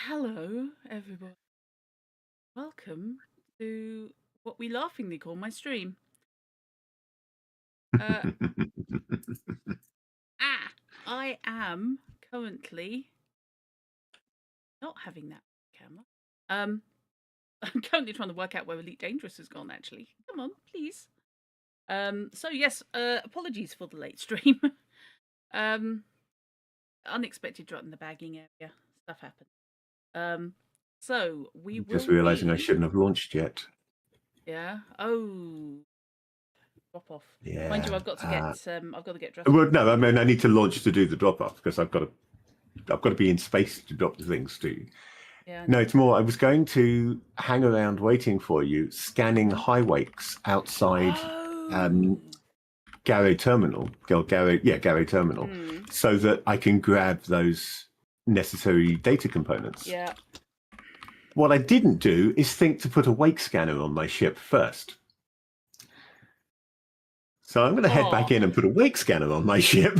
Hello, everybody. Welcome to what we laughingly call my stream. Uh, I am currently not having that camera. I'm currently trying to work out where Elite Dangerous has gone, actually. Come on, please. So yes, apologies for the late stream. Unexpected drop in the bagging area. Stuff happened. So we I'm will just realizing I be... shouldn't have launched yet. Yeah. Oh. Drop off. Yeah. Mind you, I've got to get dressed. Well, no, I mean I need to launch to do the drop off because I've got to be in space to drop the things too. Yeah. No, it's more. I was going to hang around waiting for you, scanning high wakes outside Garrow Terminal. Garrow Terminal, so that I can grab those necessary data components. Yeah. What I didn't do is think to put a wake scanner on my ship first. So I'm going to head back in and put a wake scanner on my ship.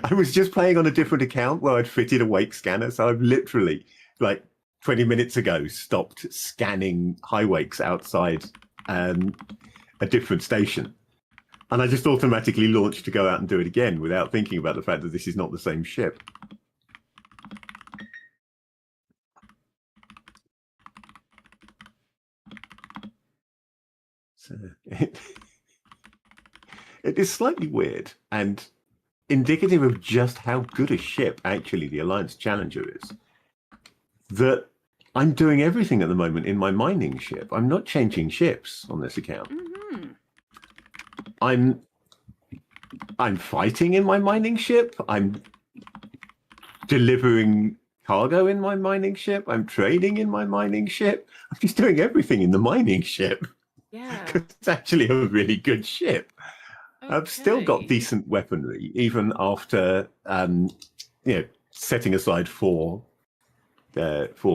I was just playing on a different account where I'd fitted a wake scanner. So I've literally, like 20 minutes ago, stopped scanning high wakes outside a different station. And I just automatically launched to go out and do it again without thinking about the fact that this is not the same ship. So it is slightly weird and indicative of just how good a ship actually the Alliance Challenger is. That I'm doing everything at the moment in my mining ship. I'm not changing ships on this account. I'm fighting in my mining ship. I'm delivering cargo in my mining ship. I'm trading in my mining ship. I'm just doing everything in the mining ship. Yeah. It's actually a really good ship. Okay. I've still got decent weaponry, even after setting aside four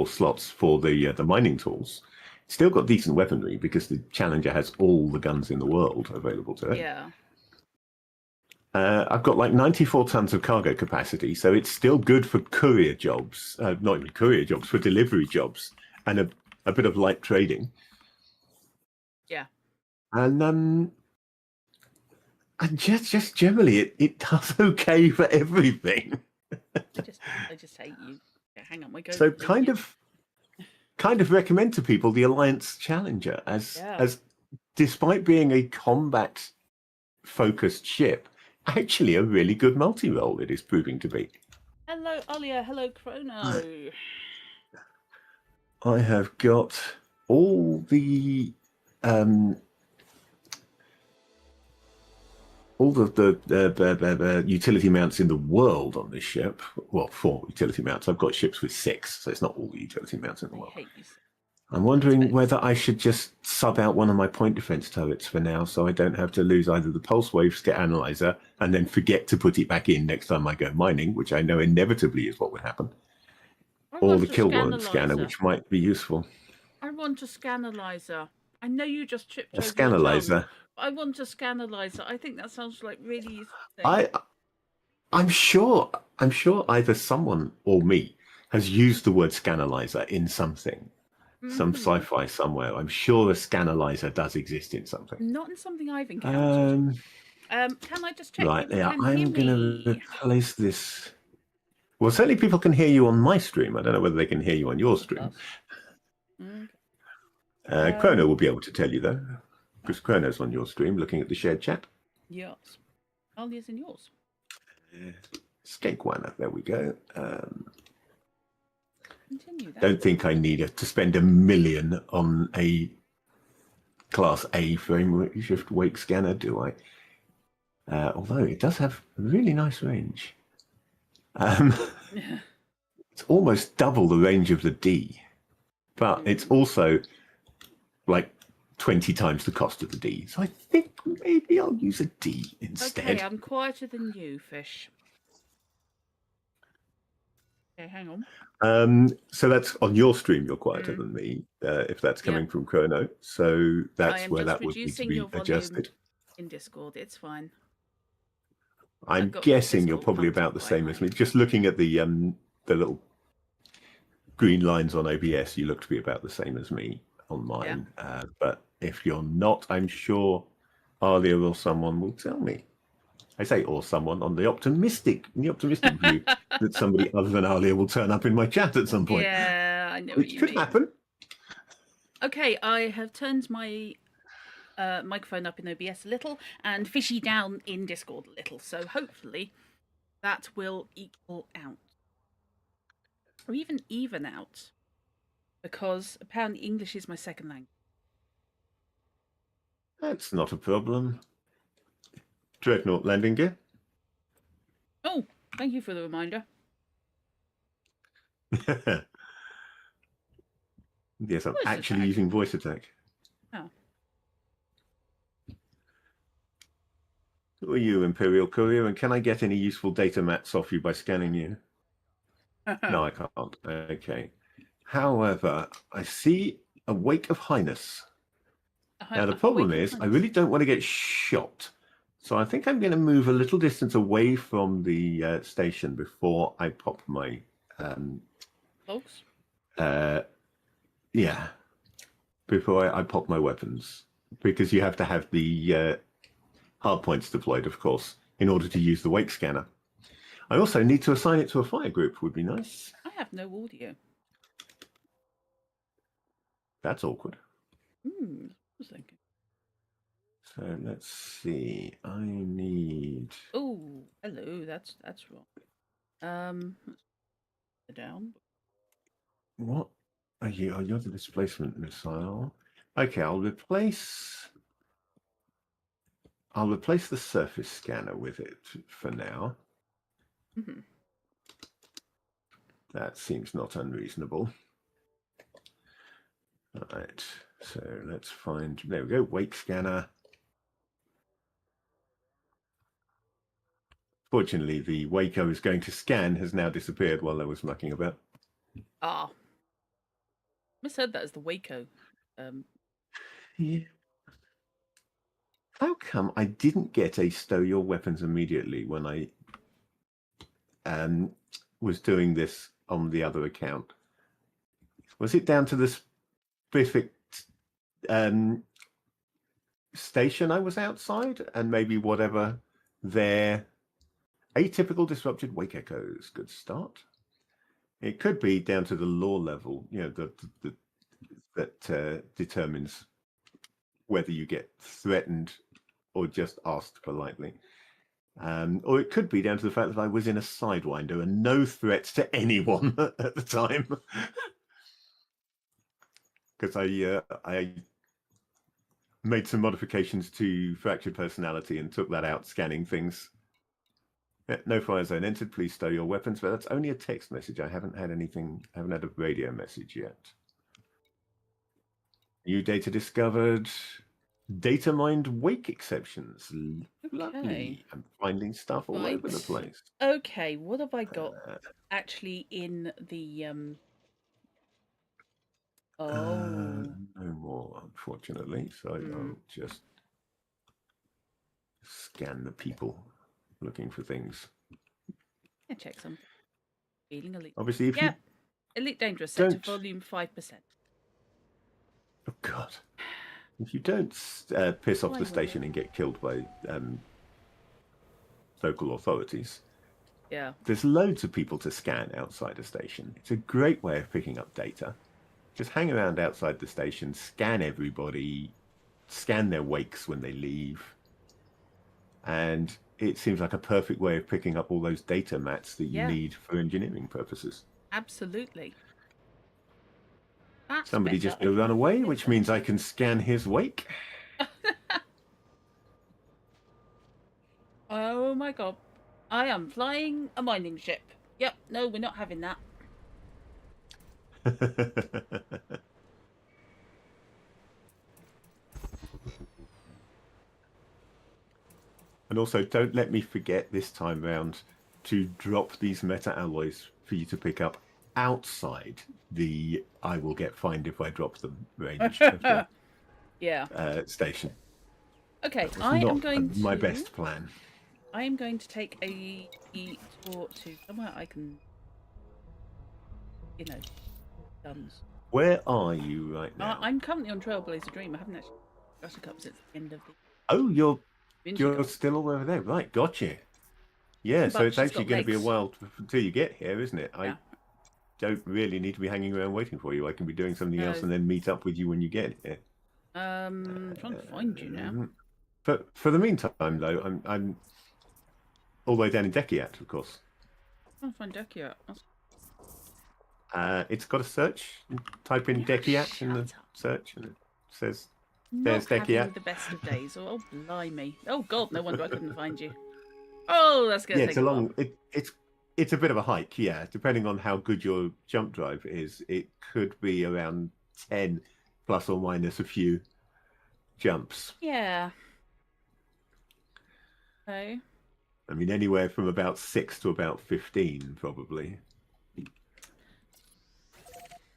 slots for the mining tools. Still got decent weaponry because the Challenger has all the guns in the world available to it. Yeah. I've got like 94 tons of cargo capacity, so it's still good for courier jobs. Not even courier jobs, for delivery jobs, and a bit of light trading. Yeah. And just generally, it does okay for everything. I just hate you. Hang on, we go. So kind of recommend to people the Alliance Challenger as despite being a combat focused ship, actually a really good multi-role it is proving to be. Hello, Alia. Hello, Chrono. I have got all the utility mounts in the world on this ship. Well, 4 utility mounts. I've got ships with 6, so it's not all the utility mounts in the world. I'm wondering whether I should just sub out one of my point defense turrets for now, so I don't have to lose either the pulse wave analyzer and then forget to put it back in next time I go mining, which I know inevitably is what would happen, or the kill warrant scanner, which might be useful. I want a scanalyzer. I know you just tripped over a scanalyzer. I want a scanalyzer. I think that sounds like really useful. I'm sure either someone or me has used the word scanalyzer in something. Some sci-fi somewhere. I'm sure a scanalyzer does exist in something. Not in something I've encountered. Can I just check? Right, yeah, I'm going to replace this. Well, certainly people can hear you on my stream. I don't know whether they can hear you on your stream. Chrono will be able to tell you, though, because Chrono's on your stream looking at the shared chat. Yes. Alia's in yours. Skank there we go. Continue that. Don't think I need to spend $1 million on a Class A frame shift wake scanner, do I? Although it does have a really nice range. It's almost double the range of the D, but it's also like 20 times the cost of the D. So I think maybe I'll use a D instead. Okay, I'm quieter than you, Fish. Okay, hang on. So that's on your stream, you're quieter than me, if that's coming from Chrono. So that's where that would need to be adjusted. In Discord, it's fine. I'm guessing you're probably about the same as me. Just looking at the little green lines on OBS, you look to be about the same as me on mine. Yeah. But if you're not, I'm sure Alia or someone will tell me. I say or someone on the optimistic view that somebody other than Alia will turn up in my chat at some point. Yeah, I know which what you could mean. happen. Okay, I have turned my microphone up in OBS a little and Fishy down in Discord a little, so hopefully that will equal out. Or even out. Because apparently English is my second language. That's not a problem. Dreadnought landing gear. Oh, thank you for the reminder. Yes, I'm actually using voice attack. Oh. Who are you, Imperial Courier? And can I get any useful data mats off you by scanning you? No, I can't. Okay. However, I see a Wake of Highness. Now, the problem is, I really don't want to get shot. So I think I'm going to move a little distance away from the station before I pop my... Folks? Yeah. Before I pop my weapons. Because you have to have the hard points deployed, of course, in order to use the wake scanner. I also need to assign it to a fire group, would be nice. I have no audio. That's awkward. I was thinking. So let's see. I need... Oh, hello. That's wrong. Down. What are you? Oh, you're the displacement missile. Okay, I'll replace the surface scanner with it for now. Mm-hmm. That seems not unreasonable. All right, so let's find... There we go, wake scanner. Fortunately, the wake I was going to scan has now disappeared while I was mucking about. Ah. I misheard that as the Waco. Yeah. How come I didn't get a stow your weapons immediately when I was doing this on the other account? Was it down to the specific station I was outside and maybe whatever their atypical disrupted wake echoes? Good start. It could be down to the lore level, you know, that determines whether you get threatened or just asked politely. Or it could be down to the fact that I was in a Sidewinder and no threats to anyone at the time. Because I made some modifications to Fractured Personality and took that out, scanning things. Yeah, no fire zone entered. Please stow your weapons. But that's only a text message. I haven't had anything. I haven't had a radio message yet. New data discovered. Data mined wake exceptions. Lovely. I'm finding stuff all over the place. Okay, what have I got actually in the no more, unfortunately. So I'll just scan the people looking for things. Yeah, check something. Feeling elite. Obviously, if you Elite Dangerous set to volume 5%. Oh God. If you don't piss off the station and get killed by local authorities, there's loads of people to scan outside a station. It's a great way of picking up data. Just hang around outside the station, scan everybody, scan their wakes when they leave, and it seems like a perfect way of picking up all those data mats that you need for engineering purposes. Absolutely. Somebody just going to run away, which means I can scan his wake. Oh my God. I am flying a mining ship. Yep, no, we're not having that. And also, don't let me forget this time round to drop these meta alloys for you to pick up outside the I will get fined if I drop them range of the station. Okay, I am going to... my best plan. I am going to take a tour to somewhere I can, guns. Where are you right now? I'm currently on Trailblazer Dream. I haven't actually Druttercup since the end of the. Oh, you're still all over there, right? Gotcha. Yeah, so it's actually going to be a while until you get here, isn't it? I don't really need to be hanging around waiting for you. I can be doing something else and then meet up with you when you get here. I'm trying to find you now. But for the meantime, though, I'm all the way down in Dekiat, of course. I'm trying to find Dekiat. It's got a search. Type in Dekiat in the search, and it says there's Dekiat. The best of days. Oh, blimey! Oh God, no wonder I couldn't find you. Oh, that's gonna take a long. It's a bit of a hike, yeah. Depending on how good your jump drive is, it could be around 10 plus or minus a few jumps. Yeah. Okay. I mean, anywhere from about 6 to about 15, probably.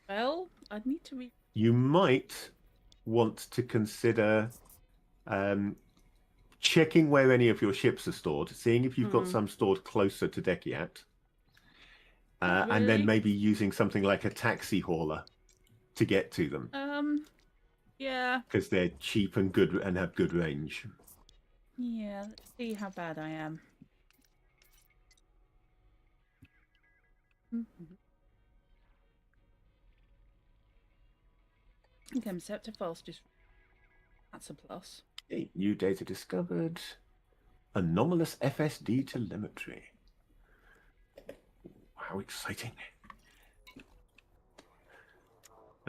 Well, I'd need to read. You might want to consider checking where any of your ships are stored, seeing if you've got some stored closer to Dekiat, and then maybe using something like a taxi hauler to get to them. Yeah. Because they're cheap and good and have good range. Yeah, let's see how bad I am. Okay, I'm set to fastest. That's a plus. Okay, new data discovered. Anomalous FSD telemetry. How exciting.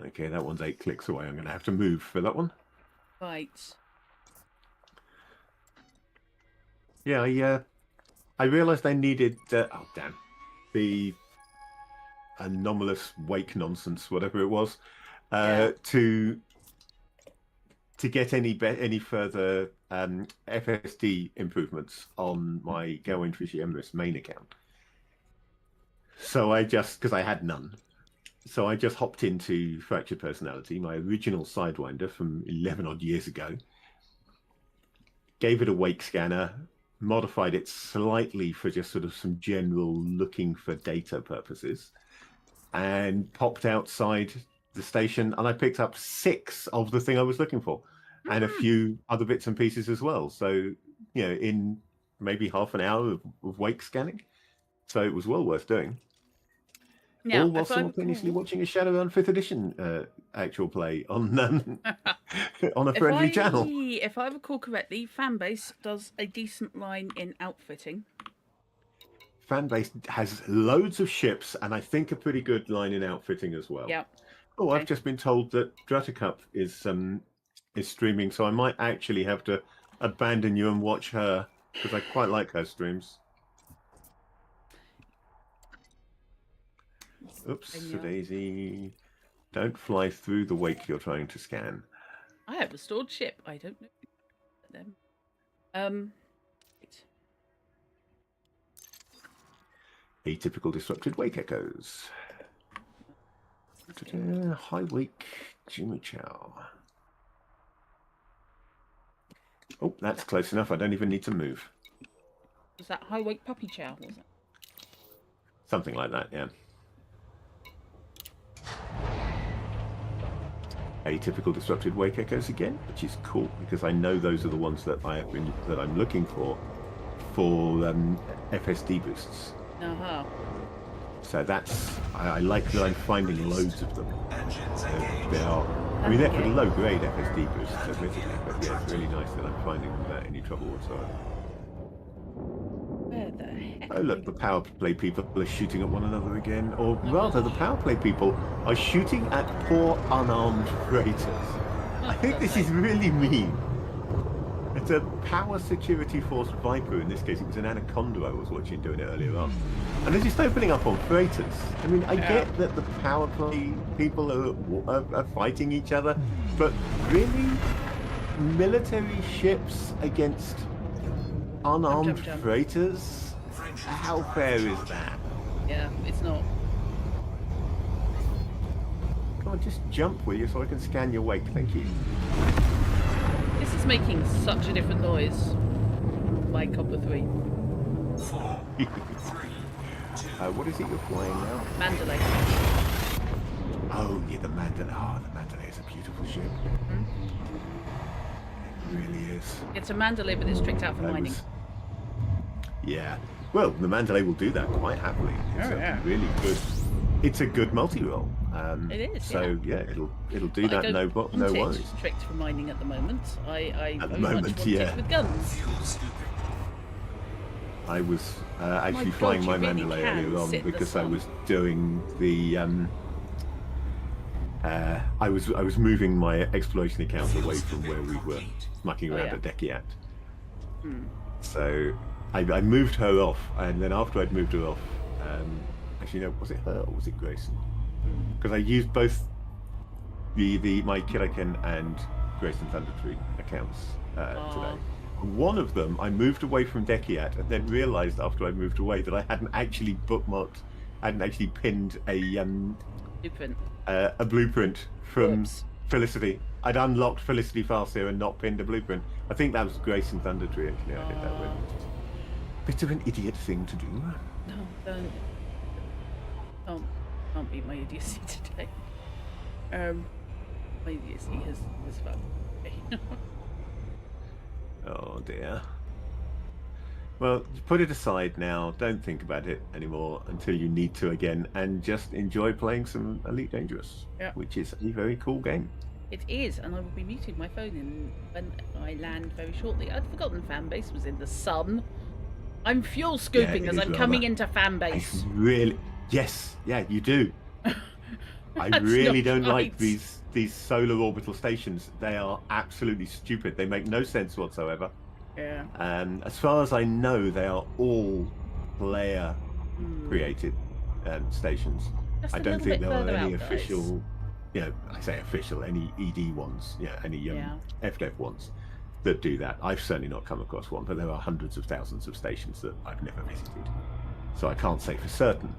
Okay, that one's 8 clicks away. I'm going to have to move for that one. Right. Yeah, I realised I needed... oh, damn. The anomalous wake nonsense, whatever it was, to get any further FSD improvements on my Gawain Fishy Emrys main account. So I just, because I had none, so I just hopped into Fractured Personality, my original Sidewinder from 11 odd years ago, gave it a wake scanner, modified it slightly for just sort of some general looking for data purposes, and popped outside the station, and I picked up 6 of the thing I was looking for, and a few other bits and pieces as well. So, you know, in maybe half an hour of wake scanning. So it was well worth doing. Now, all while simultaneously watching a Shadowrun 5th edition actual play on on a friendly channel. If I recall correctly, Fanbase does a decent line in outfitting. Fanbase has loads of ships, and I think a pretty good line in outfitting as well. Yep. Oh, okay. I've just been told that Druttercup is streaming, so I might actually have to abandon you and watch her, because I quite like her streams. Oops, Daisy. Don't fly through the wake you're trying to scan. I have a stored ship. I don't know them. Atypical disrupted wake echoes. High wake Jimmy Chow. Oh, that's close enough. I don't even need to move. Was that high wake puppy chow, was it? Something like that, yeah. Atypical disrupted wake echoes again, which is cool because I know those are the ones that I'm looking for FSD boosts. So that's I like that I'm finding loads of them. They are, I mean, they're pretty low grade FSD boosts, admittedly, but yeah, it's really nice that I'm finding them without any trouble whatsoever. Where the heck? Oh look, the power play people are shooting at one another again, or rather, the power play people are shooting at poor unarmed freighters. I think this is really mean. It's a power security force Viper. In this case, it was an Anaconda I was watching doing it earlier on, and they're just opening up on freighters. I mean, I get that the power play people are fighting each other, but really, military ships against unarmed freighters? How fair is that? Yeah, it's not. Come on, just jump, will you, so I can scan your wake. Thank you. This is making such a different noise. My Cobra 3. 4, 3, 2. What is it you're flying now? Mandalay. Oh, yeah, the Mandalay. Oh, the Mandalay is a beautiful ship. Mm-hmm. It really is. It's a Mandalay, but it's tricked out for mining. Yeah. Well, the Mandalay will do that quite happily. It's really good. It's a good multi-roll. It is. So yeah, it'll do that. No worries. Tricked for mining at the moment. I at the very moment, much want yeah. it with guns. I was actually flying my Mandalay earlier on because I was doing the. I was moving my exploration account away from where we were mucking around at Dekiat. So I moved her off, and then after I'd moved her off, actually no, was it her or was it Grayson? Because I used both my Kiraken and Grayson Thundertree accounts today. One of them I moved away from Dekiat, and then realised after I moved away that I hadn't actually pinned a blueprint from Felicity. I'd unlocked Felicity Farseer and not pinned a blueprint. I think that was Grayson Thundertree actually. I did that with. Bit of an idiot thing to do. No, can't beat my idiocy today. My idiocy has fun. Oh dear. Well, put it aside now. Don't think about it anymore until you need to again, and just enjoy playing some Elite Dangerous, which is a very cool game. It is, and I will be muting my phone when I land very shortly. I'd forgotten Fanbase was in the sun. I'm fuel scooping as I'm coming into Fanbase. Really? Yes. Yeah, you do. I really don't like these solar orbital stations. They are absolutely stupid. They make no sense whatsoever. Yeah. As far as I know, they are all player created stations. Just I don't think there are any out, official, I say official, any ED ones, any FDev ones that do that. I've certainly not come across one, but there are hundreds of thousands of stations that I've never visited, so I can't say for certain.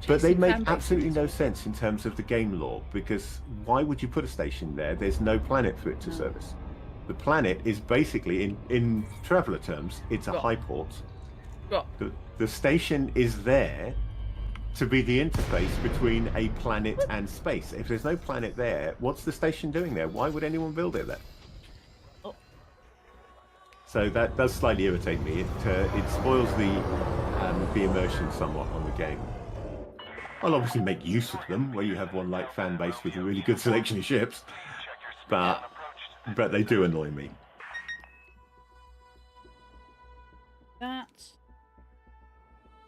But they make absolutely no sense in terms of the game lore, because why would you put a station there? There's no planet for it to service. The planet is basically, in traveller terms, it's a high port. The station is there to be the interface between a planet and space. If there's no planet there, what's the station doing there? Why would anyone build it there? So that does slightly irritate me. It spoils the immersion somewhat on the game. I'll obviously make use of them where you have one like Fanbase with a really good selection of ships, but they do annoy me.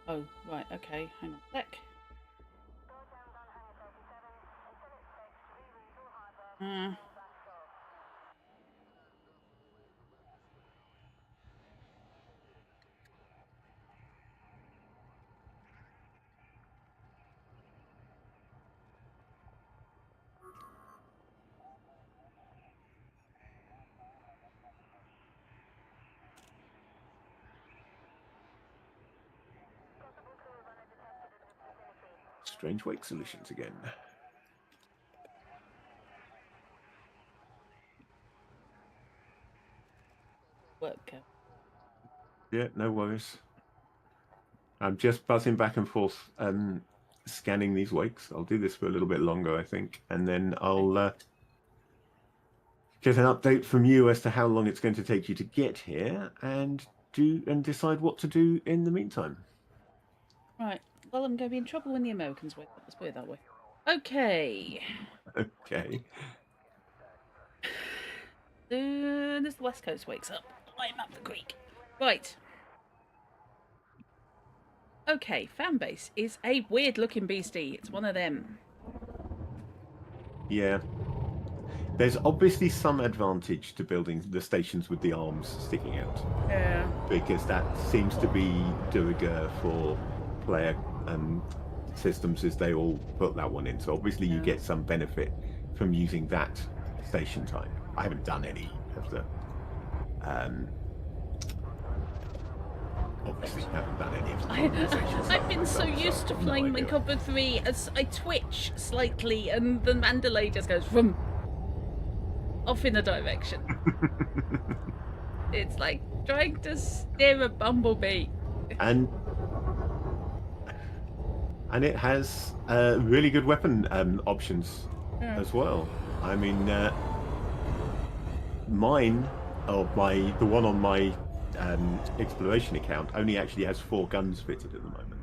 Oh, right, okay, hang on a sec. Strange wake solutions again. Yeah, no worries. I'm just buzzing back and forth, scanning these wakes. I'll do this for a little bit longer, I think, and then I'll get an update from you as to how long it's going to take you to get here, and decide what to do in the meantime. Right. Well, I'm going to be in trouble when the Americans wake up. Let's put it that way. Okay. Okay. Soon as the West Coast wakes up, I'm up the creek. Right. Okay, Fanbase is a weird-looking beastie. It's one of them. Yeah. There's obviously some advantage to building the stations with the arms sticking out. Yeah. Because that seems to be de rigueur for player systems, as they all put that one in. So obviously you get some benefit from using that station type. I haven't done any of the obviously haven't done any of the I've been so used to playing my Cobra 3 as I twitch slightly and the Mandalay just goes vroom, off in a direction. It's like trying to steer a bumblebee. And And it has really good weapon options as well. I mean, mine, or the one on my exploration account, only actually has 4 guns fitted at the moment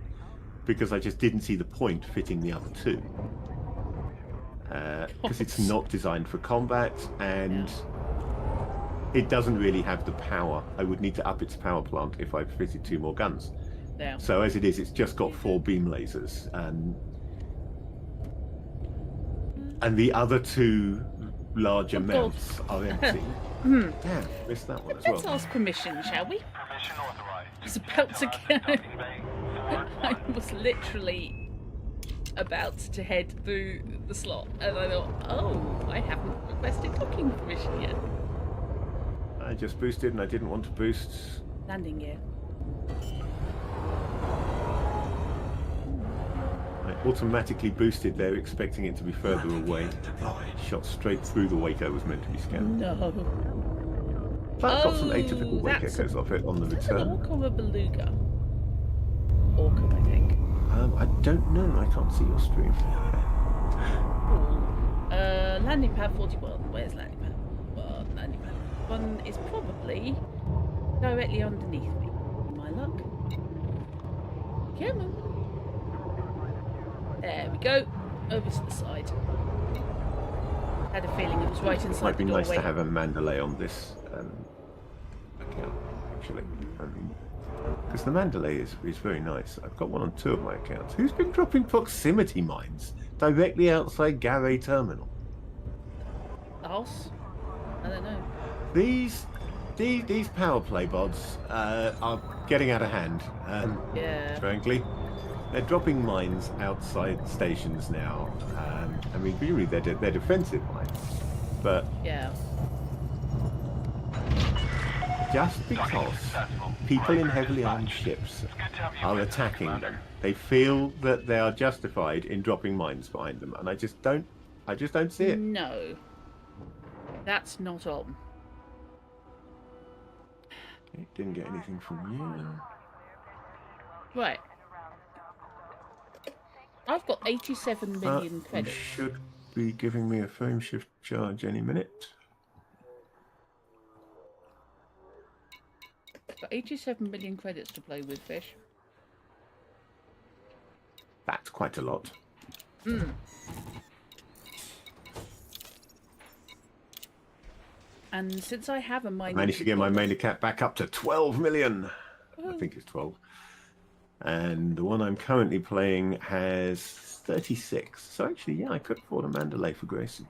because I just didn't see the point fitting the other 2. Because it's not designed for combat and it doesn't really have the power. I would need to up its power plant if I fitted 2 more guns. Yeah. So as it is, it's just got 4 beam lasers. And the other 2 larger mounts are empty. Damn, missed that one as well. Let's ask permission, shall we? Permission authorized. I was about to go. I was literally about to head through the slot, and I thought, oh, I haven't requested docking permission yet. I just boosted and I didn't want to boost. Landing gear. I automatically boosted there, expecting it to be further away. Shot straight through the wake I was meant to be scanning. No. But I've got some atypical wake echoes off it on the return. An orca or a beluga? Orca, I think. I don't know. I can't see your stream. Landing pad 41. Where's landing pad? Well, landing pad 1 is probably directly underneath me. My luck. Come on. There we go. Over to the side. Had a feeling it was right inside Might be the doorway. nice to have a Mandalay on this account, actually. I mean, because the Mandalay is very nice. I've got one on 2 of my accounts. Who's been dropping proximity mines directly outside Garay Terminal? The house? I don't know. These power play bods are getting out of hand. Yeah. Frankly, they're dropping mines outside stations now. I mean, really, they're defensive mines, but yeah. Just because people in heavily armed ships are attacking them, they feel that they are justified in dropping mines behind them, and I just don't see it. No, that's not on. It didn't get anything from you. Right. I've got 87 million credits. You should be giving me a frame shift charge any minute. Got 87 million credits to play with, Fish. That's quite a lot. And since I have a mining... I managed to get my main account back up to 12 million. I think it's 12. And the one I'm currently playing has 36. So actually, yeah, I could afford a Mandalay for Grayson.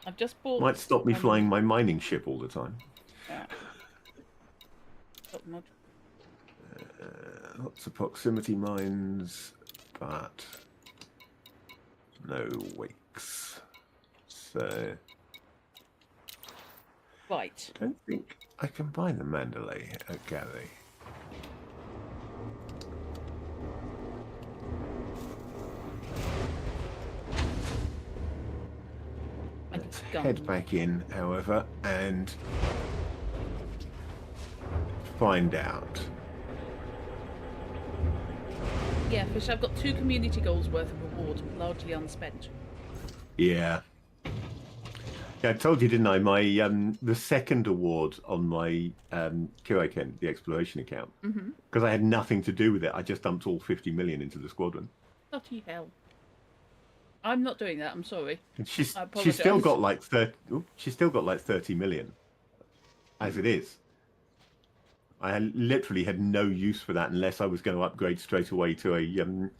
I've just bought... Might stop me flying my mining ship all the time. Yeah. Lots of proximity mines, but no wakes. So... Right. I don't think I can buy the Mandalay at Gary. Let's head back in, however, and find out. Yeah, Fish, I've got 2 community goals worth of reward, largely unspent. Yeah. Yeah, I told you, didn't I? My the second award on my Kiraken, the exploration account, because I had nothing to do with it. I just dumped all 50 million into the squadron. Bloody hell! I'm not doing that. I'm sorry. And she's still got like 30. She's still got like 30 million, as it is. I literally had no use for that unless I was going to upgrade straight away to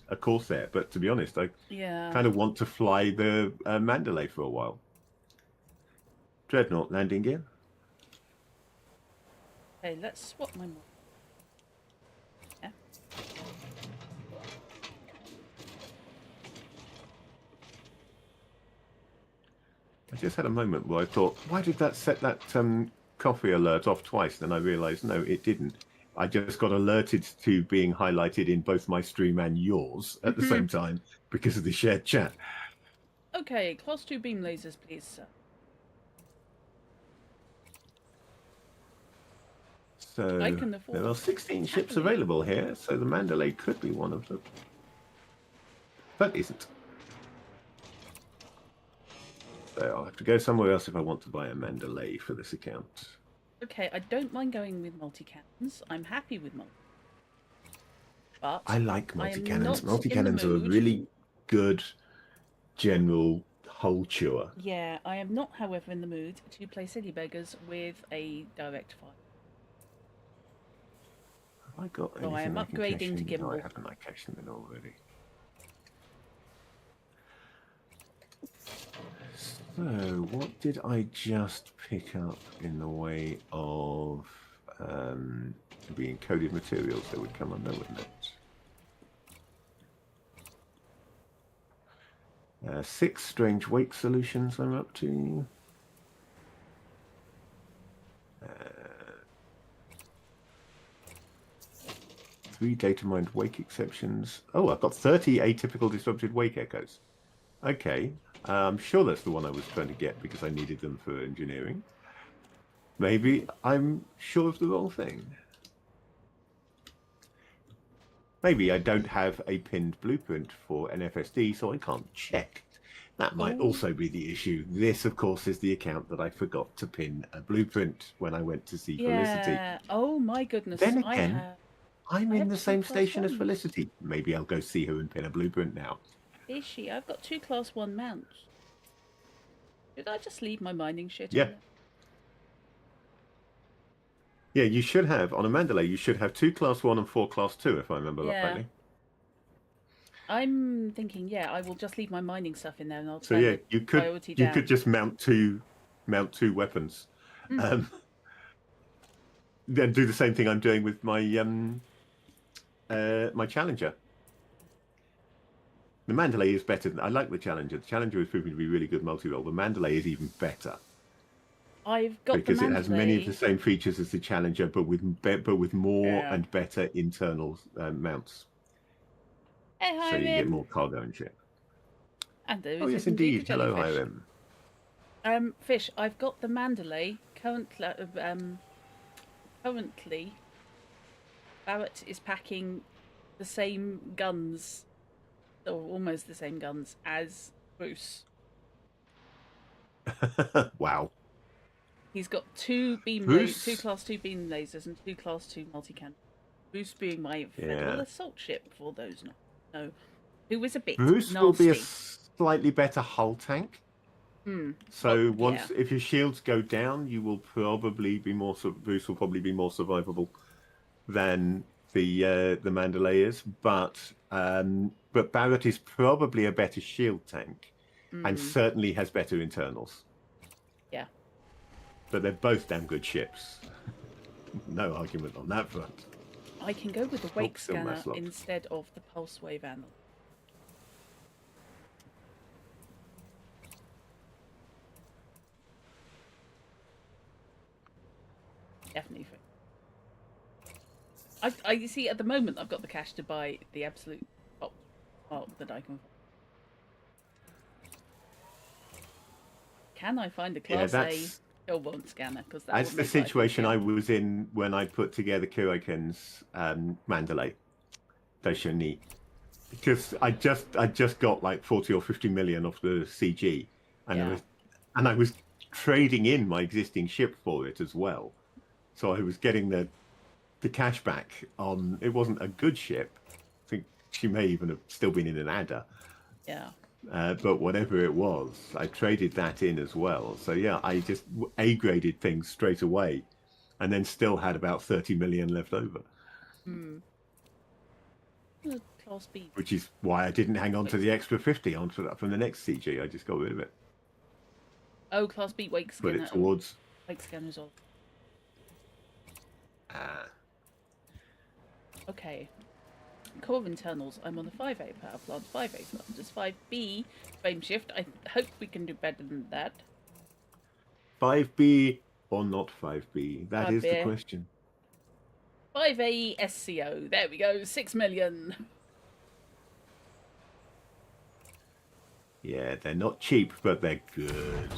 a Corsair. But to be honest, I kind of want to fly the Mandalay for a while. Dreadnought landing gear. Okay, let's swap my mod. Yeah. I just had a moment where I thought, why did that set that coffee alert off twice? Then I realised, no, it didn't. I just got alerted to being highlighted in both my stream and yours at the same time because of the shared chat. Okay, class 2 beam lasers, please, sir. So there are 16 ships available here, so the Mandalay could be one of them. but isn't. So I'll have to go somewhere else if I want to buy a Mandalay for this account. Okay, I don't mind going with multi-cannons. I'm happy with multi. But I like multi-cannons. Multi-cannons are a really good general hole chewer. Yeah, I am not, however, in the mood to play City Beggars with a direct fire. Have I got anything So I am upgrading to gimbal. No, I haven't. I cashed them in already. So, what did I just pick up in the way of the encoded materials that would come on there, wouldn't it? 6 strange wake solutions I'm up to. 3 data mined wake exceptions. Oh, I've got 30 atypical disrupted wake echoes. Okay, I'm sure that's the one I was trying to get because I needed them for engineering. Maybe I'm sure of the wrong thing. Maybe I don't have a pinned blueprint for NFSD, so I can't check. That might also be the issue. This, of course, is the account that I forgot to pin a blueprint when I went to see Felicity. Yeah. Oh my goodness. Then again, I'm in the same station as Felicity. Maybe I'll go see her and pin a blueprint now. Fishy, I've got 2 class 1 mounts. Did I just leave my mining shit Yeah. in there? Yeah, you should have, on a Mandalay, you should have 2 class 1 and 4 class 2, if I remember rightly. I'm thinking, yeah, I will just leave my mining stuff in there and I'll turn the priority down. You could just mount two weapons. Then do the same thing I'm doing with my my Challenger. The Mandalay is better. I like the Challenger. The Challenger is proving to be really good multi-role. The Mandalay is even better. I've got because it has many of the same features as the Challenger, but with more and better internal mounts. Hey, hi, so you get more cargo and shit. And there is yes, indeed. Hello, Hiram. Fish, I've got the Mandalay. Currently, Barrett is packing the same guns, or almost the same guns, as Bruce. Wow. He's got 2 class 2 beam lasers and 2 class 2 multi-cannon. Bruce being my federal assault ship, for those not know, who is a bit Bruce nasty. will be a slightly better hull tank. So if your shields go down, you will probably be more. Bruce will probably be more survivable than the Mandalay is, but Barrett is probably a better shield tank, and certainly has better internals. Yeah. But they're both damn good ships. No argument on that front. I can go with the wake scanner instead of the pulse wave analyzer. Definitely. I see. At the moment, I've got the cash to buy the absolute top that I can. Can I find a class A Hellbourne scanner? Because that's the situation I was in when I put together Kuroken's Mandalay Daishoni, because I just got like 40 or 50 million off the CG, and I was trading in my existing ship for it as well, so I was getting the cash back on. It wasn't a good ship. I think she may even have still been in an adder. Yeah. But whatever it was, I traded that in as well. So yeah, I just A-graded things straight away, and then still had about 30 million left over. Class B. Which is why I didn't hang on to the extra 50 on from the next CG. I just got rid of it. Oh, Class B wake scanner. Put it towards wake scanners on. Okay. Core internals. I'm on the 5A power plant. 5A thrusters. 5B frame shift. I hope we can do better than that. 5B or not 5B? That 5B. Is the question. 5A SCO. There we go. 6 million. Yeah, they're not cheap, but they're good.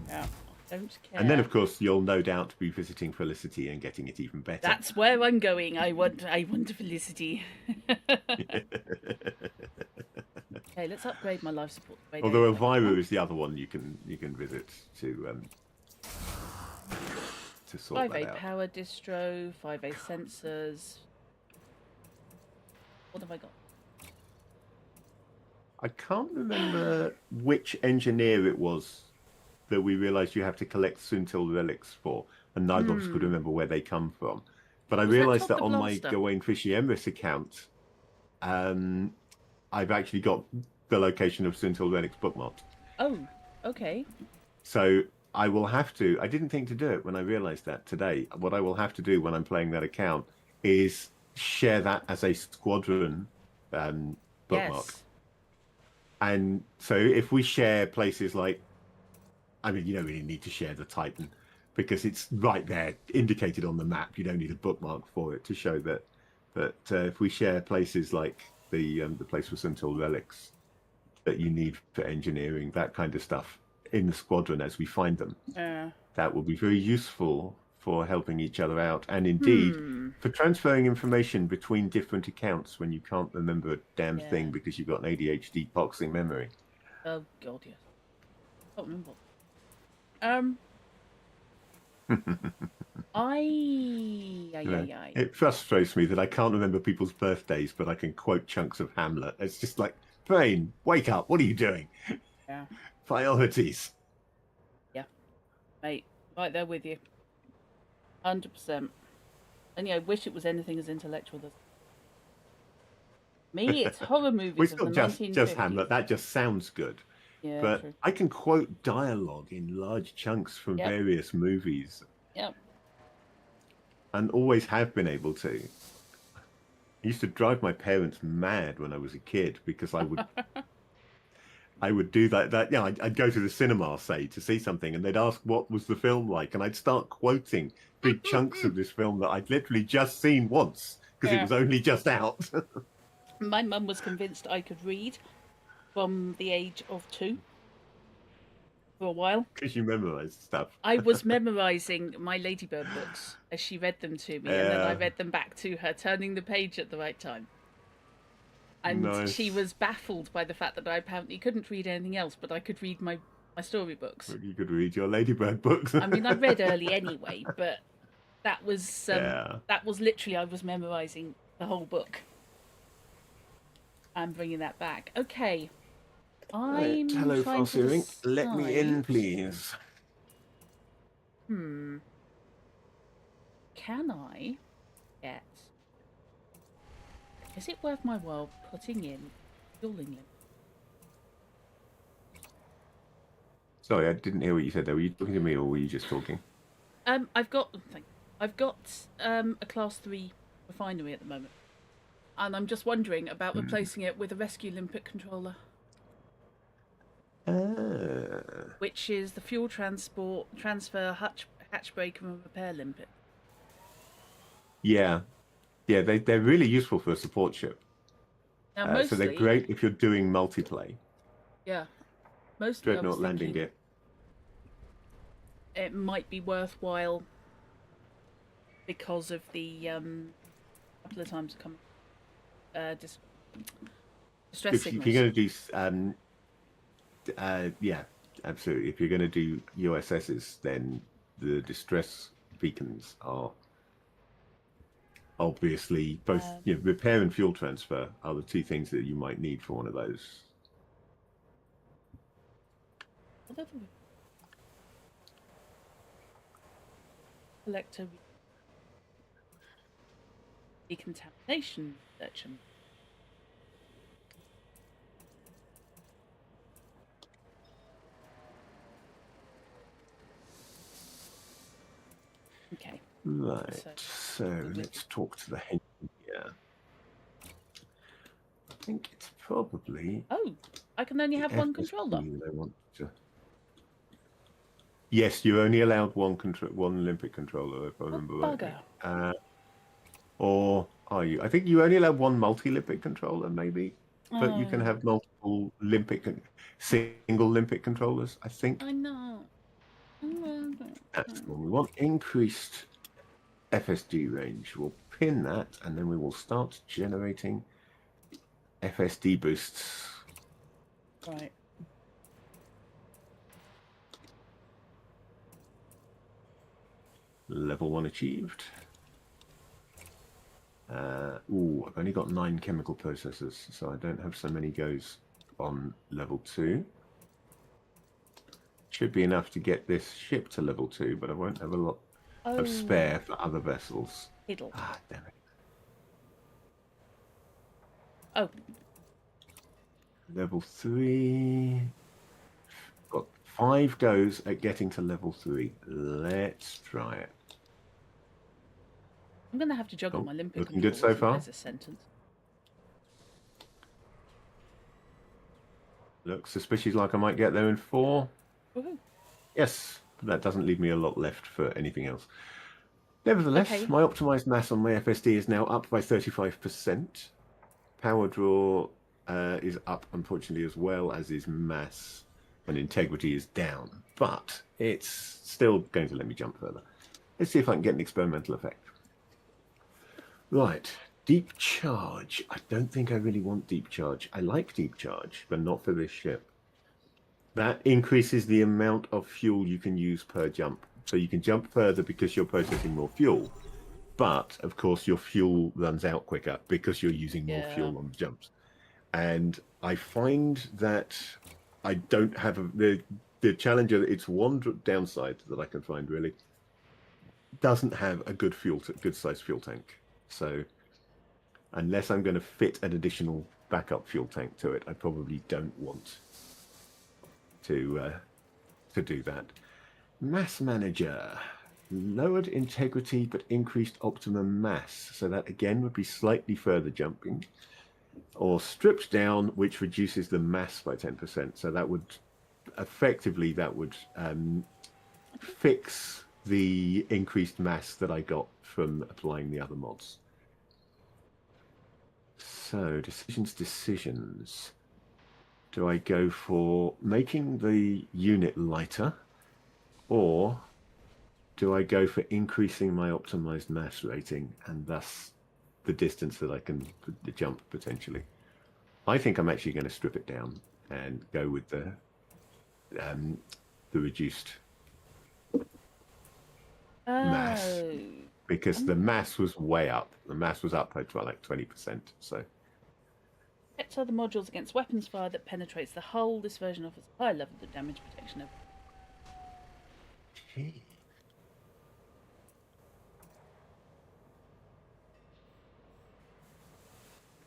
Yeah. Don't care. And then, of course, you'll no doubt be visiting Felicity and getting it even better. That's where I'm going. I want Felicity. Okay, let's upgrade my life support. Although Elvira is the other one you can visit to sort that 5A out. power distro, 5A sensors. What have I got? I can't remember which engineer it was that we realised you have to collect Suntil relics for, and neither of us could remember where they come from. But I realised that on my Gawain Fishy Emrys account, I've actually got the location of Suntil relics bookmarked. Oh, okay. So I will have to. I didn't think to do it when I realised that today. What I will have to do when I'm playing that account is share that as a squadron bookmark. Yes. And so if we share places like, I mean, you don't really need to share the Titan because it's right there indicated on the map. You don't need a bookmark for it to show that. But if we share places like the place for Suntil relics that you need for engineering, that kind of stuff in the squadron as we find them, that will be very useful for helping each other out, and indeed for transferring information between different accounts when you can't remember a damn thing because you've got an ADHD boxing memory. Oh god, yes. I can't remember. It frustrates me that I can't remember people's birthdays, but I can quote chunks of Hamlet. It's just like, brain, wake up! What are you doing? Yeah. Priorities. Yeah, mate, right there with you. 100%. And yeah, I wish it was anything as intellectual as me. It's horror movies of the 1950s. Just Hamlet. That just sounds good. Yeah, but true. I can quote dialogue in large chunks from various movies. Yep. And always have been able to. It used to drive my parents mad when I was a kid because I would I would do that. I'd go to the cinema, say, to see something, and they'd ask what was the film like, and I'd start quoting big chunks of this film that I'd literally just seen once because it was only just out. My mum was convinced I could read from the age of 2 for a while. Because you memorised stuff. I was memorising my Ladybird books as she read them to me, and then I read them back to her, turning the page at the right time. And she was baffled by the fact that I apparently couldn't read anything else, but I could read my storybooks. You could read your Ladybird books. I mean, I read early anyway, but that was literally, I was memorising the whole book. I'm bringing that back. Okay. Hello, Fossering. Let me in, please. Can I get... Is it worth my while putting in fueling limit? Sorry, I didn't hear what you said there. Were you talking to me or were you just talking? I've got a class 3 refinery at the moment. And I'm just wondering about replacing it with a rescue limpet controller. Which is the fuel transfer, hatch breaker and repair limpet. Yeah. Yeah, they're really useful for a support ship. Now, mostly, so they're great if you're doing multiplay. Yeah. Mostly Dreadnought landing gear. It might be worthwhile because of the couple of times come distress signals. If you're going to do yeah, absolutely. If you're going to do USSs, then the distress beacons are obviously both repair and fuel transfer are the two things that you might need for one of those. Collector decontamination section. Okay. Right. So let's talk to the henchman here. I think it's probably. Oh, I can only have one controller. I want to... Yes, you're only allowed one Olympic controller, if I remember right. Or are you? I think you only allowed one multi-Olympic controller, maybe. But you can have multiple single Olympic controllers, I think. I know. That's the one we want. Increased FSD range. We'll pin that, and then we will start generating FSD boosts. Right. Level 1 achieved. I've only got 9 chemical processors, so I don't have so many goes on level 2. Should be enough to get this ship to level 2, but I won't have a lot of spare for other vessels. Fiddle. Ah, damn it. Oh. Level 3. Got 5 goes at getting to level 3. Let's try it. I'm going to have to juggle my limpet looking good so far. As a sentence. Looks suspicious like I might get there in 4. Woohoo. Yes, but that doesn't leave me a lot left for anything else. Nevertheless, my optimized mass on my FSD is now up by 35%. Power draw is up, unfortunately, as well, as is mass, and integrity is down. But it's still going to let me jump further. Let's see if I can get an experimental effect. Right, deep charge. I don't think I really want deep charge. I like deep charge, but not for this ship. That increases the amount of fuel you can use per jump. So you can jump further because you're processing more fuel. But, of course, your fuel runs out quicker because you're using more fuel on the jumps. And I find that I don't have the Challenger. It's one downside that I can find, really. Doesn't have a good size fuel tank. So unless I'm going to fit an additional backup fuel tank to it, I probably don't want to do that. Mass manager. Lowered integrity but increased optimum mass. So that again would be slightly further jumping. Or stripped down, which reduces the mass by 10%. So that would effectively fix the increased mass that I got from applying the other mods. So decisions. Do I go for making the unit lighter, or do I go for increasing my optimized mass rating and thus the distance that I can jump potentially? I think I'm actually going to strip it down and go with the reduced mass, because the mass was way up. The mass was up by like 20%. So protects other modules against weapons fire that penetrates the hull. This version offers a high level of damage protection.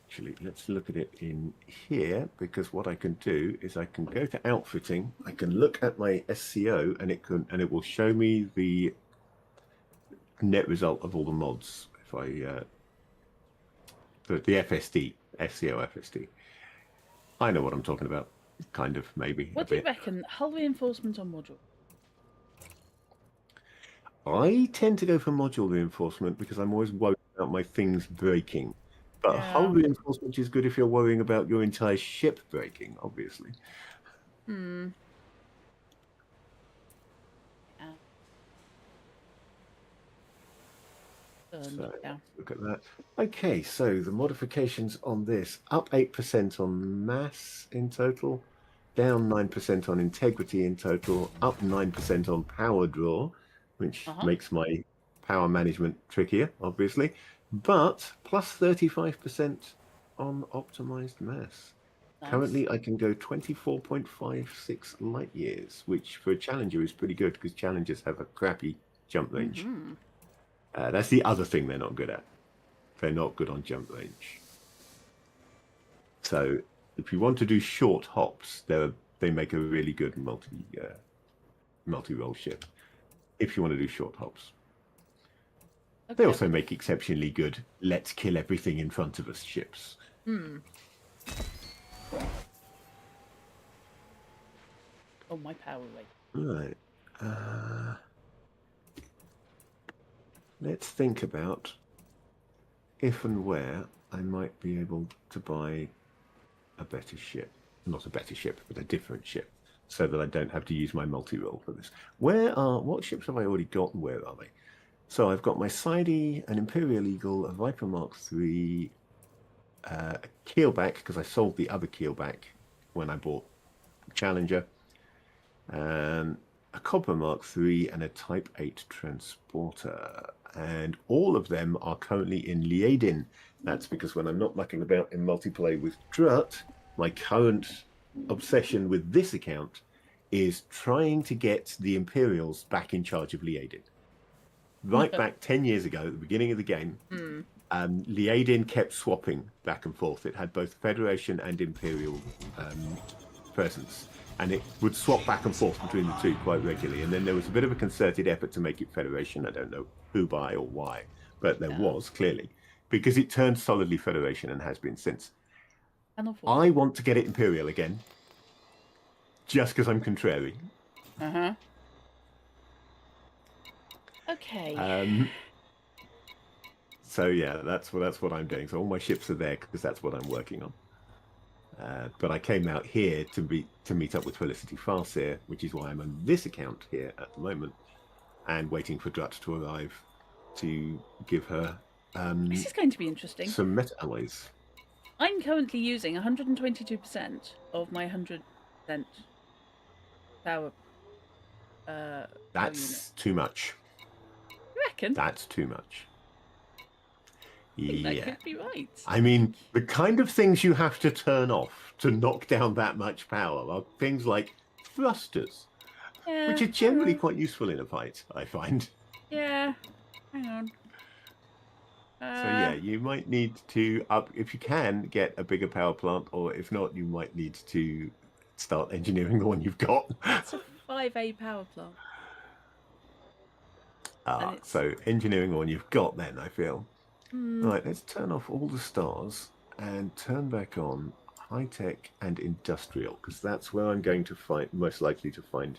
Actually, let's look at it in here, because what I can do is I can go to outfitting. I can look at my SCO, and it will show me the net result of all the mods. If I the FSD, SCO FSD. I know what I'm talking about, kind of, maybe. What do you reckon? Hull reinforcement on module? I tend to go for module reinforcement because I'm always worried about my things breaking. But hull reinforcement is good if you're worrying about your entire ship breaking, obviously. So, look at that. Okay, so the modifications on this: up 8% on mass in total, down 9% on integrity in total, up 9% on power draw, which makes my power management trickier, obviously, but plus 35% on optimized mass. Nice. Currently, I can go 24.56 light years, which for a Challenger is pretty good, because Challengers have a crappy jump range. That's the other thing they're not good at. They're not good on jump range. So if you want to do short hops, they make a really good multi-role ship. If you want to do short hops. Okay. They also make exceptionally good let's kill everything in front of us ships. Oh, my power rate. Right. Let's think about if and where I might be able to buy a better ship. Not a better ship, but a different ship. so that I don't have to use my multi-roll for this. What ships have I already got and where are they? So I've got my Sidey, an Imperial Eagle, a Viper Mark III, a keelback, because I sold the other keelback when I bought Challenger, a Cobra Mark III, and a Type 8 transporter. And all of them are currently in Liadin. That's because when I'm not mucking about in multiplayer with Drut, my current obsession with this account is trying to get the Imperials back in charge of Liadin. Right back 10 years ago, at the beginning of the game, Liadin kept swapping back and forth. It had both Federation and Imperial presence, and it would swap back and forth between the two quite regularly. And then there was a bit of a concerted effort to make it Federation. I don't know who by or why, but there was clearly, because it turned solidly Federation and has been since. I want to get it Imperial again, just because I'm contrary. Okay. So yeah, that's what I'm doing. So all my ships are there because that's what I'm working on. But I came out here to meet up with Felicity Farseer, which is why I'm on this account here at the moment, and waiting for Drut to arrive to give her this is going to be interesting. Some meta alloys. I'm currently using 122% of my 100% power. That's too much. You reckon? That's too much. That could be right. I mean, the kind of things you have to turn off to knock down that much power are things like thrusters, which are generally quite useful in a fight, I find. Yeah. Hang on. So yeah, you might need to if you can, get a bigger power plant, or if not, you might need to start engineering the one you've got. It's a 5A power plant. So engineering the one you've got then, I feel. Right, let's turn off all the stars and turn back on high-tech and industrial, because that's where I'm going to most likely to find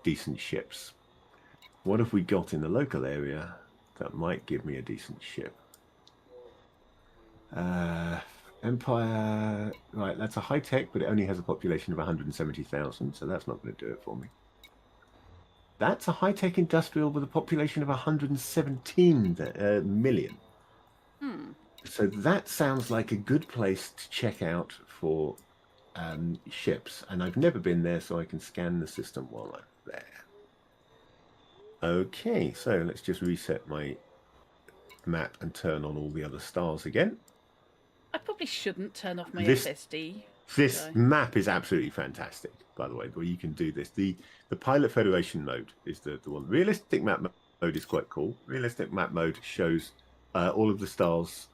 decent ships. What have we got in the local area that might give me a decent ship? Empire, right, that's a high-tech, but it only has a population of 170,000, so that's not going to do it for me. That's a high-tech industrial with a population of 117 million. So that sounds like a good place to check out for ships, and I've never been there, so I can scan the system while I'm there. Okay, so let's just reset my map and turn on all the other stars again. I probably shouldn't turn off my FSD. This map is absolutely fantastic, by the way, where you can do this. The Pilot Federation mode is the one. Realistic map mode is quite cool. Realistic map mode shows all of the stars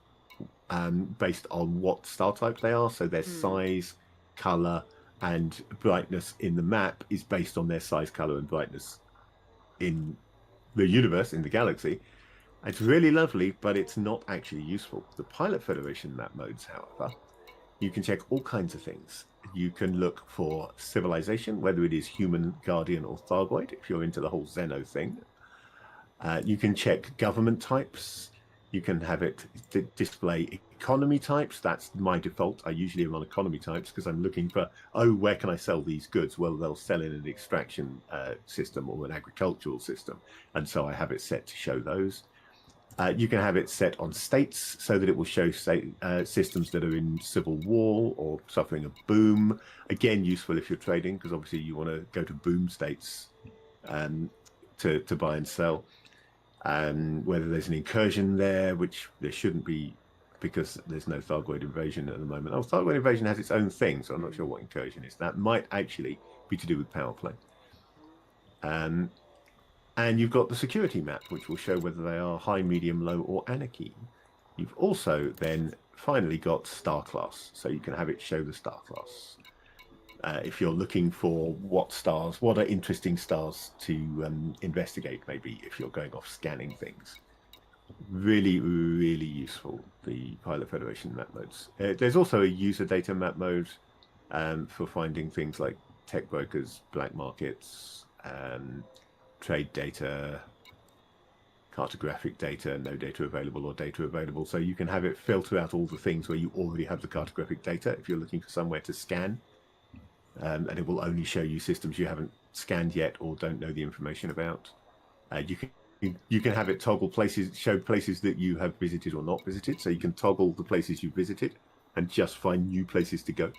based on what star type they are. So their size, color, and brightness in the map is based on their size, color, and brightness in the universe, in the galaxy. It's really lovely, but it's not actually useful. The Pilot Federation map modes, however, you can check all kinds of things. You can look for civilization, whether it is human, guardian, or Thargoid, if you're into the whole Xeno thing. You can check government types. You can have it display economy types. That's my default. I usually am on economy types because I'm looking for, where can I sell these goods? Well, they'll sell in an extraction system or an agricultural system. And so I have it set to show those. You can have it set on states so that it will show systems that are in civil war or suffering a boom. Again, useful if you're trading, because obviously you want to go to boom states to buy and sell. Whether there's an incursion there, which there shouldn't be because there's no Thargoid invasion at the moment. Thargoid invasion has its own thing, so I'm not sure what incursion is. That might actually be to do with power play. And you've got the security map, which will show whether they are high, medium, low, or anarchy. You've also then finally got star class, so you can have it show the star class. If you're looking for what are interesting stars to investigate, maybe if you're going off scanning things. Really, really useful, the Pilot Federation map modes. There's also a user data map mode for finding things like tech brokers, black markets, trade data, cartographic data, no data available or data available. So you can have it filter out all the things where you already have the cartographic data if you're looking for somewhere to scan. and it will only show you systems you haven't scanned yet or don't know the information about. You can have it toggle places, show places that you have visited or not visited, so you can toggle the places you visited and just find new places to go.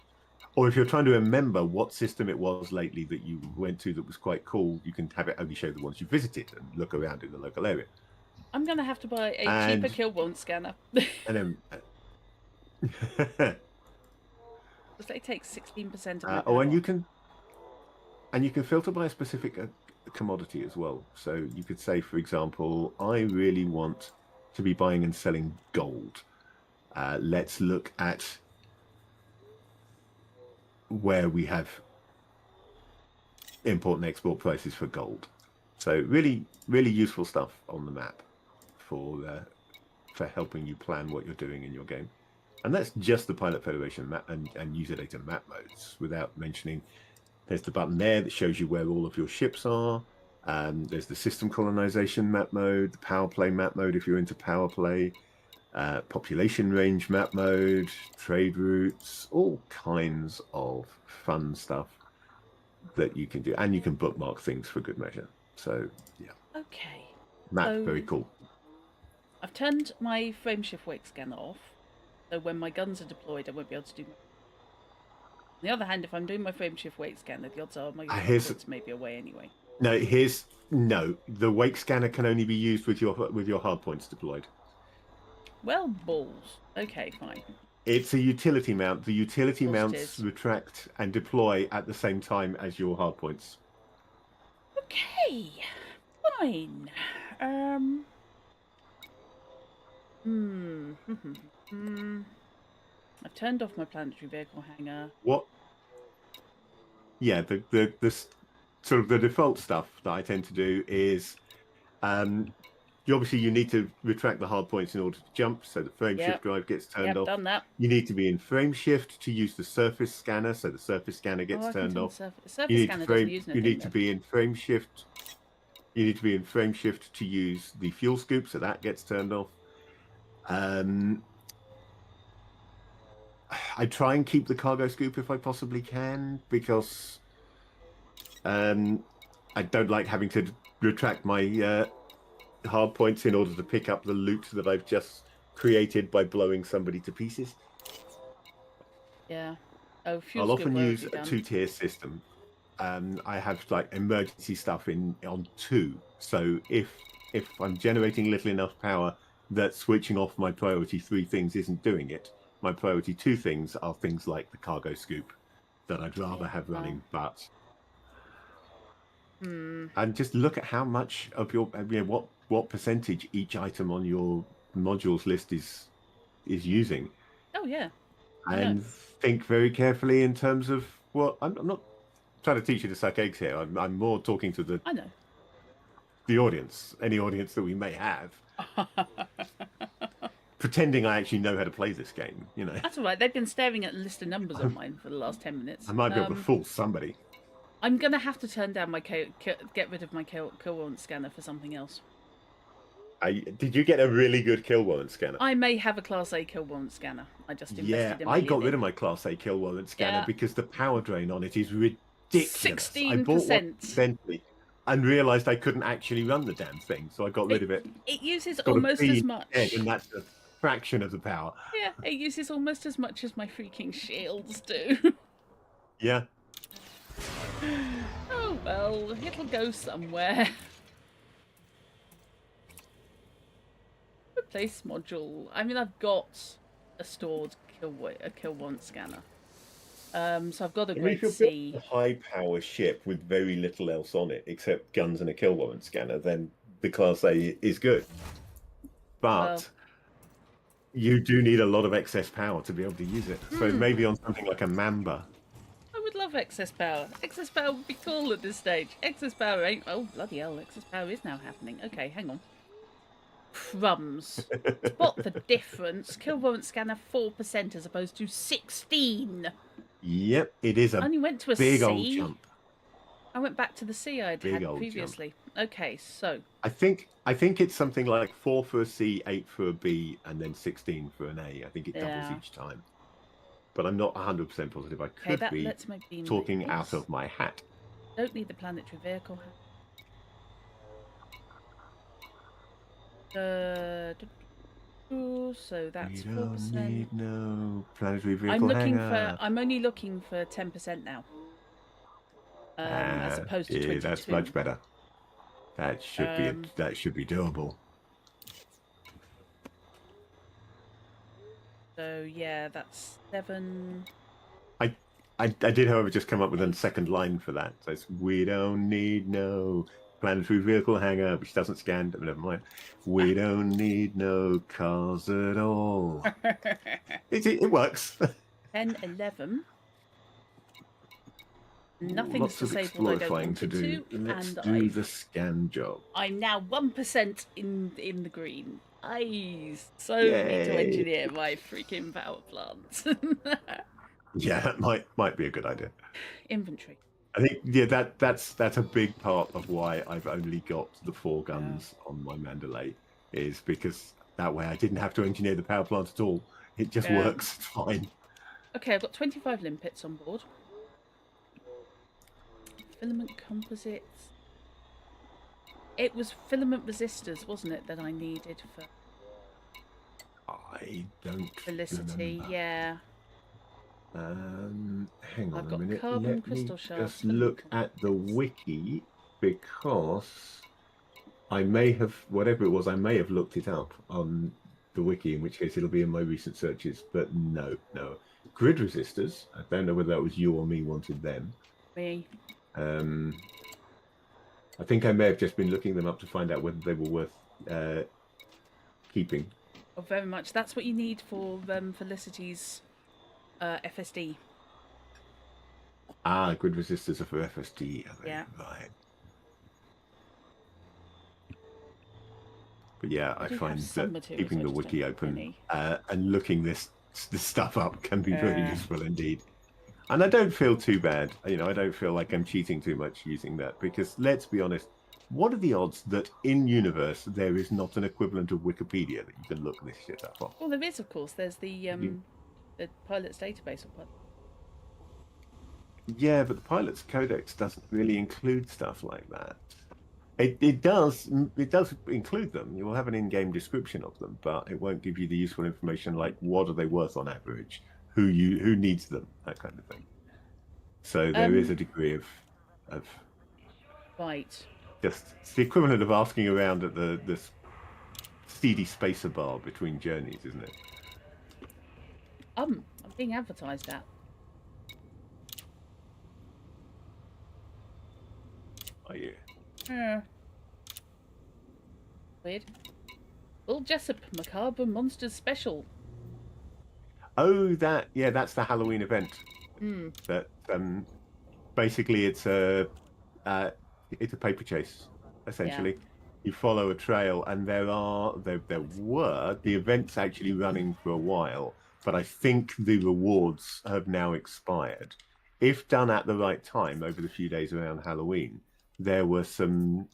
Or if you're trying to remember what system it was lately that you went to that was quite cool, you can have it only show the ones you visited and look around in the local area. I'm going to have to buy a cheaper kill won't scanner. And then... It takes 16% of my oh, power. and you can filter by a specific commodity as well. So you could say, for example, I really want to be buying and selling gold. Let's look at where we have import and export prices for gold. So really, really useful stuff on the map for helping you plan what you're doing in your game. And that's just the Pilot Federation map and user data map modes, without mentioning there's the button there that shows you where all of your ships are. There's the system colonization map mode, the power play map mode if you're into power play, population range map mode, trade routes, all kinds of fun stuff that you can do. And you can bookmark things for good measure. So, yeah. Okay. Map, very cool. I've turned my frameshift wake scanner off. So when my guns are deployed, I won't be able to do. On the other hand, if I'm doing my frameshift wake scanner, the odds are my guns may be away anyway. No, the wake scanner can only be used with your hardpoints deployed. Well, balls. Okay, fine. It's a utility mount. The utility mounts retract and deploy at the same time as your hardpoints. Okay, fine. I've turned off my planetary vehicle hangar. What? Yeah, the sort of the default stuff that I tend to do is, you need to retract the hard points in order to jump, so the frame shift drive gets turned off. Done that. You need to be in frame shift to use the surface scanner, so the surface scanner gets turned off. The surface scanner doesn't use anything. You need to be in frame shift. You need to be in frame shift to use the fuel scoop, so that gets turned off. I try and keep the cargo scoop if I possibly can, because I don't like having to retract my hard points in order to pick up the loot that I've just created by blowing somebody to pieces. Yeah. Oh, I'll often use a two-tier system. I have like emergency stuff on 2. So if I'm generating little enough power that switching off my priority 3 things isn't doing it, my priority 2 things are things like the cargo scoop that I'd rather have running. But and just look at how much of your what percentage each item on your modules list is using. Oh yeah. And think very carefully in terms of I'm not trying to teach you to suck eggs here. I'm more talking to the audience, any audience that we may have. Pretending I actually know how to play this game, That's all right. They've been staring at a list of numbers on mine for the last 10 minutes. I might be able to fool somebody. I'm going to have to turn down my get rid of my kill warrant scanner for something else. Did you get a really good kill warrant scanner? I may have a Class A kill warrant scanner. I just invested in I got rid of my Class A kill warrant scanner because the power drain on it is ridiculous. 16%. I bought one recently and realised I couldn't actually run the damn thing, so I got rid of it. It uses almost as much. And that's a fraction of the power. Yeah, it uses almost as much as my freaking shields do. Yeah. Oh well, it'll go somewhere. Replace module. I mean, I've got a stored kill warrant scanner. So I've got a Great C. A high power ship with very little else on it except guns and a kill warrant scanner, then the Class A is good. But you do need a lot of excess power to be able to use it. So maybe on something like a Mamba. I would love excess power. Excess power would be cool at this stage. Excess power ain't... Oh, bloody hell. Excess power is now happening. Okay, hang on. Crumbs. Spot the difference. Kill warrant scanner 4% as opposed to 16. Yep, it is a I only went to a big C. old jump. I went back to the C I'd had previously. Jump. Okay, so... I think it's something like 4 for a C, 8 for a B, and then 16 for an A. I think it doubles each time. but I'm not 100% positive. I could be talking out of my hat. Don't need the planetary vehicle. So that's 4%. We don't need no planetary vehicle I'm only looking for 10% now. As opposed to 22. Yeah, that's much better. That should be doable. So yeah, that's 7. I did, however, just come up with a second line for that. So it's, we don't need no planetary vehicle hangar, which doesn't scan. Never mind. We don't need no cars at all. It works. 10, 11. Nothing's disabled. I don't want to do. Let's do the scan job. I'm now 1% in the green. I so need to engineer my freaking power plant. Yeah, that might be a good idea. Inventory. I think that's a big part of why I've only got the 4 guns on my Mandalay, is because that way I didn't have to engineer the power plant at all. It just works fine. Okay, I've got 25 limpets on board. Filament composites. It was filament resistors, wasn't it, that I needed for? I don't. Felicity, remember. yeah. Hang on a minute. Carbon crystal shards. Just look at the wiki, because I may have, whatever it was, I may have looked it up on the wiki, in which case it'll be in my recent searches. But no. Grid resistors. I don't know whether that was you or me wanted them. Me. I think I may have just been looking them up to find out whether they were worth keeping. Oh, very much. That's what you need for Felicity's FSD. Grid resistors are for FSD. Yeah. Right. But yeah, I find that keeping the wiki open and looking this stuff up can be very useful indeed. And I don't feel too bad. I don't feel like I'm cheating too much using that, because let's be honest, what are the odds that in universe there is not an equivalent of Wikipedia that you can look this shit up on? Well, there is, of course. There's the pilot's database. Yeah, but the pilot's codex doesn't really include stuff like that. It does include them. You will have an in-game description of them, but it won't give you the useful information like what are they worth on average, who needs them, that kind of thing. So there is a degree of right. Just it's the equivalent of asking around at the seedy spacer bar between journeys, isn't it? I'm being advertised at. Are you? Weird. Will Jessup Macabre Monsters Special. Oh, that's the Halloween event. That basically it's a paper chase, essentially. Yeah. You follow a trail, and there were the events actually running for a while, but I think the rewards have now expired. If done at the right time over the few days around Halloween, there were some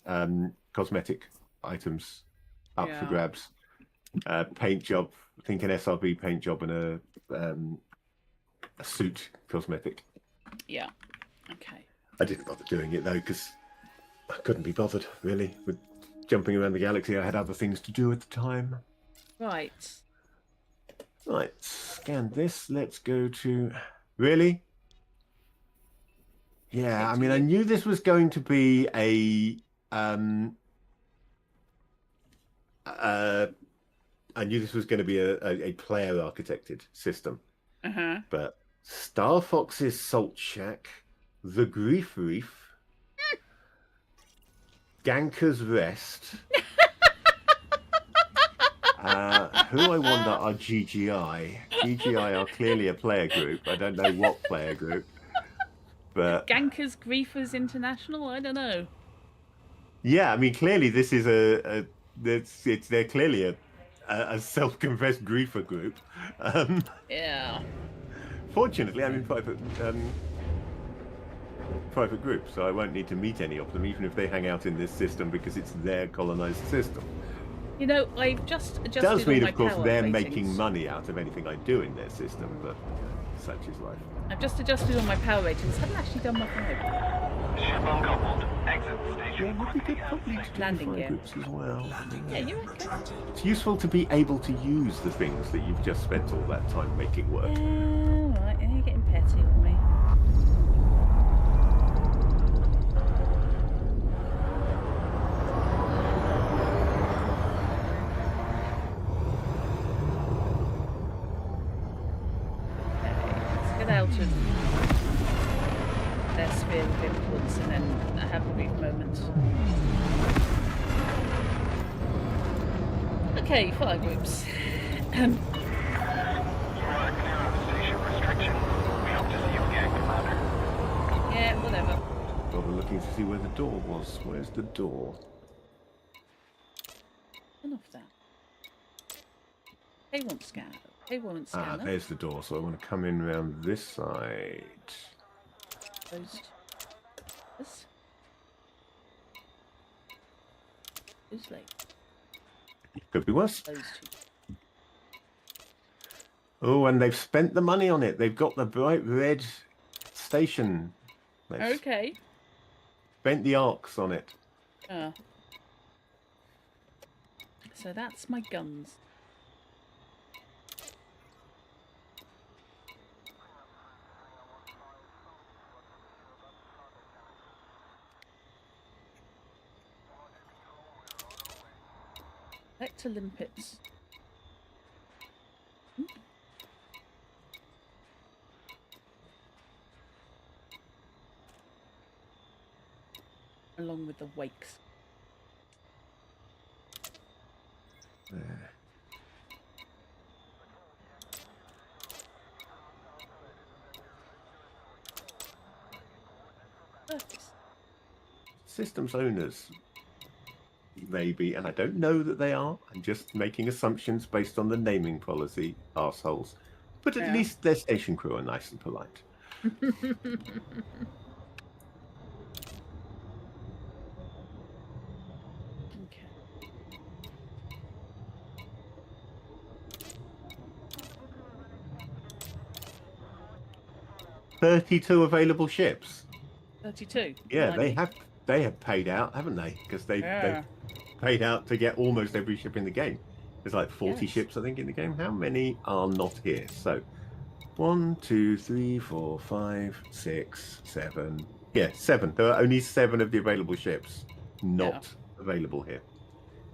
cosmetic items up for grabs. Paint job, I think an SRB paint job and a suit cosmetic. Yeah. Okay. I didn't bother doing it though because I couldn't be bothered really with jumping around the galaxy. I had other things to do at the time. Right. Right. Scan this. Let's go to. Really? Yeah. I mean, I knew this was going to be a. I knew this was going to be a player architected system. But Star Fox's Salt Shack, The Grief Reef, Ganker's Rest, who I wonder are GGI. GGI are clearly a player group. I don't know what player group. But Ganker's Griefers International? I don't know. Yeah, I mean, clearly this is they're clearly a self-confessed griefer group. Yeah. Fortunately, I'm in private group, so I won't need to meet any of them, even if they hang out in this system, because it's their colonized system. You know, I've just adjusted. It does mean, all of course, my they're ratings. making money out of anything I do in their system, but such is life. I've just adjusted all my power ratings. Haven't actually done my 5. Ship uncoupled. Exit the station. Yeah, would be good probably to do Landing fire gear. groups as well. Yeah, you reckon? It's useful to be able to use the things that you've just spent all that time making work. Yeah, right. You're getting petty on me. Out of their sphere of influence and then have a brief moment. Okay, fire groups. You are clear of the station restriction. We hope to see you again, Commander. Yeah, whatever. Well, we're looking to see where the door was. Where's the door? Turn off that. K1 scanner. K1 scanner. Ah, there's the door. So I want to come in around this side. Closed. This. Who's late? Could be worse. Closed. Oh, and they've spent the money on it. They've got the bright red station. They've Okay. spent the arcs on it. So that's my guns. Vector limpets. Along with the wakes. There. Surface. Systems owners, maybe, and I don't know that they are. I'm just making assumptions based on the naming policy, arseholes. But at least their station crew are nice and polite. Okay. $32 available ships. 32. Yeah, Blimey. they have paid out, haven't they? Because they've paid out to get almost every ship in the game. There's like 40 ships, I think, in the game. How many are not here? So 1, 2, 3, 4, 5, 6, 7. Yeah, 7. There are only 7 of the available ships not available here,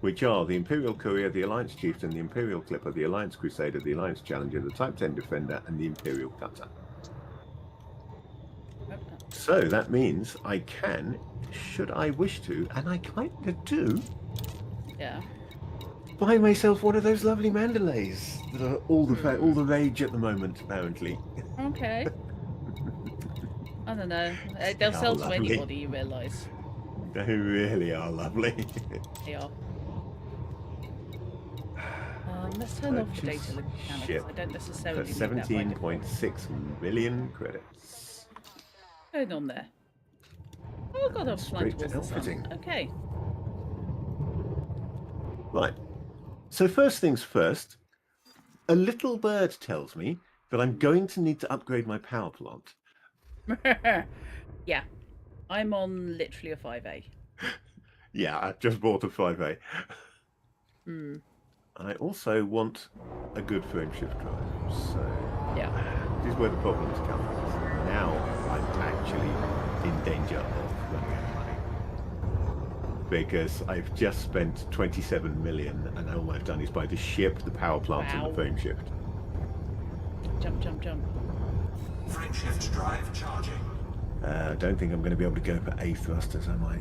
which are the Imperial Courier, the Alliance Chieftain, the Imperial Clipper, the Alliance Crusader, the Alliance Challenger, the Type 10 Defender, and the Imperial Cutter. So that means I can, should I wish to, and I kind of do, buy myself one of those lovely Mandalays that are all the rage at the moment, apparently. Okay. I don't know. They'll sell to anybody, you realise. They really are lovely. They are. Let's turn off the data mechanics. I don't necessarily need that right now. 17.6 million credits. What's going on there? Oh god, I was flying towards the sun. Outfitting. Okay. Right. So first things first, a little bird tells me that I'm going to need to upgrade my power plant. Yeah. I'm on literally a 5A. Yeah, I've just bought a 5A. Hmm. I also want a good frame shift drive. So yeah, this is where the problems come. Now I'm actually in danger of running out of money because I've just spent 27 million, and all I've done is buy the ship, the power plant, and the frame shift. Jump, jump, jump. Frame shift drive charging. I don't think I'm going to be able to go for A thrusters, am I?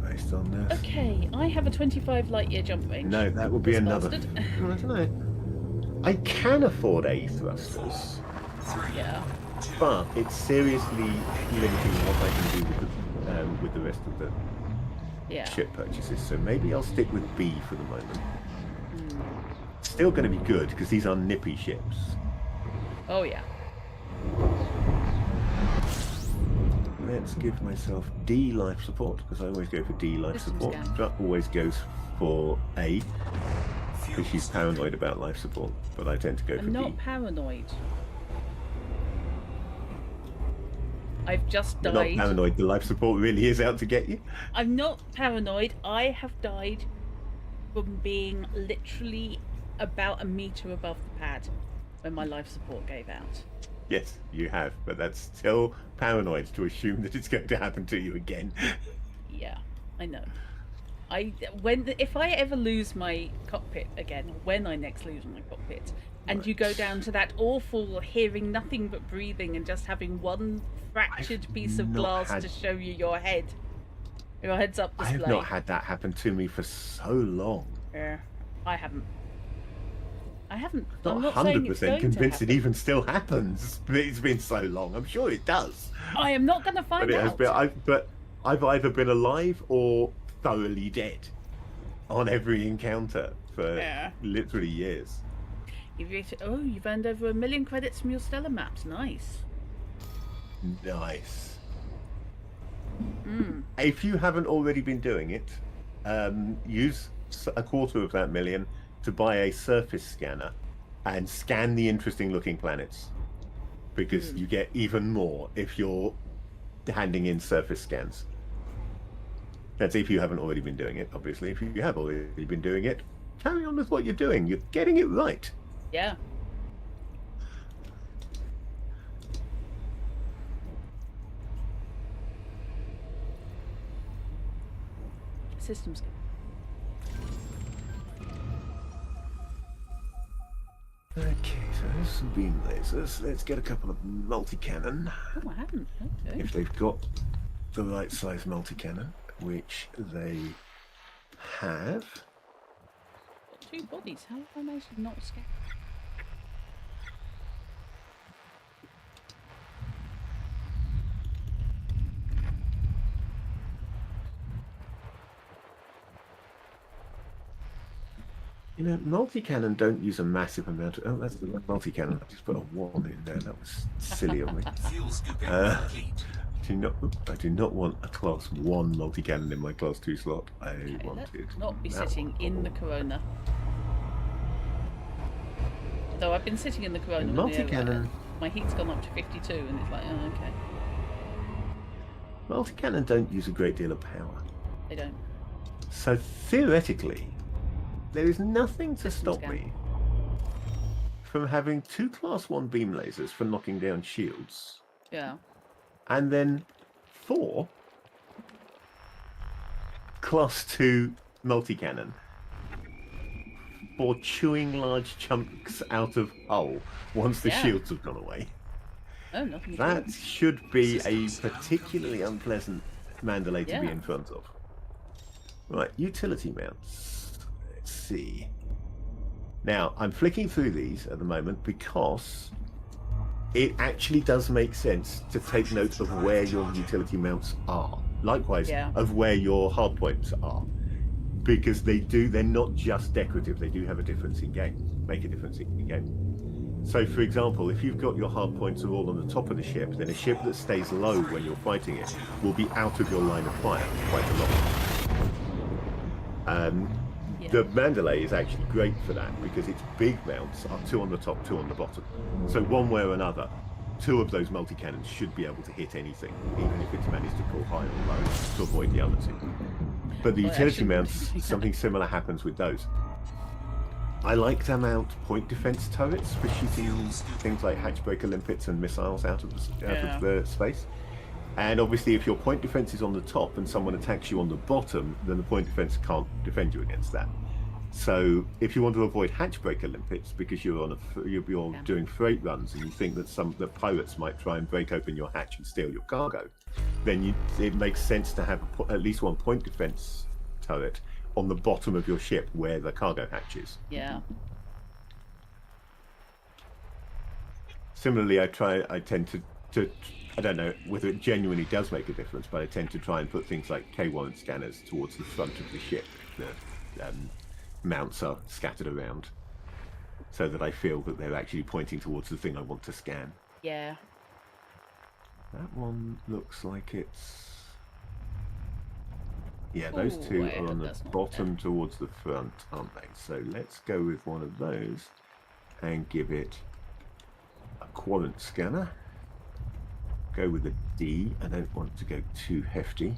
Based on this. Okay, I have a 25 light year jump range. No, that would be This another. bastard. I don't know. I can afford A thrusters. Yeah. But it's seriously limiting what I can do with the rest of the ship purchases. So maybe I'll stick with B for the moment. Still going to be good because these are nippy ships. Oh yeah. Let's give myself D life support because I always go for D life support. Drat always goes for A. Because she's paranoid about life support, but I tend to go for I'm not B. paranoid. I've just You're died. not paranoid. The life support really is out to get you. I'm not paranoid. I have died from being literally about a meter above the pad when my life support gave out. Yes, you have, but that's still paranoid to assume that it's going to happen to you again. Yeah, I know. If I ever lose my cockpit again, or when I next lose my cockpit, and you go down to that awful hearing nothing but breathing and just having one fractured piece of glass to show you your head's up display. I have not had that happen to me for so long. Yeah, I haven't. I'm not 100% convinced it even still happens. It's been so long. I'm sure it does. I am not going to find out. But I've either been alive or thoroughly dead on every encounter for literally years. You've earned over 1 million credits from your stellar maps. Nice. Nice. If you haven't already been doing it, use a quarter of that million to buy a surface scanner and scan the interesting looking planets, because you get even more if you're handing in surface scans. That's if you haven't already been doing it, obviously. If you have already been doing it, carry on with what you're doing. You're getting it right. Yeah. Systems. Okay, so there's some beam lasers. Let's get a couple of multi-cannon. Oh, I haven't. Okay. If they've got the right size multi-cannon, which they have. Got 2 bodies. How have I managed to not scan? You know, multi-cannon don't use a massive amount of... Oh, that's the multi-cannon. I just put a 1 in there. That was silly of me. Fuel scooping complete. I do not want a class 1 multi-cannon in my class 2 slot. Let's not be sitting in the Corona. Though I've been sitting in the Corona. Multi-cannon. My heat's gone up to 52, and it's like, oh, okay. Multi-cannon don't use a great deal of power. They don't. So theoretically, there is nothing to stop me from having 2 class 1 beam lasers for knocking down shields. Yeah. And then 4 class 2 multi-cannon for chewing large chunks out of hull once the shields have gone away. Oh, nothing. That should be a particularly unpleasant Mandalay to be in front of. Right, utility mounts. Let's see. Now, I'm flicking through these at the moment because it actually does make sense to take note of where your utility mounts are. Likewise, of where your hardpoints are. Because they're not just decorative, they do have a difference in game, make a difference in game. So, for example, if you've got your hardpoints are all on the top of the ship, then a ship that stays low when you're fighting it will be out of your line of fire quite a lot. The Mandalay is actually great for that because its big mounts are 2 on the top, 2 on the bottom. So one way or another, 2 of those multi-cannons should be able to hit anything, even if it's managed to pull high or low to avoid the other 2. But the utility mounts, something similar happens with those. I like to mount point defense turrets for shooting things like hatchbreaker limpets and missiles out of the space. And obviously, if your point defense is on the top and someone attacks you on the bottom, then the point defense can't defend you against that. So, if you want to avoid hatchbreaker limpets because you're doing freight runs and you think that the pirates might try and break open your hatch and steal your cargo, then it makes sense to have at least 1 point defense turret on the bottom of your ship where the cargo hatch is. Yeah. Similarly, I tend to I don't know whether it genuinely does make a difference, but I tend to try and put things like K1 scanners towards the front of the ship. The mounts are scattered around so that I feel that they're actually pointing towards the thing I want to scan. Yeah. That one looks like it's... Yeah, those Ooh, two I are hope on the that's not bottom towards the front, aren't they? So let's go with one of those and give it a quadrant scanner. Go with a D. I don't want to go too hefty.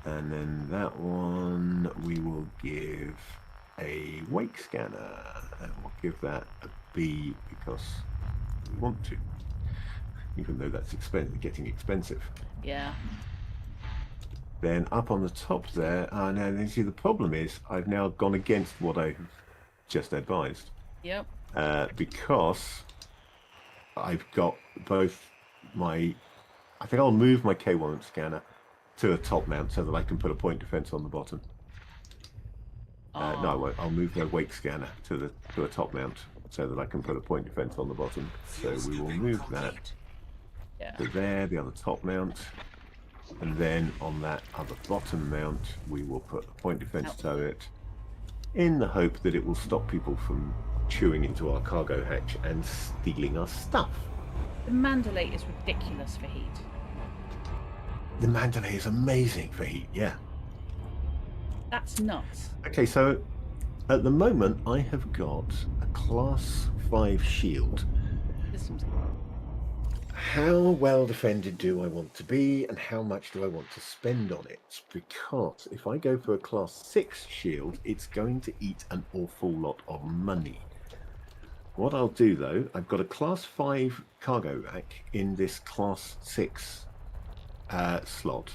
And then that one we will give a wake scanner, and we'll give that a B because we want to, even though that's getting expensive. Yeah. Then up on the top there, now you see the problem is I've now gone against what I've just advised. Yep. Because I've got both my, I think I'll move my K1 scanner to a top mount so that I can put a point defense on the bottom. No, I won't. I'll move my wake scanner to a top mount so that I can put a point defense on the bottom. So we will move that to there, the other top mount, and then on that other bottom mount we will put a point defense turret in the hope that it will stop people from chewing into our cargo hatch and stealing our stuff. The Mandalay is ridiculous for heat. The Mandalay is amazing for heat, yeah. That's nuts. Okay, so at the moment I have got a class 5 shield. How well defended do I want to be, and how much do I want to spend on it? Because if I go for a class 6 shield, it's going to eat an awful lot of money. What I'll do though, I've got a class 5 cargo rack in this class 6 slot.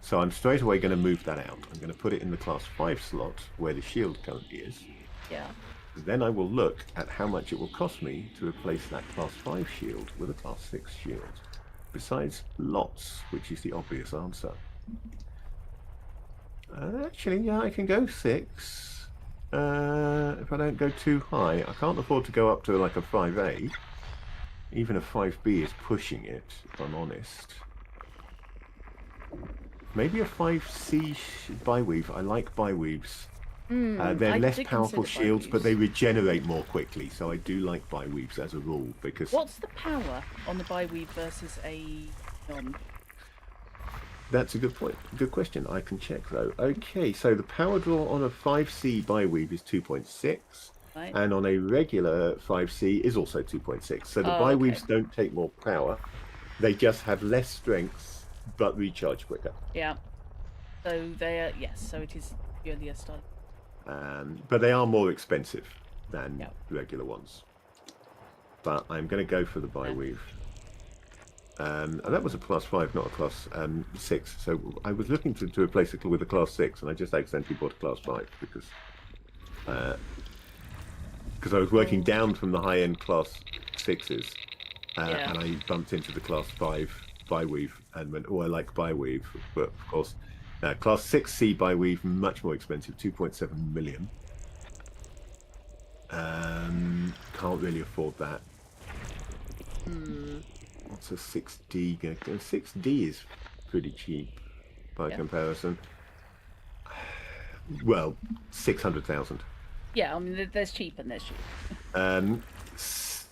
So I'm straight away going to move that out. I'm going to put it in the class 5 slot where the shield currently is. Yeah. Then I will look at how much it will cost me to replace that class 5 shield with a class 6 shield. Besides lots, which is the obvious answer. Actually, yeah, I can go 6. If I don't go too high. I can't afford to go up to like a 5A. Even a 5B is pushing it, if I'm honest. Maybe a 5C bi-weave. I like bi-weaves. They're less powerful shields, but they regenerate more quickly. So I do like bi-weaves as a rule because. What's the power on the bi-weave versus a non? That's a good point. Good question. I can check though. Okay, so the power draw on a 5C bi-weave is 2.6, Right. and on a regular 5C is also 2.6. So the bi-weaves don't take more power; they just have less strength, but recharge quicker. Yeah. So they are So it is purely a style. But they are more expensive than regular ones. But I'm going to go for the bi-weave. And that was a class 5, not a class 6. So I was looking to replace it with a class 6, and I just accidentally bought a class 5 because I was working down from the high-end class 6s, and I bumped into the class 5 bi-weave and went, oh, I like bi-weave, but of course. Class 6C bi-weave, much more expensive, 2.7 million. Can't really afford that. What's a 6D? 6D is pretty cheap by comparison. Well, 600,000. Yeah, I mean, there's cheap and there's cheap. And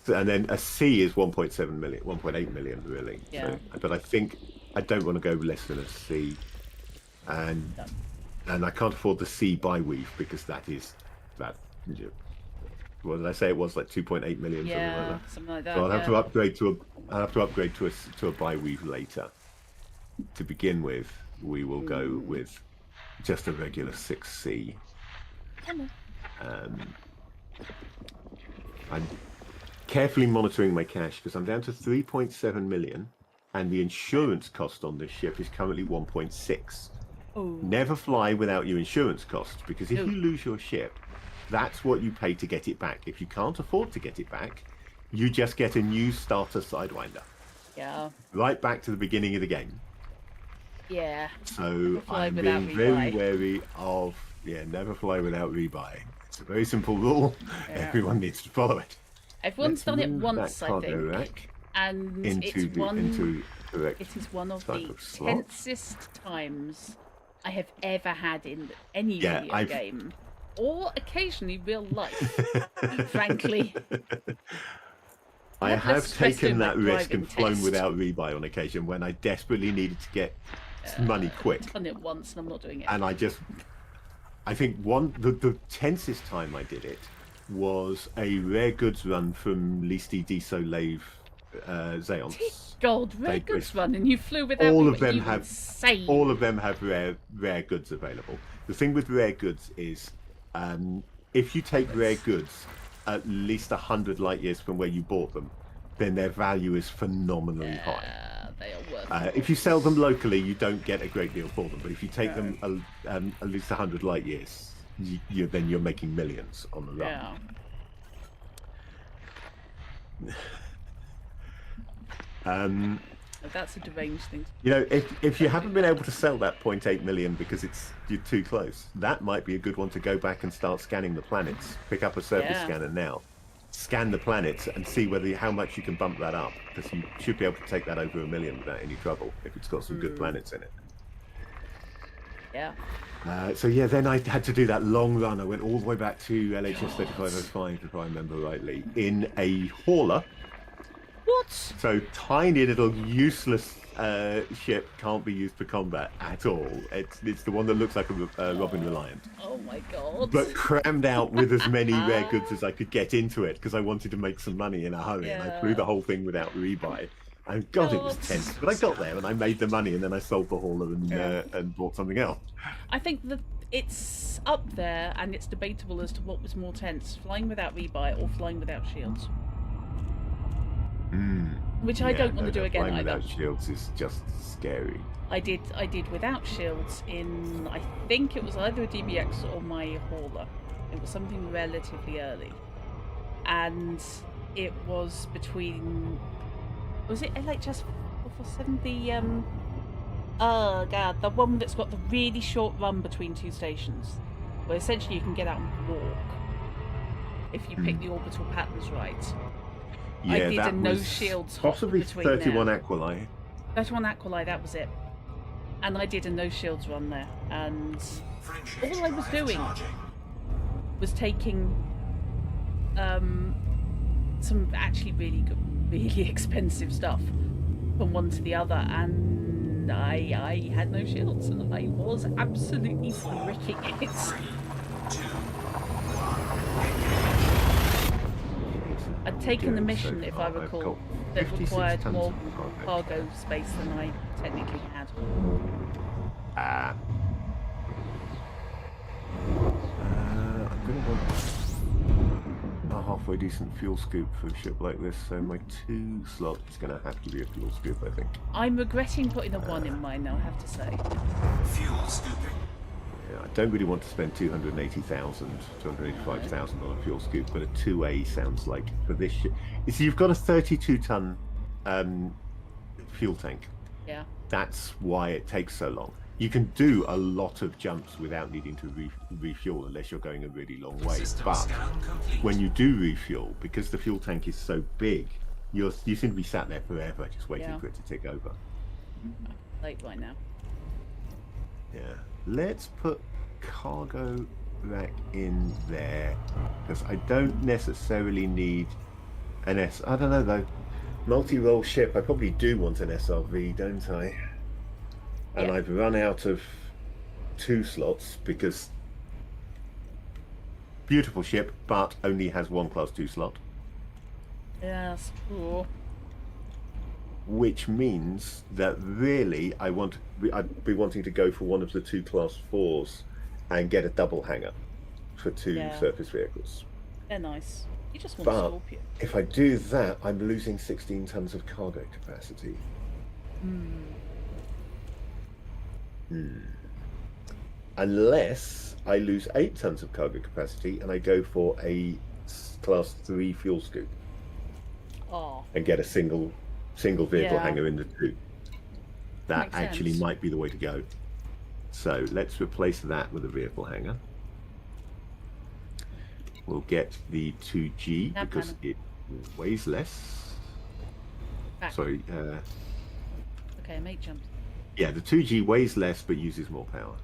then a C is 1.7 million, 1.8 million, really. Yeah. So, but I think I don't want to go less than a C. And I can't afford the C bi-weave because that. What did I say? It was like 2.8 million, something like that. So I'll have to upgrade to a bi-weave later. To begin with, we will go with just a regular 6C. I'm carefully monitoring my cash because I'm down to 3.7 million, and the insurance cost on this ship is currently 1.6. Never fly without your insurance costs, because if you lose your ship, that's what you pay to get it back. If you can't afford to get it back, you just get a new starter Sidewinder. Yeah. Right back to the beginning of the game. Yeah. So I'm being very wary of, never fly without rebuying. It's a very simple rule. Yeah. Everyone needs to follow it. Everyone's done it once, I think. Rack and it is one of the tensest times I have ever had in any video game, or occasionally real life, frankly. I have taken that risk and flown without rebuy on occasion when I desperately needed to get money quick. I've done it once and I'm not doing it. And I think the tensest time I did it was a rare goods run from Listi Desolave Zeons. God, rare goods run, and you flew without all me, of them you have insane. all of them have rare goods available. The thing with rare goods is, if you take rare goods at least 100 light years from where you bought them, then their value is phenomenally high. They are worth if you sell them locally, you don't get a great deal for them. But if you take them at least 100 light years, then you're making millions on the run. Yeah. That's a deranged thing. You know, if you haven't been able to sell that 0.8 million because you're too close, that might be a good one to go back and start scanning the planets. Pick up a surface scanner now, scan the planets, and see how much you can bump that up, because you should be able to take that over 1 million without any trouble if it's got some good planets in it. Yeah. So yeah, then I had to do that long run. I went all the way back to LHS 3505, if I remember rightly, in a hauler. What? So tiny little useless ship, can't be used for combat at all. It's the one that looks like a Robin Reliant. Oh my god. But crammed out with as many rare goods as I could get into it, because I wanted to make some money in a hurry, and I flew the whole thing without rebuy. And God, it was tense. But I got there and I made the money, and then I sold the hauler and bought something else. I think that it's up there, and it's debatable as to what was more tense, flying without rebuy or flying without shields. Which I don't want to do again flying either. Without shields is just scary. I did without shields in, I think it was either a DBX or my hauler. It was something relatively early, and it was between, was it LHS 447? The oh god, the one that's got the really short run between two stations, where essentially you can get out and walk if you pick the orbital patterns right. Yeah, I did that a no was shields possibly between 31 there. Aquilai. 31 Aquilai, that was it. And I did a no shields run there, and all I was doing was taking some actually really good, really expensive stuff from one to the other, and I had no shields, and I was absolutely bricking it. I'd taken the mission, if I recall, that required more cargo space than I technically had. I'm going to want a halfway decent fuel scoop for a ship like this, so my 2 slot is going to have to be a fuel scoop, I think. I'm regretting putting a 1 in mine now, I have to say. Fuel scooping. Yeah, I don't really want to spend 280,000, 285,000 on a fuel scoop, but a 2A sounds like for this ship. You see, you've got a 32-ton fuel tank. Yeah. That's why it takes so long. You can do a lot of jumps without needing to refuel unless you're going a really long way. But when you do refuel, because the fuel tank is so big, you seem to be sat there forever just waiting for it to tick over. Late right now. Yeah. Let's put cargo back in there, because I don't necessarily need an I don't know though. Multi-role ship, I probably do want an SRV, don't I? And I've run out of 2 slots, because beautiful ship, but only has 1 class 2 slot. Yes, cool. Which means that really I'd be wanting to go for one of the 2 class 4s and get a double hangar for 2 surface vehicles. They're nice. You just want a Scorpion. If I do that, I'm losing 16 tons of cargo capacity. Unless I lose 8 tons of cargo capacity and I go for a class 3 fuel scoop. And get a single vehicle hangar in the 2. That actually might be the way to go. So let's replace that with a vehicle hangar. We'll get the 2G because it weighs less. Sorry. Okay, make jumps. Yeah, the 2G weighs less but uses more power.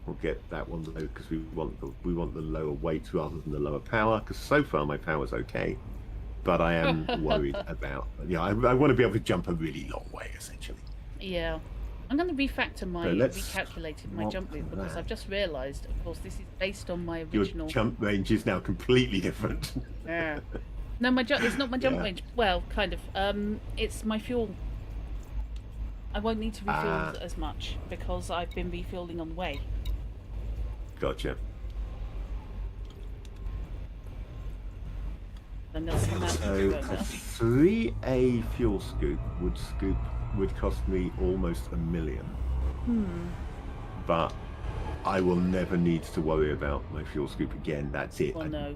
We'll get that one low because we want the lower weight rather than the lower power. Because so far my power's okay, but I am worried about. I want to be able to jump a really long way essentially. Yeah. I'm going to refactor my, So recalculated my jump route because that. I've just realised, of course, this is based on my Your original. jump range is now completely different. Yeah. No, my jump. It's not my jump Yeah. range. Well, kind of. It's my fuel. I won't need to refuel as much because I've been refueling on the way. Gotcha. I'm going to come out So of a the 3A fuel scoop would cost me almost $1 million. But I will never need to worry about my fuel scoop again. That's it. Well, no.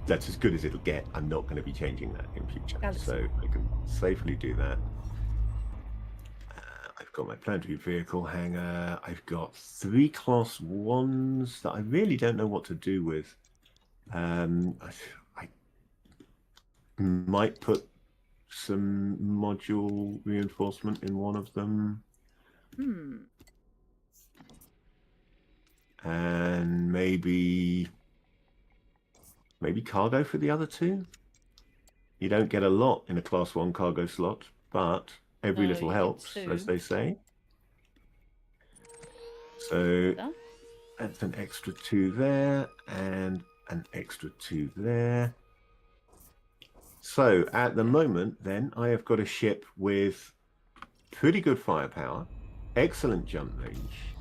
That's as good as it'll get. I'm not going to be changing that in future. Galaxy. So I can safely do that. I've got my planetary vehicle hangar. I've got 3 class 1s that I really don't know what to do with. I might put some module reinforcement in one of them. And maybe cargo for the other 2. You don't get a lot in a class 1 cargo slot, but every little helps, as they say. So that's an extra 2 there and an extra 2 there. So at the moment, then, I have got a ship with pretty good firepower, excellent jump range,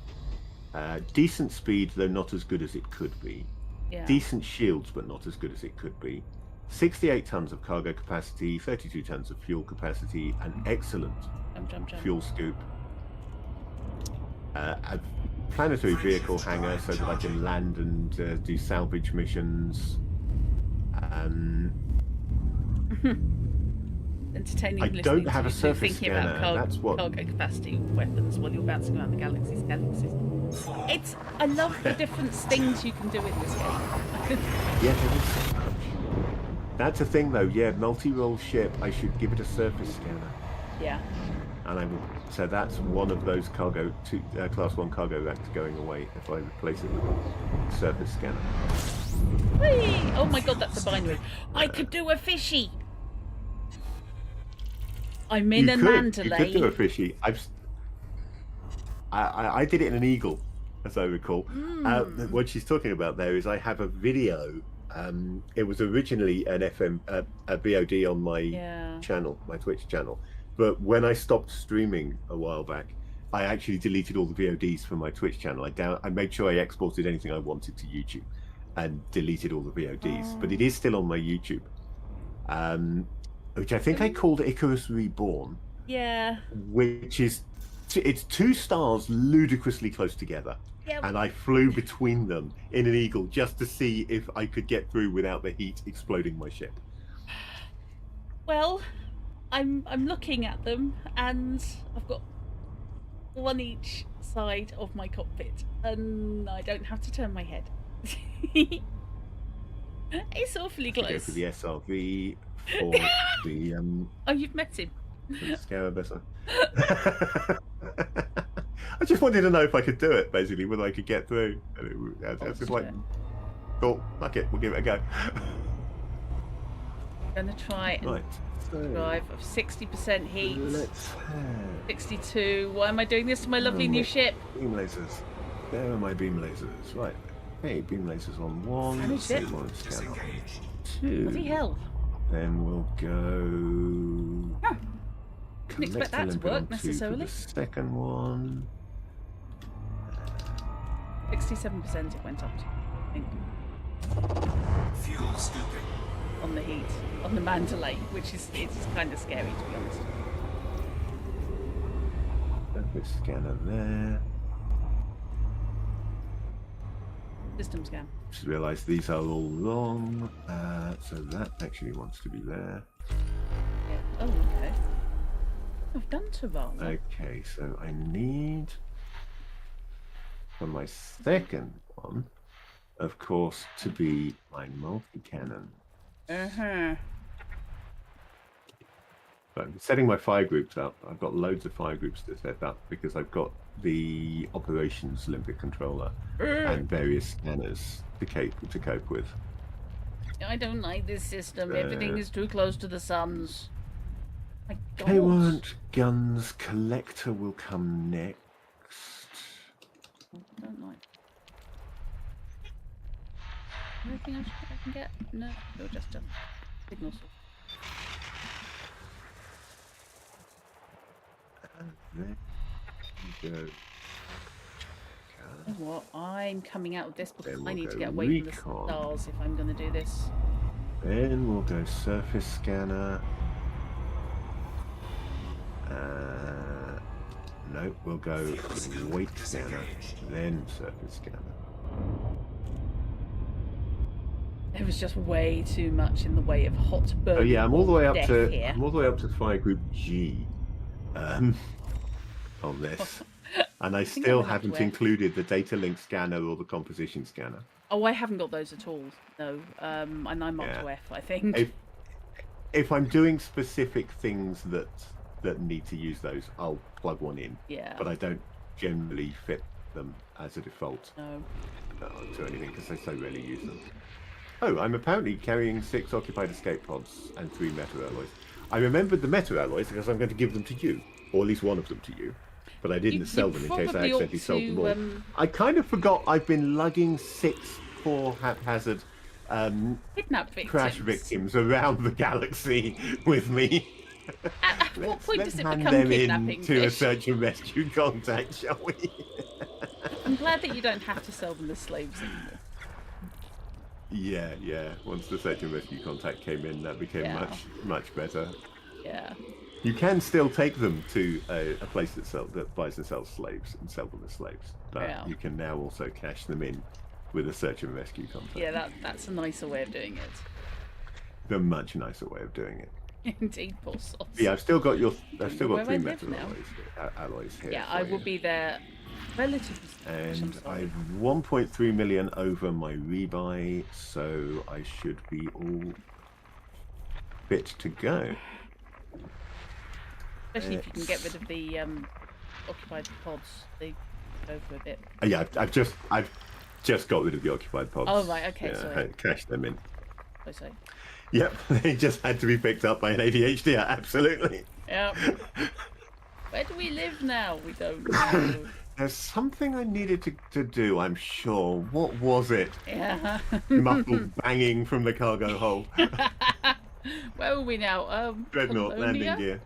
decent speed, though not as good as it could be, decent shields, but not as good as it could be, 68 tons of cargo capacity, 32 tons of fuel capacity, an excellent fuel scoop, a planetary vehicle hangar so that I can land and do salvage missions. Entertaining. I don't have a surface thinking scanner. About That's what cargo capacity weapons while you're bouncing around the galaxies. I love the different things you can do in this game. Yeah, there is so much. That's a thing, though. Yeah, multi-role ship. I should give it a surface scanner. Yeah. And I will. So that's one of those cargo, class 1 cargo racks going away if I replace it with a surface scanner. Whee! Oh my god, that's a binary. I could do a fishy. I'm in a Mandalay. You could do a fishy. I did it in an Eagle, as I recall. What she's talking about there is I have a video. It was originally an a VOD on my channel, my Twitch channel. But when I stopped streaming a while back, I actually deleted all the VODs from my Twitch channel. I made sure I exported anything I wanted to YouTube and deleted all the VODs. But it is still on my YouTube, which I think I called Icarus Reborn. Yeah. Which is, it's 2 stars ludicrously close together. Yep. And I flew between them in an Eagle just to see if I could get through without the heat exploding my ship. Well, I'm looking at them, and I've got one each side of my cockpit, and I don't have to turn my head. It's awfully close. Go for the SRV for the Oh, you've met him. Scarabessa. I just wanted to know if I could do it, basically, whether I could get through. I was just like, cool, fuck it, we'll give it a go. I'm gonna try and drive of 60% heat. Let's have 62. Why am I doing this to my lovely new ship? Beam lasers. There are my beam lasers. Right. Hey, beam lasers on 1. New ship. Scan on 2. Bloody hell. Then we'll go. Huh. Didn't expect that to work necessarily. The second one. 67% it went up to, I think. Fuel scooping. On the heat, on the Mandalay, which is kind of scary to be honest. Surface scanner there. System scan. Just realised these are all wrong. So that actually wants to be there. Yeah. Oh, okay. I've done Tirana. Okay, so I need for my second one, of course, to be my multi-cannon. Uh-huh. So I'm setting my fire groups up. I've got loads of fire groups to set up because I've got the operations limbic controller and various scanners to cope with. I don't like this system. Everything is too close to the suns. My God. They weren't guns. Collector will come next. I don't like. Anything else I can get? No, you're just a signal source. And there you go. You know what? I'm coming out of this because Then I we'll need to go get away from the recon. stars if I'm going to do this. Then we'll go surface scanner. No, we'll go weight scanner, then surface scanner. There was just way too much in the way of hot burning. Oh yeah, I'm all the way up to here. I'm all the way up to fire group G on this, and I still haven't included the data link scanner or the composition scanner. Oh, I haven't got those at all. No, and I'm up to F, I think. If I'm doing specific things that need to use those, I'll plug one in. Yeah. But I don't generally fit them as a default. No. To anything because I so rarely use them. Oh, I'm apparently carrying 6 occupied escape pods and 3 meta alloys. I remembered the meta alloys because I'm going to give them to you, or at least one of them to you. But I didn't sell them in case I accidentally sold them all. I kind of forgot I've been lugging 6 poor haphazard crash victims around the galaxy with me. At what point does it become them kidnapping? To a search and rescue contact, shall we? I'm glad that you don't have to sell them as slaves anymore. Yeah. Once the search and rescue contact came in, that became much better. Yeah. You can still take them to a place that buys and sells slaves and sell them as slaves, but you can now also cash them in with a search and rescue contact. Yeah, that's a nicer way of doing it. The much nicer way of doing it. Indeed, poor sauce. Yeah, I've still got 3 metal alloys here. Yeah, I will be there relatively soon. And I've 1.3 million over my rebuy, so I should be all fit to go. Especially if you can get rid of the occupied pods, they go for a bit. Yeah, I've just got rid of the occupied pods. Oh right, okay, yeah, sorry. I cashed them in. I say. Yep, they just had to be picked up by an ADHD, absolutely. Yep. Where do we live now? We don't know. There's something I needed to do, I'm sure. What was it? Yeah. Muffled banging from the cargo hold. Where are we now? Dreadnought Colonia? landing gear.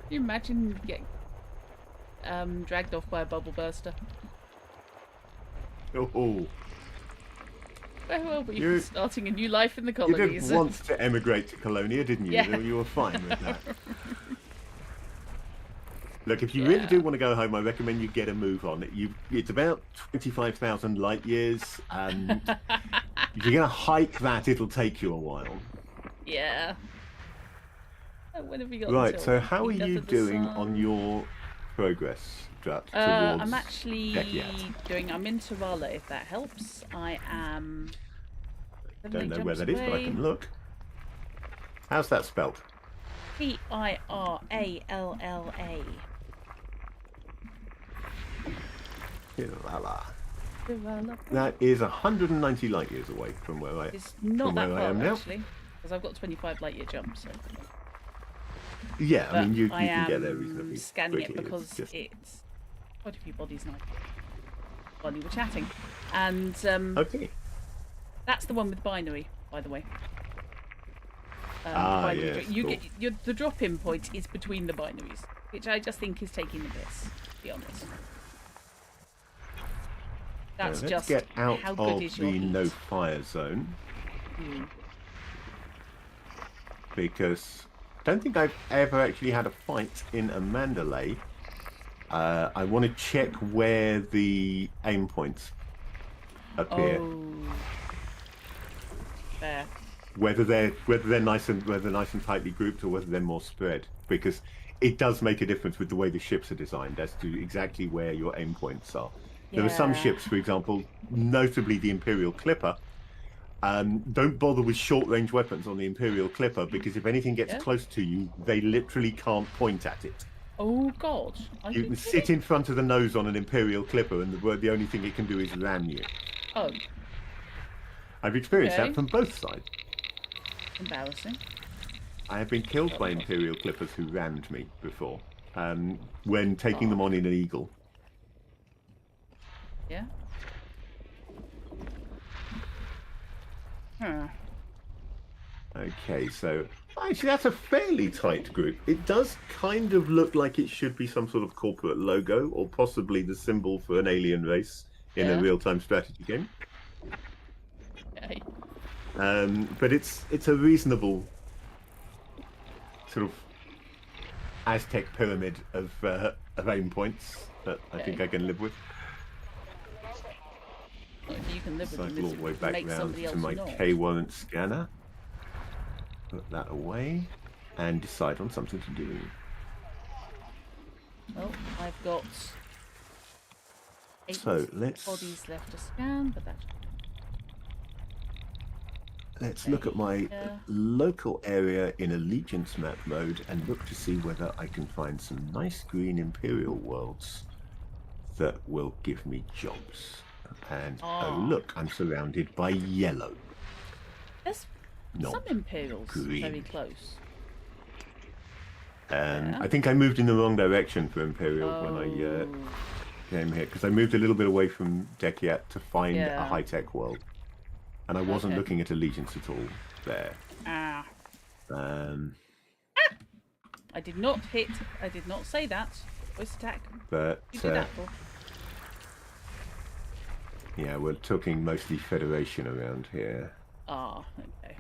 Can you imagine getting dragged off by a bubble burster? Oh. Where were we? Starting a new life in the colonies. You didn't want to emigrate to Colonia, didn't you? Yeah. You were fine with that. Look, if you really do want to go home, I recommend you get a move on. It's about 25,000 light years. If you're going to hike that, it'll take you a while. Yeah. When have we got right, so how are you doing on your progress, Drut? I'm actually doing... I'm in Tirala, if that helps. I am... Don't know where that is, but I can look. How's that spelled? Tiralla. That is 190 light years away from where I am. It's not that far, actually, because I've got 25 light year jump, so... Yeah, but I mean, you can get there reasonably I'm scanning quickly. it because it's quite a few bodies now. While you were chatting. And okay. That's the one with binary, by the way. Yes, you get the drop-in point is between the binaries, which I just think is taking the piss, to be honest. That's let's just get out how good of is your the heat? no fire zone. Because I don't think I've ever actually had a fight in a Mandalay. I want to check where the aim points appear. Oh. Fair. Whether they're nice and tightly grouped or whether they're more spread, because it does make a difference with the way the ships are designed as to exactly where your aim points are. Yeah. There are some ships, for example, notably the Imperial Clipper. Don't bother with short-range weapons on the Imperial Clipper because if anything gets close to you, they literally can't point at it. Oh God! You can sit in front of the nose on an Imperial Clipper, and the only thing it can do is ram you. Oh. I've experienced that from both sides. Embarrassing. I have been killed by Imperial clippers who rammed me before when taking them on in an Eagle. Yeah. Huh. Okay, so actually that's a fairly tight group. It does kind of look like it should be some sort of corporate logo or possibly the symbol for an alien race in a real-time strategy game. Okay. But it's a reasonable sort of Aztec pyramid of aim points that I think I can live with. Well, if you can live with them, Cycle all the way back make round somebody else to my not. K-warrant scanner. Put that away and decide on something to do. Well, I've got 8 So let's bodies left to scan, but that's... Let's look at my local area in allegiance map mode and look to see whether I can find some nice green Imperial worlds that will give me jobs. And oh look, I'm surrounded by yellow. There's Not some Imperials green. very close. I think I moved in the wrong direction for Imperial when I came here, because I moved a little bit away from Dekiat to find a high-tech world. And I wasn't looking at Allegiance at all there. I did not hit. I did not say that. Voice attack. But You did that for. yeah, we're talking mostly Federation around here. Okay.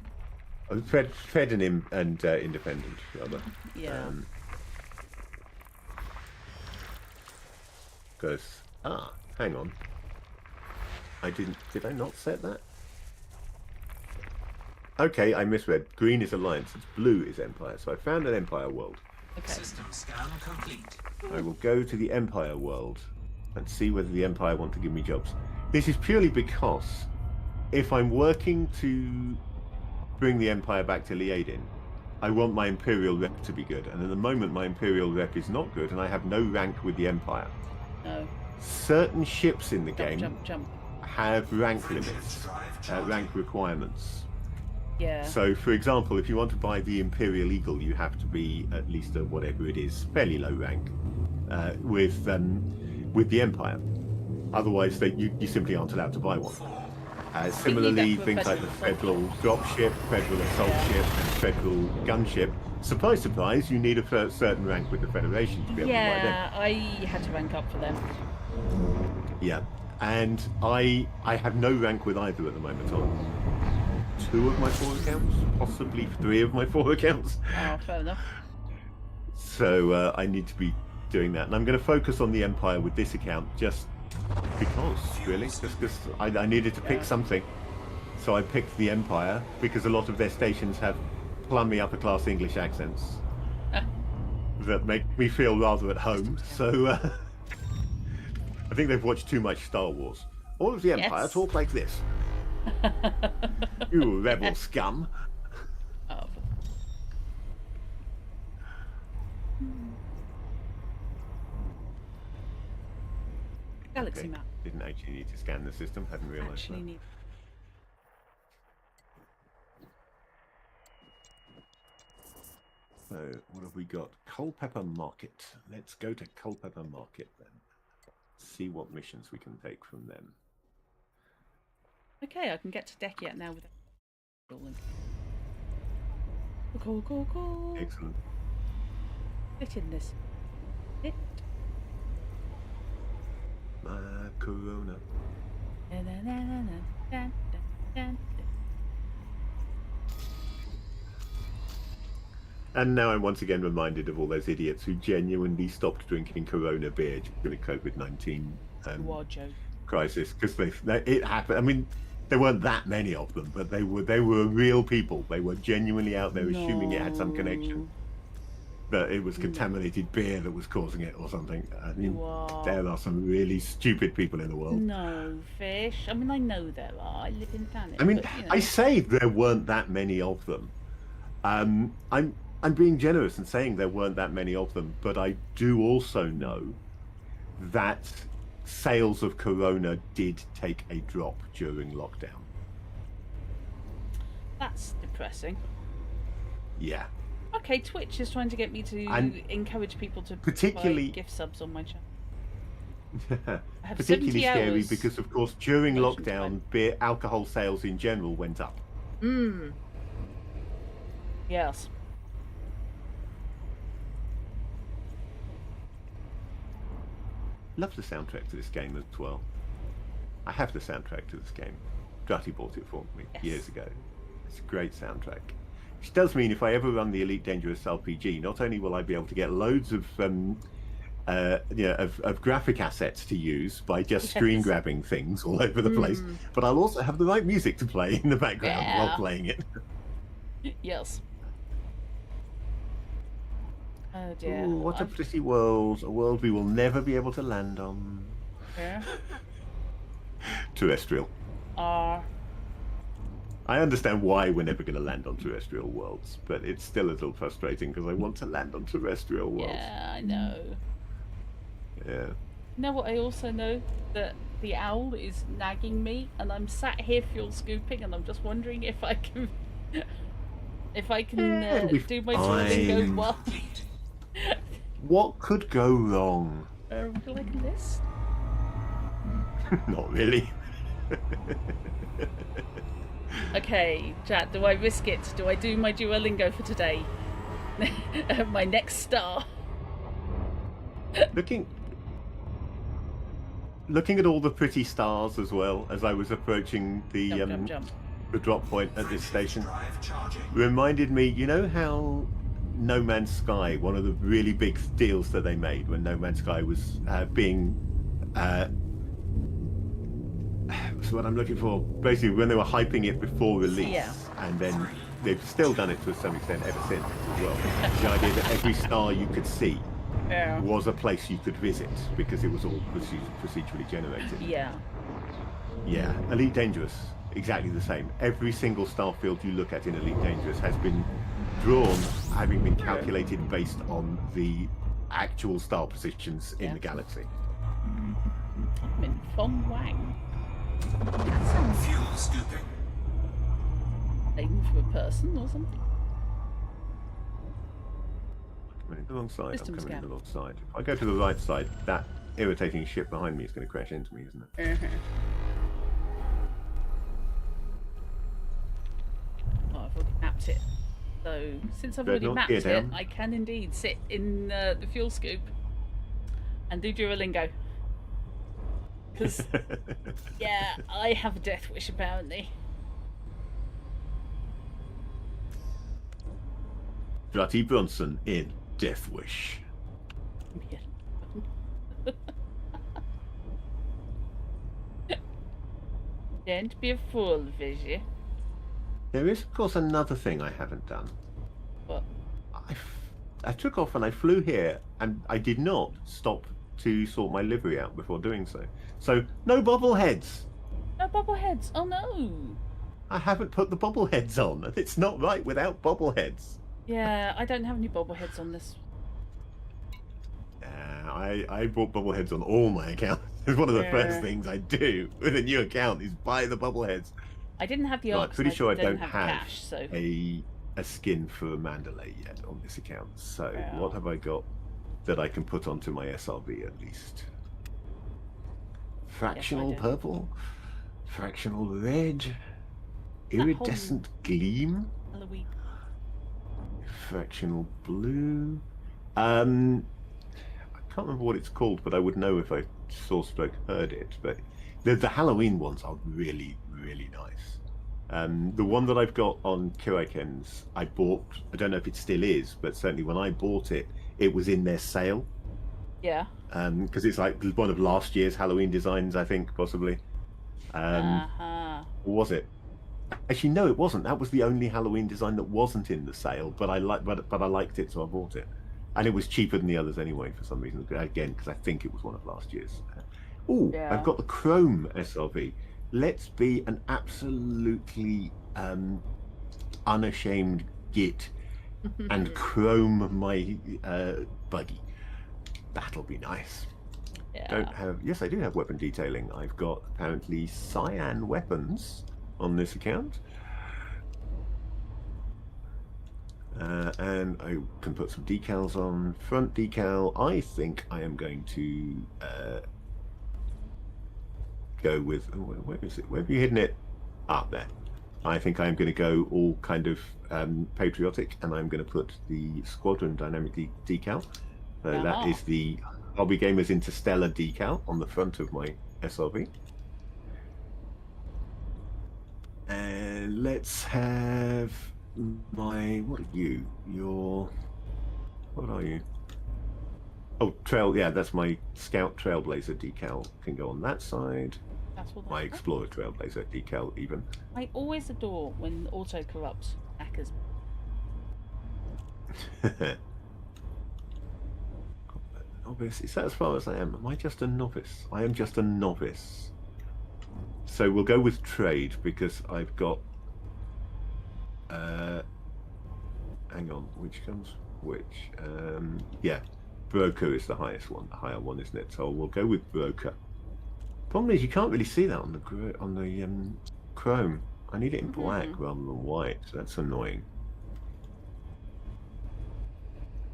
Fed and independent, rather. Yeah. Because hang on. Did I not set that? Okay, I misread. Green is Alliance, it's blue is Empire. So I found an Empire world. Okay. System scan complete. I will go to the Empire world and see whether the Empire want to give me jobs. This is purely because if I'm working to bring the Empire back to Liadin, I want my Imperial rep to be good. And at the moment my Imperial rep is not good and I have no rank with the Empire. No. Certain ships in the game Jump. have rank limits, rank requirements. Yeah. So, for example, if you want to buy the Imperial Eagle, you have to be at least a whatever it is, fairly low rank with the Empire. Otherwise, you simply aren't allowed to buy one. Similarly, things like the Federal dropship, Federal assault ship, and Federal gunship. Surprise, surprise, you need a certain rank with the Federation to be able to buy them. Yeah, I had to rank up for them. Yeah, and I have no rank with either at the moment on 2 of my 4 accounts, possibly 3 of my 4 accounts. Oh, fair enough. So I need to be doing that. And I'm going to focus on the Empire with this account just because, really. Just because I needed to pick something. So I picked the Empire because a lot of their stations have plummy upper-class English accents that make me feel rather at home. So I think they've watched too much Star Wars. All of the Empire talk like this. You rebel scum. Galaxy map. Didn't actually need to scan the system, hadn't realised that. So, what have we got? Culpeper Market. Let's go to Culpeper Market then. See what missions we can take from them. Okay, I can get to Dekiat now with Cool. Excellent. Sit in this. Sit. My Corona. And now I'm once again reminded of all those idiots who genuinely stopped drinking Corona beer during the COVID-19 crisis, because it happened. I mean, there weren't that many of them, but they were real people. They were genuinely out there assuming it had some connection, that it was contaminated beer that was causing it or something. I mean, there are some really stupid people in the world. No, Fish. I mean, I know there are. I live in Thanet. I mean, but, you know. I say there weren't that many of them. I'm being generous in saying there weren't that many of them, but I do also know that sales of Corona did take a drop during lockdown. That's depressing. Yeah. Okay, Twitch is trying to get me to encourage people to particularly buy gift subs on my channel. I have particularly 70 scary hours because, of course, during promotion lockdown, time. beer alcohol sales in general went up. Yes. Love the soundtrack to this game as well. I have the soundtrack to this game. Drutty bought it for me years ago. It's a great soundtrack. Which does mean if I ever run the Elite Dangerous RPG, not only will I be able to get loads of of graphic assets to use by just screen grabbing things all over the place, but I'll also have the right music to play in the background while playing it. Yes. Oh dear. Ooh, what a pretty world. A world we will never be able to land on. Yeah. Terrestrial. I understand why we're never going to land on terrestrial worlds, but it's still a little frustrating because I want to land on terrestrial worlds. Yeah, I know. Yeah. You know what I also know? That the owl is nagging me, and I'm sat here fuel scooping, and I'm just wondering if I can do my Duolingo well. What could go wrong? Would you like a list? Not really. Okay, chat, do I risk it? Do I do my Duolingo for today? My next star. Looking at all the pretty stars as well as I was approaching the the drop point at this station, reminded me, you know how No Man's Sky, one of the really big deals that they made when No Man's Sky was being what's what I'm looking for, basically when they were hyping it before release, and then they've still done it to some extent ever since as well. The idea that every star you could see was a place you could visit because it was all procedurally generated. Yeah, Elite Dangerous, exactly the same. Every single star field you look at in Elite Dangerous has been drawn, having been calculated based on the actual star positions in the galaxy. I'm in Fong Wang. Fuel scooping. Name for a person or something? I'm coming in the wrong side. System I'm coming in scan. the wrong side. If I go to the right side, that irritating ship behind me is going to crash into me, isn't it? Oh, I've already mapped it. So, since I've already mapped it, I can indeed sit in the fuel scoop and do Duolingo. Because, yeah, I have a death wish apparently. Drutty Bronson in Death Wish. Don't be a fool, Fishy. There is, of course, another thing I haven't done. What? I took off and I flew here, and I did not stop to sort my livery out before doing so. So, no bobbleheads. No bobbleheads. Oh no. I haven't put the bobbleheads on. It's not right without bobbleheads. Yeah, I don't have any bobbleheads on this. I bought bobbleheads on all my accounts. It's one of the first things I do with a new account is buy the bobbleheads. I didn't have the Right, Ox. pretty sure I don't have have cash, so. a skin for Mandalay yet on this account. So what have I got that I can put onto my SRV at least? Fractional purple, fractional red, iridescent gleam, Halloween. fractional blue. I can't remember what it's called, but I would know if I heard it. But the Halloween ones are really, really nice. The one that I've got on Kiraken's, I bought. I don't know if it still is, but certainly when I bought it, it was in their sale. Yeah. Because it's like one of last year's Halloween designs, I think, possibly. Or was it? Actually, no, it wasn't. That was the only Halloween design that wasn't in the sale. But I liked it, so I bought it, and it was cheaper than the others anyway for some reason. Again, because I think it was one of last year's. I've got the Chrome SRV. Let's be an absolutely unashamed git and chrome my buggy. That'll be nice. Yeah. Yes, I do have weapon detailing. I've got apparently cyan weapons on this account. And I can put some decals on. Front decal, I think I am going to go with... Oh, where is it? Where have you hidden it? Up there. I think I'm going to go all kind of patriotic, and I'm going to put the Squadron Dynamic decal. So that is the Hobby Gamers Interstellar decal on the front of my SRV. And let's have my... What are you? What are you? Oh, Trail... Yeah, that's my Scout Trailblazer decal. Can go on that side. That's what My Explorer Trailblazer decal, even. I always adore when auto corrupts hackers. Novice. Is that as far as I am? Am I just a novice? I am just a novice. So we'll go with trade because I've got. Hang on, which comes which? Yeah, broker is the highest one, the higher one, isn't it? So we'll go with broker. Problem is, you can't really see that on the Chrome. I need it in black rather than white. So that's annoying.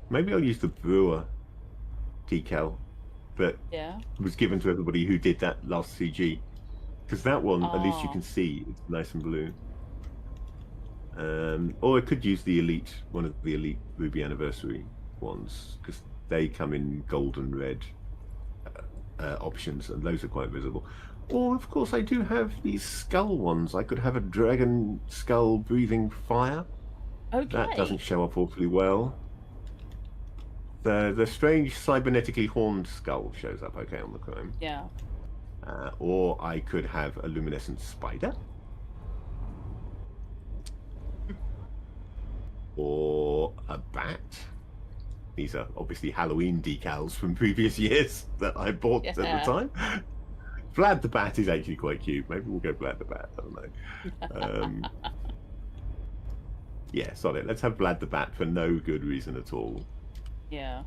Maybe I'll use the Brewer decal that was given to everybody who did that last CG, because that one at least you can see it's nice and blue. Or I could use the Elite, one of the Elite Ruby Anniversary ones, because they come in gold and red options, and those are quite visible. Or of course I do have these skull ones. I could have a dragon skull breathing fire. Okay. That doesn't show up awfully well. The strange cybernetically horned skull shows up okay on the Chrome. Yeah. Or I could have a luminescent spider. Or a bat. These are obviously Halloween decals from previous years that I bought at the time. Vlad the Bat is actually quite cute. Maybe we'll go Vlad the Bat. I don't know. Yeah, solid. Let's have Vlad the Bat for no good reason at all. Yeah.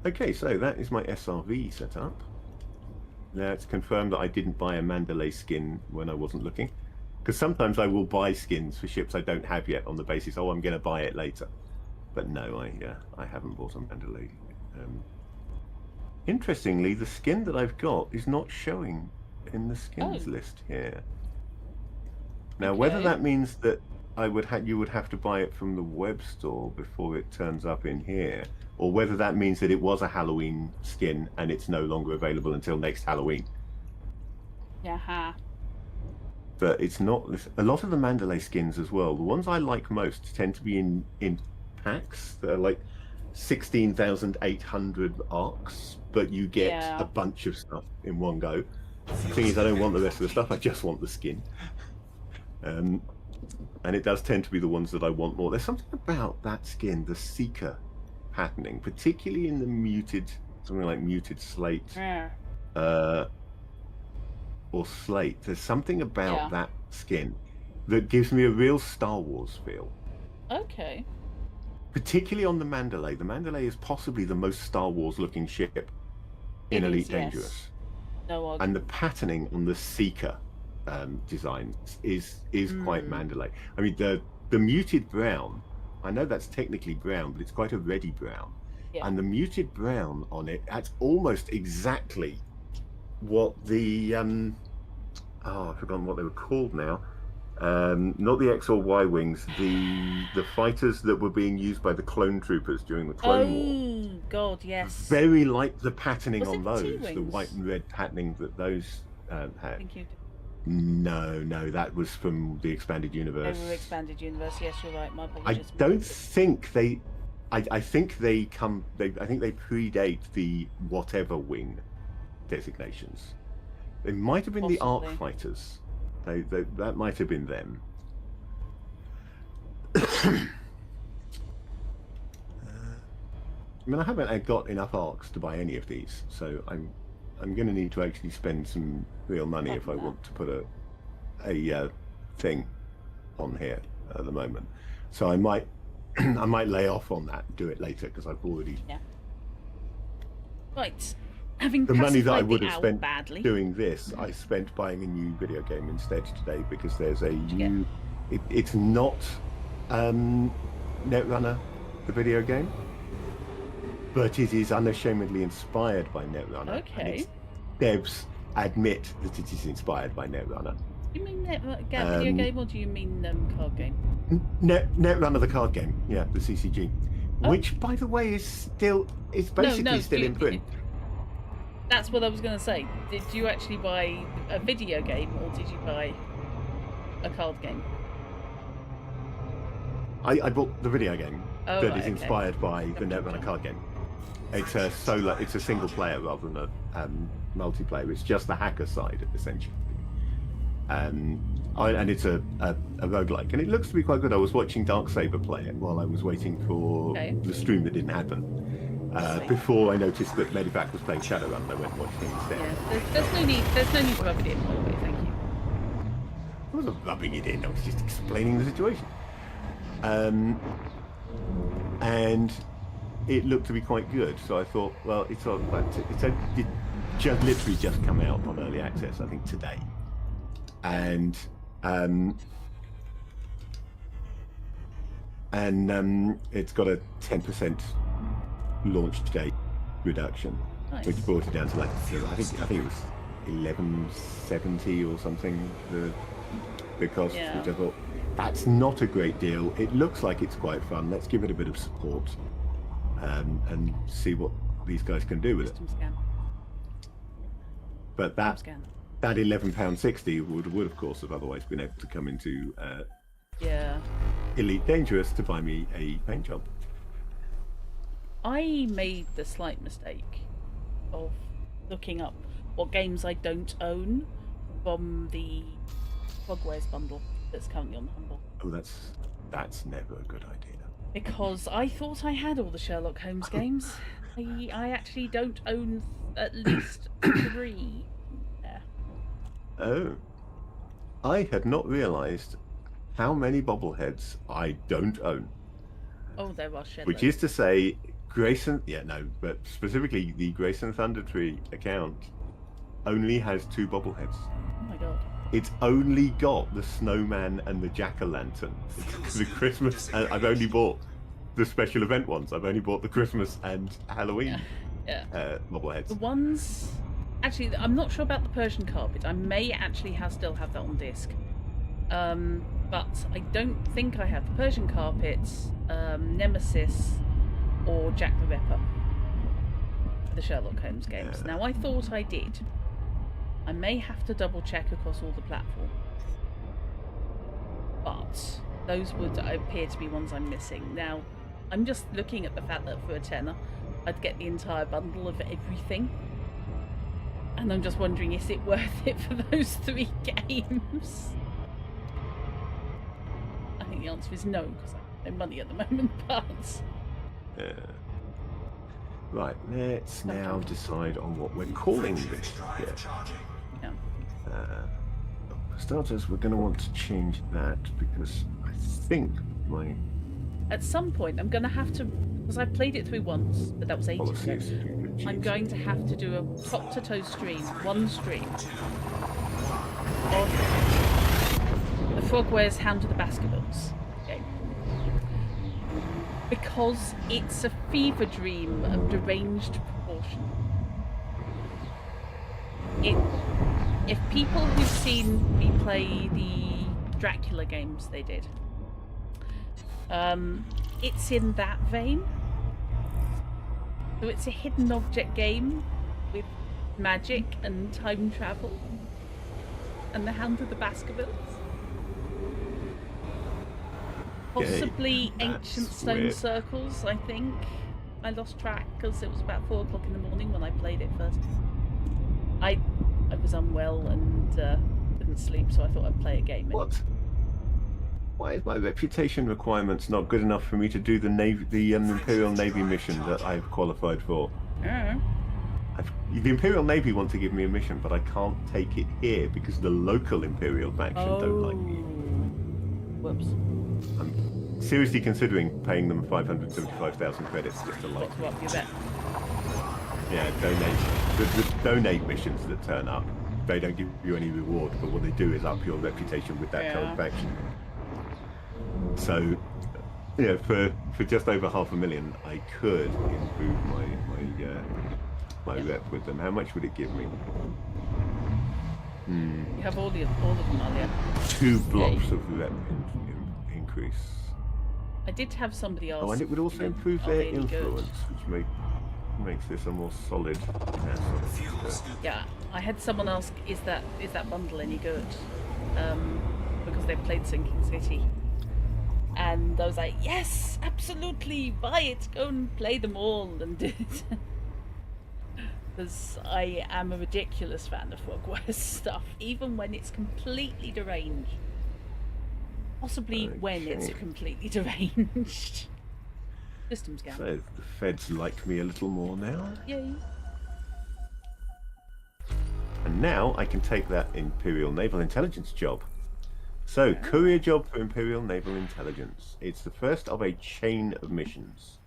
Okay, so that is my SRV set up. Let's confirm that I didn't buy a Mandalay skin when I wasn't looking. Because sometimes I will buy skins for ships I don't have yet on the basis, oh, I'm going to buy it later. But no, I haven't bought a Mandalay. Interestingly, the skin that I've got is not showing in the skins list here. Now, whether that means that you would have to buy it from the web store before it turns up in here, or whether that means that it was a Halloween skin and it's no longer available until next Halloween. Yeah. But it's not. A lot of the Mandalay skins as well, the ones I like most tend to be in packs. They're like 16,800 arcs, but you get a bunch of stuff in one go. The thing is, I don't want the rest of the stuff, I just want the skin. And it does tend to be the ones that I want more. There's something about that skin, the Seeker patterning, particularly in the muted, something like muted slate, or slate. There's something about that skin that gives me a real Star Wars feel. Okay. Particularly on the Mandalay. The Mandalay is possibly the most Star Wars looking ship in Elite Dangerous. No argument. And the patterning on the Seeker design is quite Mandalay. I mean, the muted brown, I know that's technically brown, but it's quite a reddy brown. Yeah. And the muted brown on it, that's almost exactly what the I've forgotten what they were called now. Not the X or Y wings, the fighters that were being used by the clone troopers during the Clone War. Oh God, yes. Very like the patterning on those, T-wings? the white and red patterning that those had. Thank you. No, that was from the Expanded Universe. They were Expanded Universe. Yes, you're right. My apologies. I don't think they. I think they come. I think they predate the whatever wing designations. It might have been the Arc Fighters. That might have been them. I mean, I haven't got enough arcs to buy any of these, so I'm going to need to actually spend some real money if I want to put a thing on here at the moment. So I might lay off on that and do it later because I've already. Yeah. Right. Having the money that I would have spent doing this, I spent buying a new video game instead today because there's a new. It's not Netrunner, the video game, but it is unashamedly inspired by Netrunner. Okay. And its devs admit that it is inspired by Netrunner. Do you mean video game or do you mean card game? Netrunner, the card game, yeah, the CCG, which, by the way, is basically still in print. That's what I was going to say. Did you actually buy a video game or did you buy a card game? I bought the video game that is okay. inspired by the Netrunner card game. It's a it's a single player rather than a multiplayer. It's just the hacker side, essentially. And it's a roguelike, and it looks to be quite good. I was watching Darksaber play it while I was waiting for the stream that didn't happen. Before I noticed that Medivac was playing Shadowrun, I went and watched him instead. Yeah, there's no need to rub it in, by the way, thank you. I wasn't rubbing it in, I was just explaining the situation. And it looked to be quite good, so I thought, well, it literally just come out on early access, I think today. And it's got a 10% launch date reduction, which brought it down to like I think it was 1170 or something the cost, which I thought that's not a great deal. It looks like it's quite fun. Let's give it a bit of support and see what these guys can do with it. But that £11.60 would of course have otherwise been able to come into Elite Dangerous to buy me a paint job. I made the slight mistake of looking up what games I don't own from the Frogwares bundle that's currently on the Humble. Oh, that's never a good idea. Because I thought I had all the Sherlock Holmes games. I actually don't own at least 3. Yeah. Oh. I had not realised how many bobbleheads I don't own. Oh, there are Sherlock. Which is to say, but specifically the Grayson Thundertree account only has 2 bobbleheads. Oh my god. It's only got the snowman and the jack-o'-lantern. The Christmas, I've only bought the special event ones. I've only bought the Christmas and Halloween bobbleheads. The ones... Actually, I'm not sure about the Persian carpet. I may actually still have that on disc. But I don't think I have the Persian carpet, Nemesis, or Jack the Ripper. The Sherlock Holmes games. Now, I thought I did. I may have to double check across all the platforms. But those would appear to be ones I'm missing. Now, I'm just looking at the fact that for a tenner, I'd get the entire bundle of everything. And I'm just wondering, is it worth it for those 3 games? I think the answer is no, because I have no money at the moment, but... Right, let's now decide on what we're calling this. For starters, we're going to want to change that because I think At some point, I'm going to have to, because I played it through once, but that was ages ago. I'm going to have to do a top-to-toe stream, one stream, of the Frogwares Hound of the Baskervilles game. Because it's a fever dream of deranged proportion. If people who've seen me play the Dracula games they did, it's in that vein. So it's a hidden object game with magic and time travel and the Hound of the Baskervilles. Possibly ancient stone circles, I think. I lost track because it was about 4 o'clock in the morning when I played it first. I was unwell and couldn't sleep, so I thought I'd play a game. What? Why is my reputation requirements not good enough for me to do the Imperial Navy mission that I've qualified for? The Imperial Navy want to give me a mission, but I can't take it here because the local Imperial faction don't like me. Whoops. I'm seriously considering paying them 575,000 credits just to like me. What you bet? Yeah, the donate missions that turn up, they don't give you any reward, but what they do is up your reputation with that current faction. So Yeah, for just over 500,000, I could improve my rep with them. How much would it give me? You have all of them, Alia. 2 blocks of rep increase. I did have somebody ask. Oh, and it would also improve their influence, which makes this a more solid castle. Yeah, I had someone ask, is that bundle any good? Because they played Sinking City. And I was like, yes, absolutely, buy it, go and play them all and do it. Because I am a ridiculous fan of Frogware's stuff, even when it's completely deranged. Possibly when it's completely deranged. System scan. So the feds like me a little more now. Yay. And now I can take that Imperial Naval Intelligence job. So, courier job for Imperial Naval Intelligence. It's the first of a chain of missions.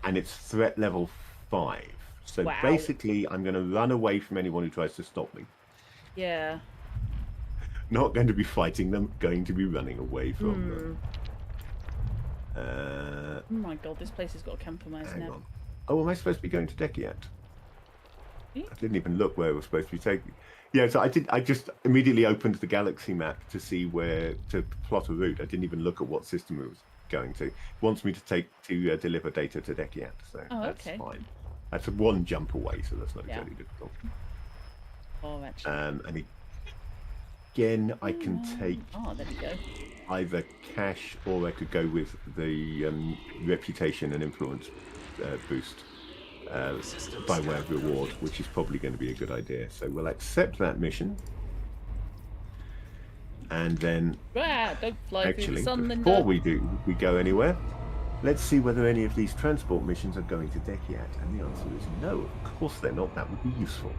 And it's threat level 5. So basically, I'm going to run away from anyone who tries to stop me. Yeah. Not going to be fighting them, going to be running away from them. Oh my god, this place has got a compromise now. On. Oh, am I supposed to be going to Dekiat? I didn't even look where I was supposed to be taking. Yeah, so I just immediately opened the galaxy map to see where to plot a route. I didn't even look at what system it was going to. It wants me to deliver data to Dekiat, so that's fine. That's one jump away, so that's not exactly difficult. Oh, actually. And again, I can take there we go. either cash or I could go with the reputation and influence boost by way of reward, which is probably going to be a good idea. So we'll accept that mission. And then, don't fly through the sun, before we go anywhere, let's see whether any of these transport missions are going to Dekiat. And the answer is no, of course they're not. That would be useful.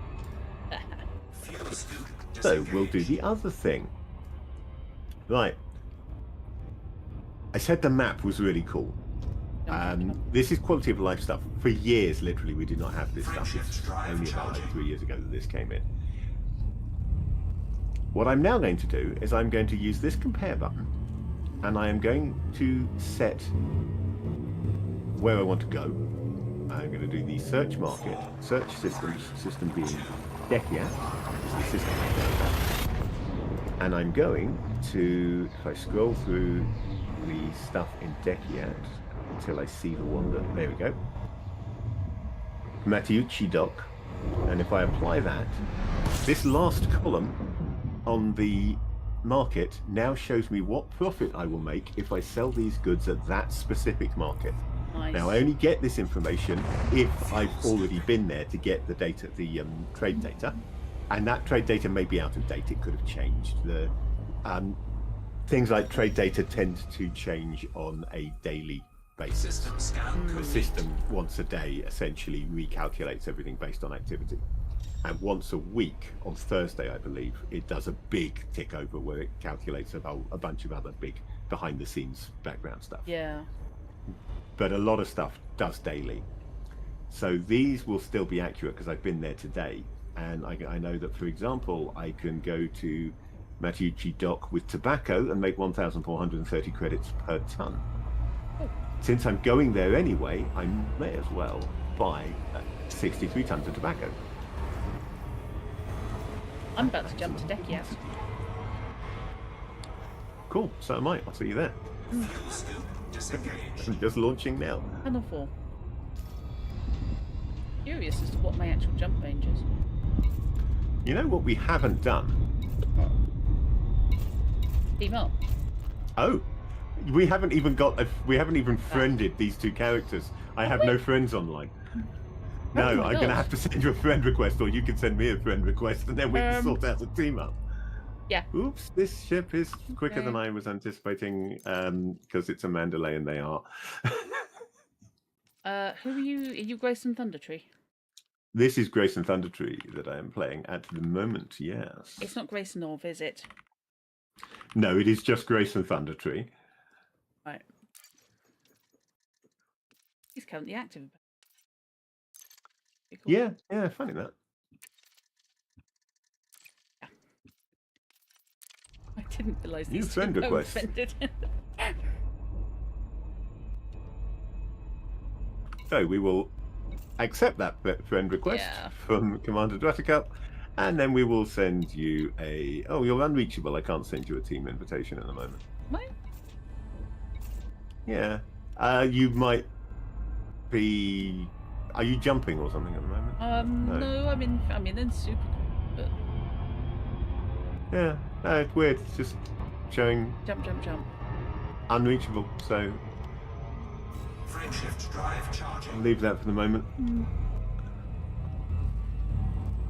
So we'll do the other thing. Right. I said the map was really cool. This is quality of life stuff. For years, literally, we did not have this stuff. It's only about 3 years ago that this came in. What I'm now going to do is I'm going to use this compare button, and I am going to set where I want to go. I'm going to do the search market, search systems, system being Dekiat, is the system. And I'm going to, if I scroll through the stuff in Dekiat until I see the one that, there we go, Matiuchi Dock, and if I apply that, this last column on the market now shows me what profit I will make if I sell these goods at that specific market. Nice. Now I only get this information if I've already been there to get the data, the trade data, and that trade data may be out of date. It could have changed. The things like trade data tend to change on a daily basis. System scan. The system once a day essentially recalculates everything based on activity. And once a week, on Thursday, I believe, it does a big tick over where it calculates about a bunch of other big behind-the-scenes background stuff. Yeah. But a lot of stuff does daily. So these will still be accurate because I've been there today. And I know that, for example, I can go to Matiuchi Dock with tobacco and make 1,430 credits per ton. Oh. Since I'm going there anyway, I may as well buy 63 tons of tobacco. I'm about to jump to Dekiat. Cool, so am I. I'll see you there. Fuel scoop disengaged. I'm just launching now. Panel 4. Curious as to what my actual jump range is. You know what we haven't done? Team up. Oh, we haven't even friended these two characters. I have no friends online. No, I'm going to have to send you a friend request, or you can send me a friend request, and then we can sort out the team up. Yeah. Oops, this ship is quicker than I was anticipating, because it's a Mandalay and they are. Who are you? Are you Grayson Thundertree? This is Grayson Thundertree that I am playing at the moment, yes. It's not Grayson Orv, is it? No, it is just Grayson Thundertree. Right. He's currently active. Cool. Yeah, funny that. Yeah. I didn't realise these friend two were request. offended. So we will accept that friend request from Commander Druttercup, and then we will send you a... Oh, you're unreachable. I can't send you a team invitation at the moment. What? Yeah. You might be... Are you jumping or something at the moment? No, I'm in super, but... Yeah, no, it's weird. It's just showing... Jump. Unreachable, so... Frameshift drive charging. I'll leave that for the moment.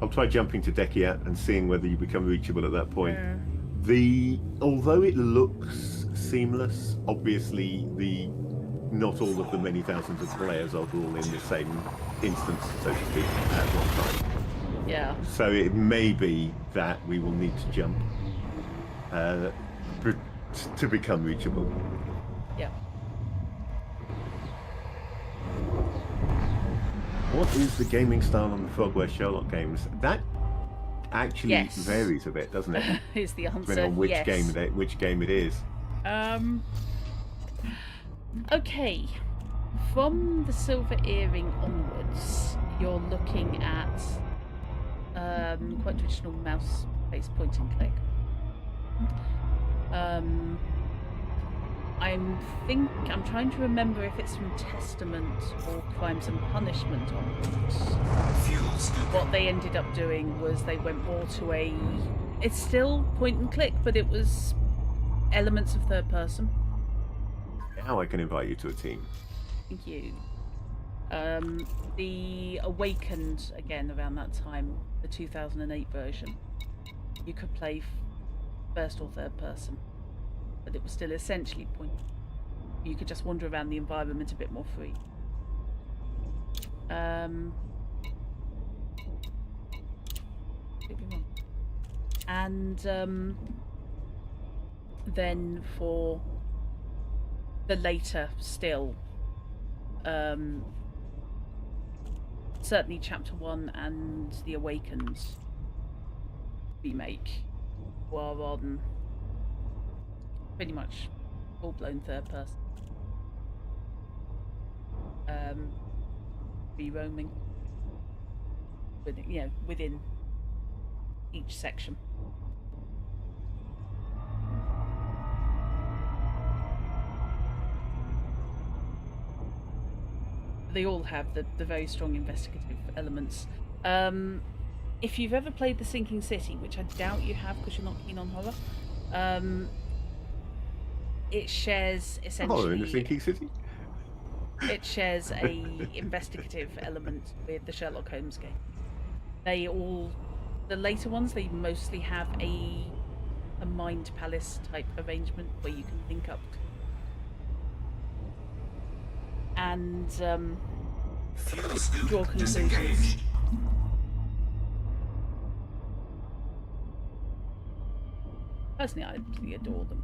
I'll try jumping to Dekia and seeing whether you become reachable at that point. Although it looks seamless, obviously not all of the many thousands of players are all in the same instance, so to speak, at one time. Yeah. So it may be that we will need to jump to become reachable. Yeah. What is the gaming style on the Frogware Sherlock games? That actually varies a bit, doesn't it? Is the answer. Depending on which game it is. Okay. From the Silver Earring onwards, you're looking at quite traditional mouse-based point and click. I'm trying to remember if it's from Testament or Crimes and Punishment onwards. What they ended up doing was they went more to it's still point and click, but it was elements of third person. Now I can invite you to a team. Thank you. The Awakened, again, around that time, the 2008 version, you could play first or third person, but it was still essentially point. You could just wander around the environment a bit more free. And then for the later still, certainly Chapter 1 and the Awakened remake were on pretty much full-blown third person. Re-roaming within each section. They all have the very strong investigative elements. If you've ever played The Sinking City, which I doubt you have because you're not keen on horror, it shares essentially... Horror in The Sinking City? It shares a investigative element with the Sherlock Holmes game. The later ones, they mostly have a mind palace type arrangement where you can link up and draw conclusions. Personally, I absolutely adore them.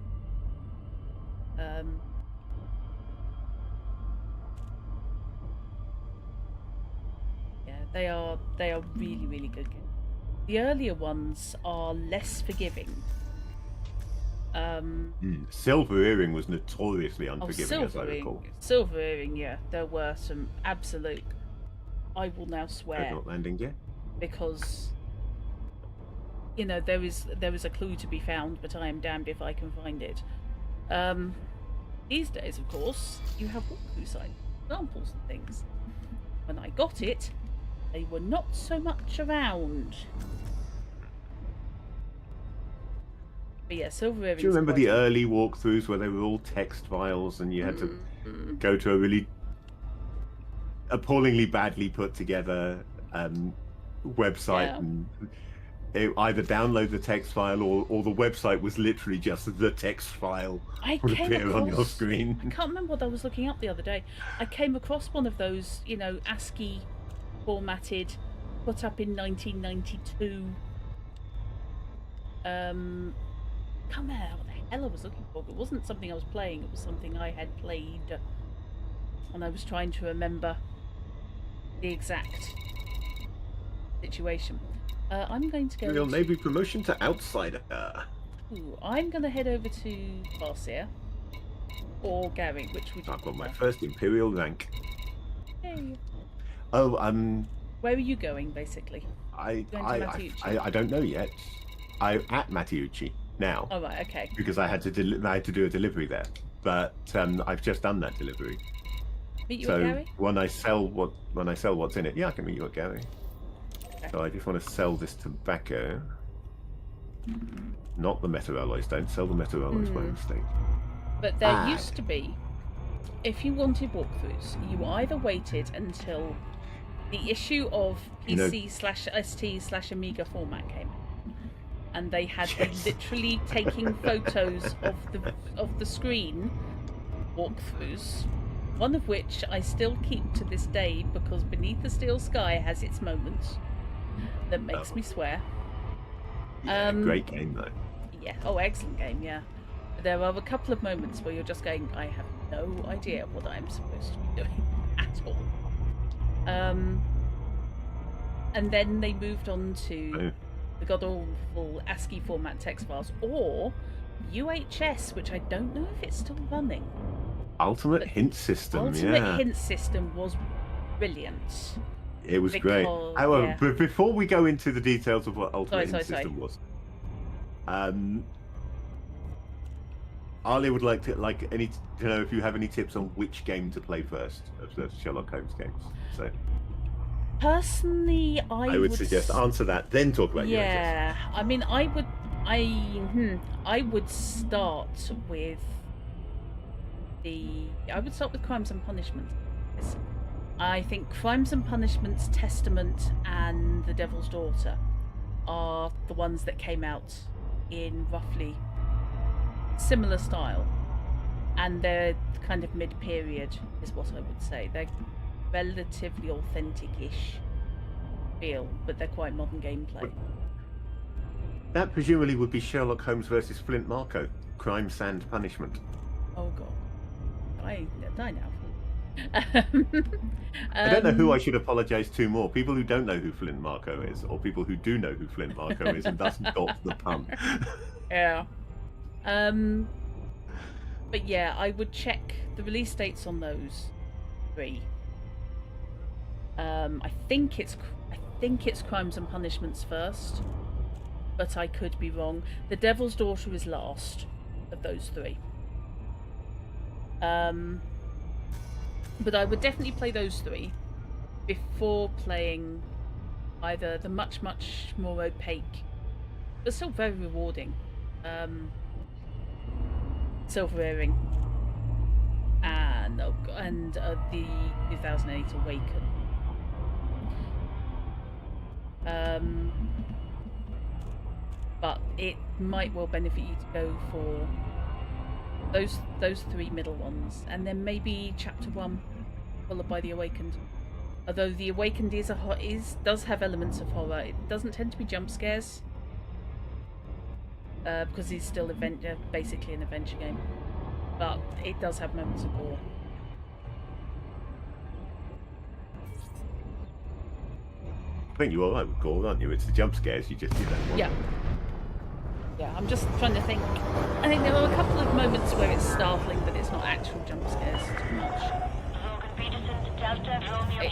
Yeah, they are really, really good games. The earlier ones are less forgiving. Silver Earring was notoriously unforgiving, as I recall. Silver Earring, yeah. There were some absolute... I will now swear... Not landing yet? Because, there is a clue to be found, but I am damned if I can find it. These days, of course, you have walkthrough site examples and things. When I got it, they were not so much around. But yeah, Silver Earring. Do you remember the early walkthroughs where they were all text files and you had to go to a really appallingly badly put together website and either download the text file or the website was literally just the text file would appear on your screen. I can't remember what I was looking up the other day. I came across one of those, ASCII formatted, put up in 1992. Can't remember what the hell I was looking for. It wasn't something I was playing. It was something I had played, and I was trying to remember the exact situation. I'm going to go. Your Navy promotion to outsider. Ooh, I'm going to head over to Farseer or Gary. Which would you I've got my prefer? first Imperial rank. Hey. Oh, Where are you going, basically? I Going to Matteucci? I don't know yet. I'm at Matteucci now Oh right, okay. because I had to do a delivery there, but I've just done that delivery. Meet you at So Gary? when I sell what's in it, yeah, I can meet you at Gary. Okay. So I just want to sell this tobacco, not the metal alloys. Don't sell the metal alloys by mistake. But there used to be, if you wanted walkthroughs, you either waited until the issue of PC/ST/Amiga format came out, and they had literally taking photos of the screen walkthroughs, one of which I still keep to this day because Beneath the Steel Sky has its moments that makes me swear. Yeah, great game though. Yeah. Oh, excellent game. Yeah. There are a couple of moments where you're just going, I have no idea what I'm supposed to be doing at all. And then they moved on to the god-awful ASCII format text files, or UHS, which I don't know if it's still running. Ultimate Hint System, Ultimate Hint System was brilliant. It was great. However, but before we go into the details of what Ultimate Hint System was, Ali would like to know if you have any tips on which game to play first of the Sherlock Holmes games. So personally, I would suggest answer that, then talk about UHS. I mean, I would start with Crimes and Punishments. I think Crimes and Punishments, Testament, and The Devil's Daughter are the ones that came out in roughly similar style, and they're kind of mid-period is what I would say. They're relatively authentic-ish feel, but they're quite modern gameplay. That presumably would be Sherlock Holmes versus Flint Marco, Crime, Sand, Punishment. Oh god, I now. I don't know who I should apologise to more: people who don't know who Flint Marco is, or people who do know who Flint Marco is and thus got the pun. Yeah. But yeah, I would check the release dates on those three. I think it's Crimes and Punishments first, but I could be wrong. The Devil's Daughter is last of those three. But I would definitely play those three before playing either the much more opaque, but still very rewarding, Silver Earring and the 2008 Awaken. But it might well benefit you to go for those three middle ones, and then maybe Chapter 1 followed by the Awakened. Although the Awakened does have elements of horror, it doesn't tend to be jump scares. Because it's still basically an adventure game, but it does have moments of gore. I think you are right with gore, aren't you? It's the jump scares. You just did that one. Yeah, I'm just trying to think. I think there are a couple of moments where it's startling, but it's not actual jump scares too much. It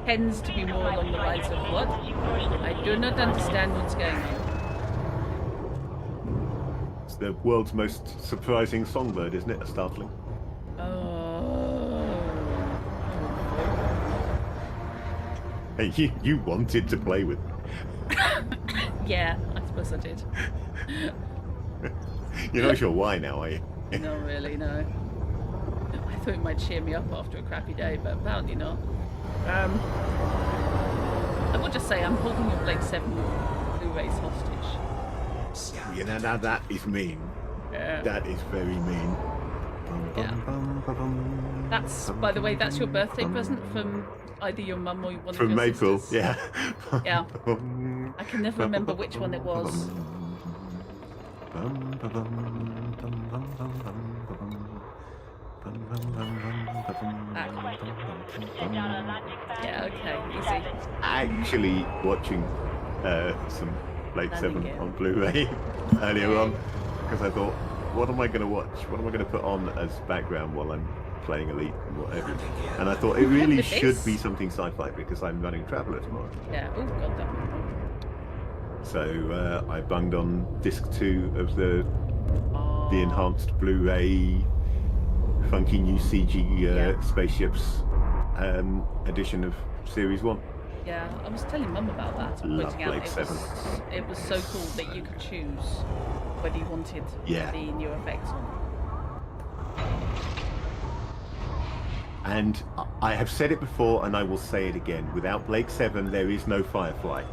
tends to be more along the lines of what? I do not understand what's going on. It's the world's most surprising songbird, isn't it? A startling. Oh. Hey, you wanted to play with me. Yeah, I suppose I did. You're not sure why now, are you? Not really, no. I thought it might cheer me up after a crappy day, but apparently not. I will just say I'm holding your Blade 7 Blu-rays hostage. You know, now that is mean. Yeah. That is very mean. Yeah. That's, by the way, that's your birthday present from either your mum or one of your April, sisters. yeah. Yeah. I can never remember which one it was. Yeah, okay, easy. Actually watching some Blade 7 on Blu-ray earlier on, because I thought, what am I going to watch? What am I going to put on as background while I'm playing Elite and what have you. And I thought it really should be something sci-fi because I'm running Traveller tomorrow. Yeah. Oh god, that one. So I bunged on disc 2 of the enhanced Blu-ray funky new CG spaceships edition of Series 1. Yeah, I was telling Mum about that. And Love pointing out Blade 7. it was so cool that you could choose whether you wanted the new effects on. And I have said it before, and I will say it again. Without Blade 7, there is no Firefly.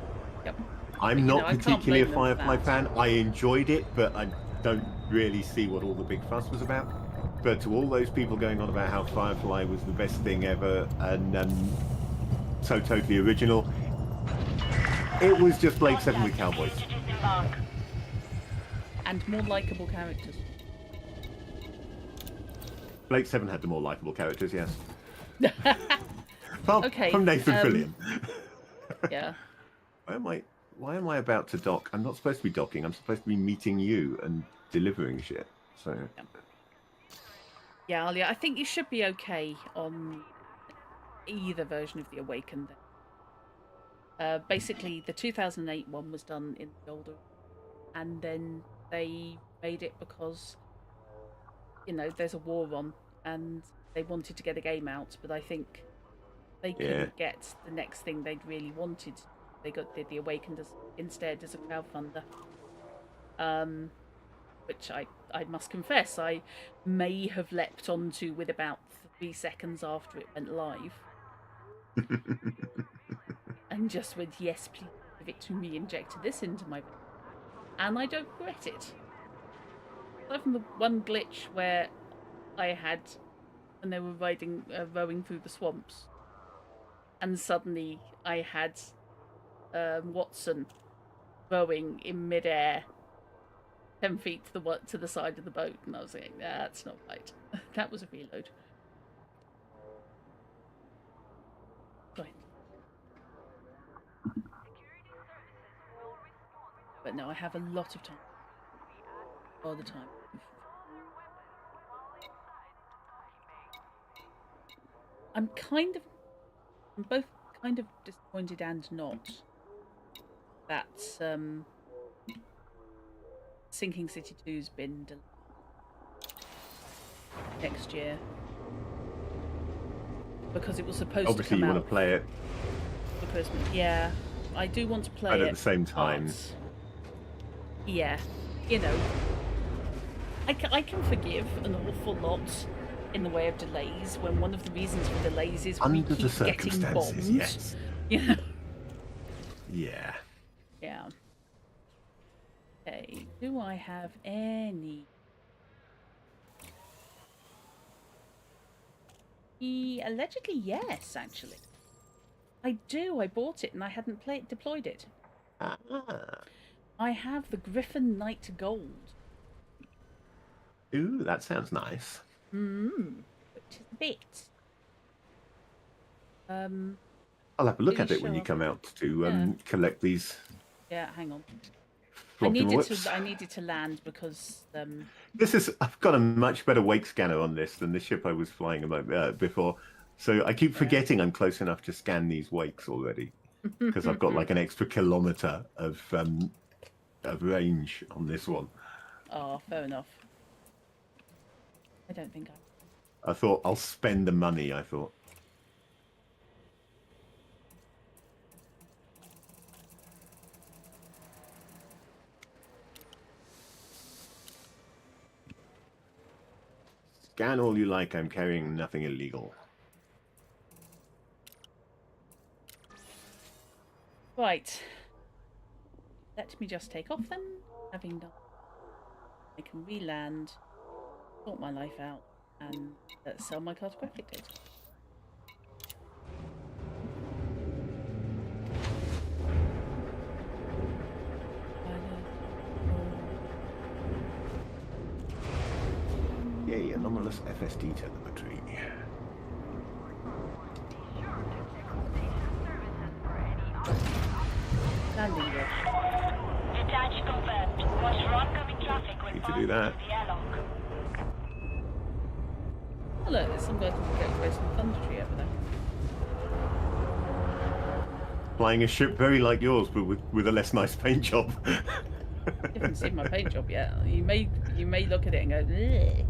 Yep. I'm not particularly a Firefly that. fan. I enjoyed it, but I don't really see what all the big fuss was about. But to all those people going on about how Firefly was the best thing ever and so totally original, it was just Blade 7 with cowboys. And more likeable characters. Blade 7 had the more likeable characters, yes. Okay, From Nathan Fillion. Yeah. Why am I about to dock? I'm not supposed to be docking. I'm supposed to be meeting you and delivering shit. So. Yeah, Alia, I think you should be okay on either version of the Awakened. Basically, the 2008 one was done in the older, and then they made it because, you know, there's a war on, and they wanted to get a game out, but I think they couldn't get the next thing they'd really wanted. They did the Awakened instead as a crowdfunder. Which I must confess I may have leapt onto with about 3 seconds after it went live. And just went, yes, please give it to me, injected this into my... And I don't regret it. Aside from the one glitch where I had, when they were rowing through the swamps, and suddenly I had Watson rowing in midair 10 feet to the side of the boat, and I was like, that's not right. That was a reload. Right. But no, I have a lot of time. All the time. I'm both kind of disappointed and not that Sinking City 2's been delayed next year because it was supposed to come out. Obviously, you want to play it for Christmas. Yeah, I do want to play it at the same time. Yeah, you know, I can forgive an awful lot in the way of delays when one of the reasons for delays is we keep getting bombed. Yes. You know? Yeah. Yeah. Okay, do I have any? Allegedly, yes, actually. I do. I bought it and I hadn't deployed it. Ah. I have the Griffin Knight Gold. Ooh, that sounds nice. Which is a bit. I'll have a look at it when you come out to collect these. Yeah, hang on. I needed to land because I've got a much better wake scanner on this than the ship I was flying before, so I keep forgetting I'm close enough to scan these wakes already because I've got like an extra kilometre of range on this one. Oh, fair enough. I don't think I thought I'll spend the money. I thought. Scan all you like, I'm carrying nothing illegal. Right. Let me just take off then. Having done, I can re-land, sort my life out, and sell my cartographic data. Yay, anomalous FSD telemetry. Landing gear. Detach confirmed. Watch for oncoming traffic when Need to do that. the airlock. Look, there's some guy talking about Grace and Thunder Tree over there. Flying a ship very like yours, but with a less nice paint job. You haven't seen my paint job yet. You may look at it and go, ugh.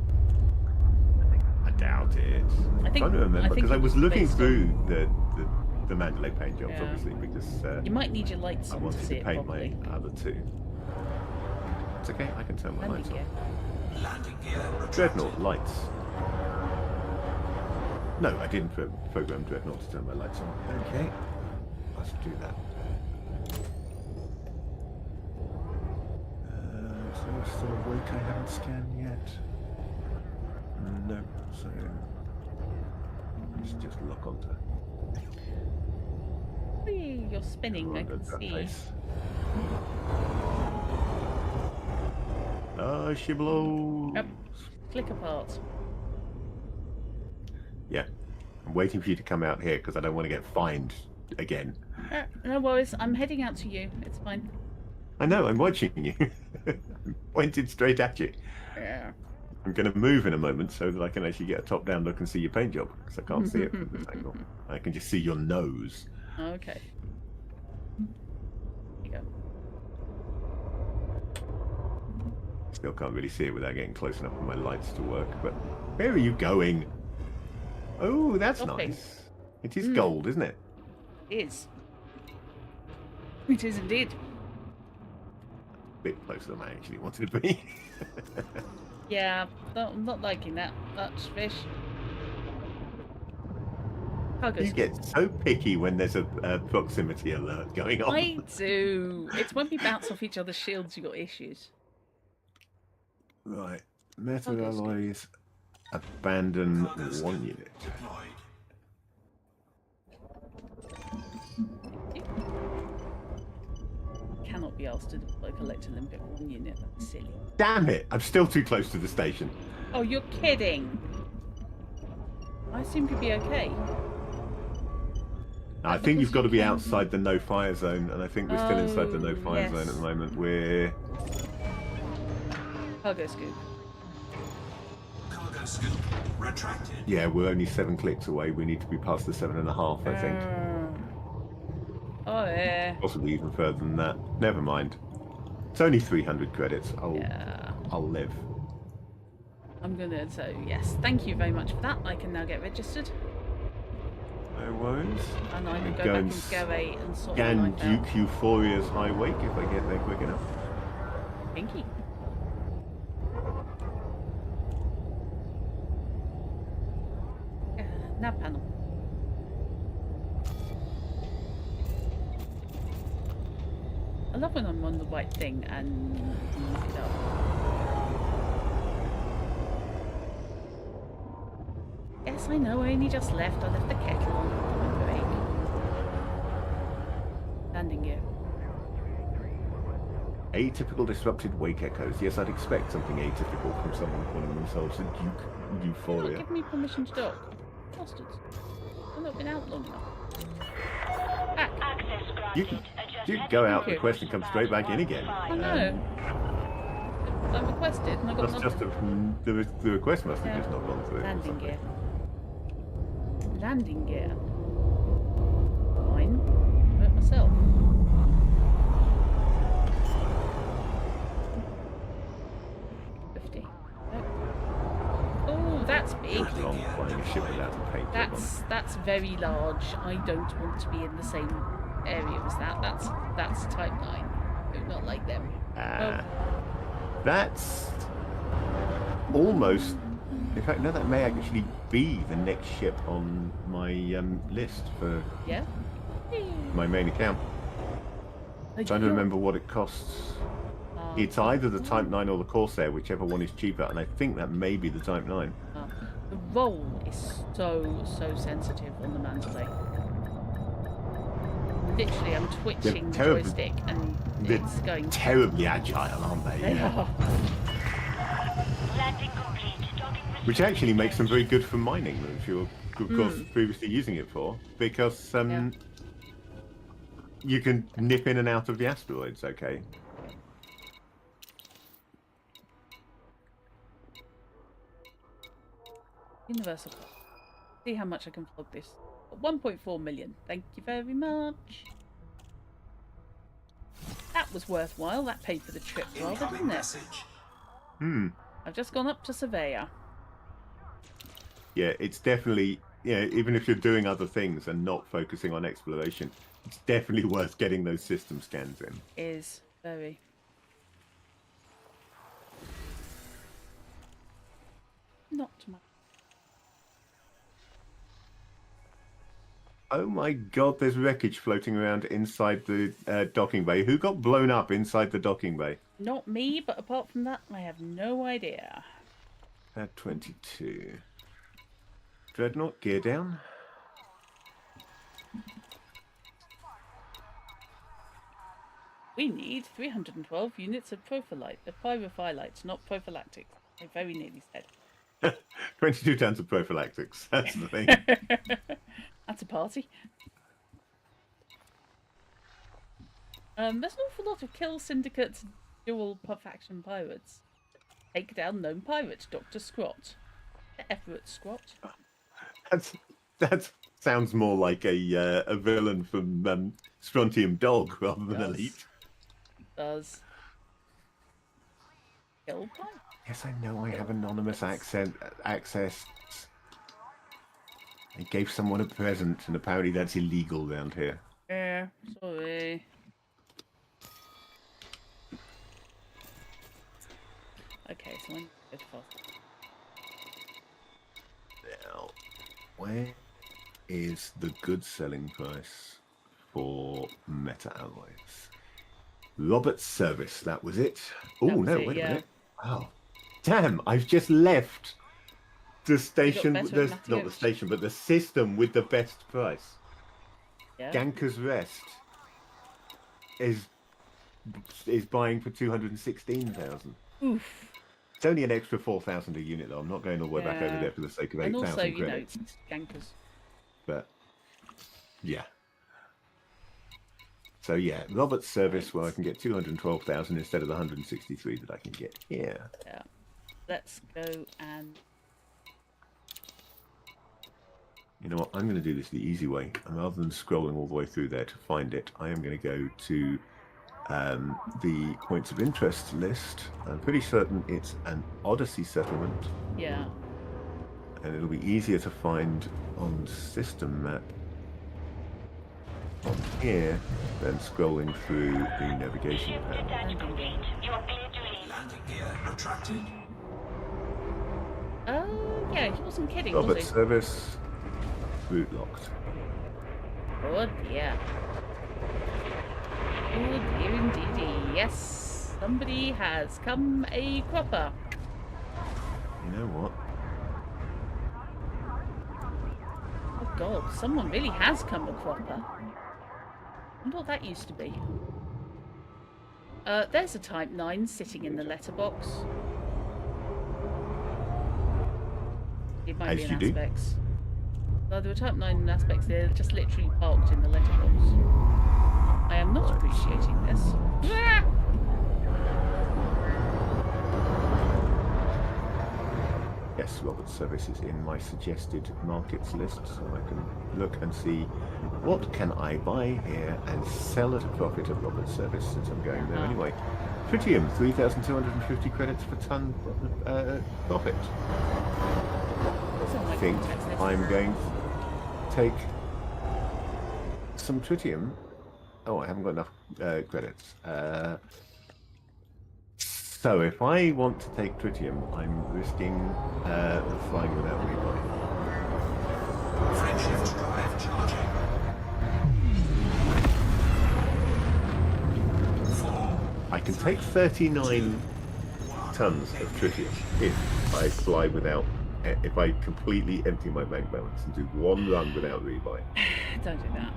I doubt it. I'm trying to remember because I was looking through the Mandalay paint jobs, obviously, because you might need your lights on to see it paint properly. my other two. It's okay, I can turn my lights on. Landing gear retracted. Dreadnought lights. No, I didn't program Dreadnought to turn my lights on. Okay, let's do that. So there's still a wake I haven't scanned yet. No, so let's just lock onto. Whee, you're spinning, I can see. She blows. Yep. Click apart. Yeah, I'm waiting for you to come out here because I don't want to get fined again. No worries, I'm heading out to you. It's fine. I know, I'm watching you. I'm pointed straight at you. Yeah. I'm going to move in a moment so that I can actually get a top-down look and see your paint job, because I can't see it from this angle. I can just see your nose. Okay. Here you go. Still can't really see it without getting close enough for my lights to work, but where are you going? Oh, that's Shopping. nice. It is gold, isn't it? It is. It is indeed. A bit closer than I actually wanted to be. Yeah, I'm not liking that much, Fish. Cargo's You get so picky when there's a proximity alert going on. I do. It's when we bounce off each other's shields you got issues. Right. Method Cargo's good. alloys. Abandon Cargo one scoop unit. deployed. Cannot be asked to deploy collect and limpet one unit. That's silly. Damn it! I'm still too close to the station. Oh, you're kidding. I assume you'd be okay. I think you've got to be outside the no-fire zone, and I think we're still inside the no-fire zone at the moment. We're... Cargo scoop. Cargo scoop retracted. Yeah, we're only 7 clicks away. We need to be past the 7.5, I think. Oh, yeah. Possibly even further than that. Never mind. It's only 300 credits. Yeah. I'll live. I'm gonna, so yes, thank you very much for that. I can now get registered. No worries. And I will go Go back and into Gary and sort my Scan life out. Duke Euphoria's high wake if I get there quick enough. Pinky. Nav panel. I love when I'm on the right thing and look it up. Yes, I know, I only just left. I left the kettle on for my break. Landing gear. Atypical disrupted wake echoes. Yes, I'd expect something atypical from someone calling themselves a Duke You're Euphoria. not giving me permission to dock. Bastards. I've not been out long enough. Back. Access You granted. can go out, request, and come straight back in again. I know. I requested and I got That's nothing. just the request must have Yeah. just not gone through. or Landing something. gear. Landing gear. Fine. Do it myself. Oh, that's big. It's long flying a ship without a paint job on it. That's very large. I don't want to be in the same area as that. That's Type 9. Do not like them. That's almost. In fact, no, that may actually be the next ship on my list for Yeah. my main account. Trying to remember what it costs. It's either the Type 9 or the Corsair, whichever one is cheaper, and I think that may be the Type 9. The roll is so sensitive on the Mandalay. Literally, I'm twitching the terribly- joystick and They're it's going. terribly agile, aren't they? They are. Landing complete. Docking Which actually makes them very good for mining, which you were, of course, previously using it for, because Yeah. you can nip in and out of the asteroids, okay? Universal. See how much I can flog this. 1.4 million. Thank you very much. That was worthwhile. That paid for the trip rather, Incoming didn't it? message. I've just gone up to Surveyor. Yeah, it's definitely, even if you're doing other things and not focusing on exploration, it's definitely worth getting those system scans in. Is very. Not my. Oh my god, there's wreckage floating around inside the docking bay. Who got blown up inside the docking bay? Not me, but apart from that, I have no idea. At 22. Dreadnought, gear down. We need 312 units of pyrophylites, not prophylactics. I very nearly said. 22 tons of prophylactics. That's the thing. That's a party. There's an awful lot of kill syndicates, dual faction pirates. Take down known pirate, Dr. Scrot. Everett Scrot. That sounds more like a villain from Strontium Dog rather than Elite. Does. Kill pirate. Yes, I know I have anonymous access. I gave someone a present, and apparently that's illegal around here. Yeah, sorry. Okay, so I need to go fast. Now, where is the good selling price for meta alloys? Robert's service, that was it. Oh no, wait a minute. Oh, damn! I've just left the station. Not the station, but the system with the best price. Yeah. Ganker's Rest is buying for 216,000. Oof. It's only an extra 4,000 a unit, though. I'm not going all the way back over there for the sake of 8,000 credits. And also, credits. it's Gankers. But yeah. So yeah, Robert's service where I can get 212,000 instead of the 163 that I can get here. Yeah. Let's go and. You know what? I'm going to do this the easy way. And rather than scrolling all the way through there to find it, I am going to go to the points of interest list. I'm pretty certain it's an Odyssey settlement. Yeah. And it'll be easier to find on system map on here than scrolling through the navigation Ship panel. detach complete. You are clear to leave. Landing gear retracted. Oh, yeah, he wasn't kidding, Robert was he? service, route locked. Oh dear. Oh dear indeedy. Yes, somebody has come a cropper. You know what? Oh god, someone really has come a cropper. I wonder what that used to be. There's a Type 9 sitting in the letterbox. It might be As in you do. aspects. No, there were Type 9 aspects, they're just literally parked in the letterbox. I am not appreciating this. Ah! Yes, Robert's service is in my suggested markets list, so I can look and see what can I buy here and sell at a profit at Robert's service since I'm going there anyway. Tritium, 3,250 credits per ton profit. I think I'm going to take some tritium. Oh, I haven't got enough credits. So if I want to take tritium, I'm risking flying without rebuy. Frameshift drive charging. 4. I can take 39 tons of tritium if I fly without, if I completely empty my bank balance and do one run without rebuy. Don't do that.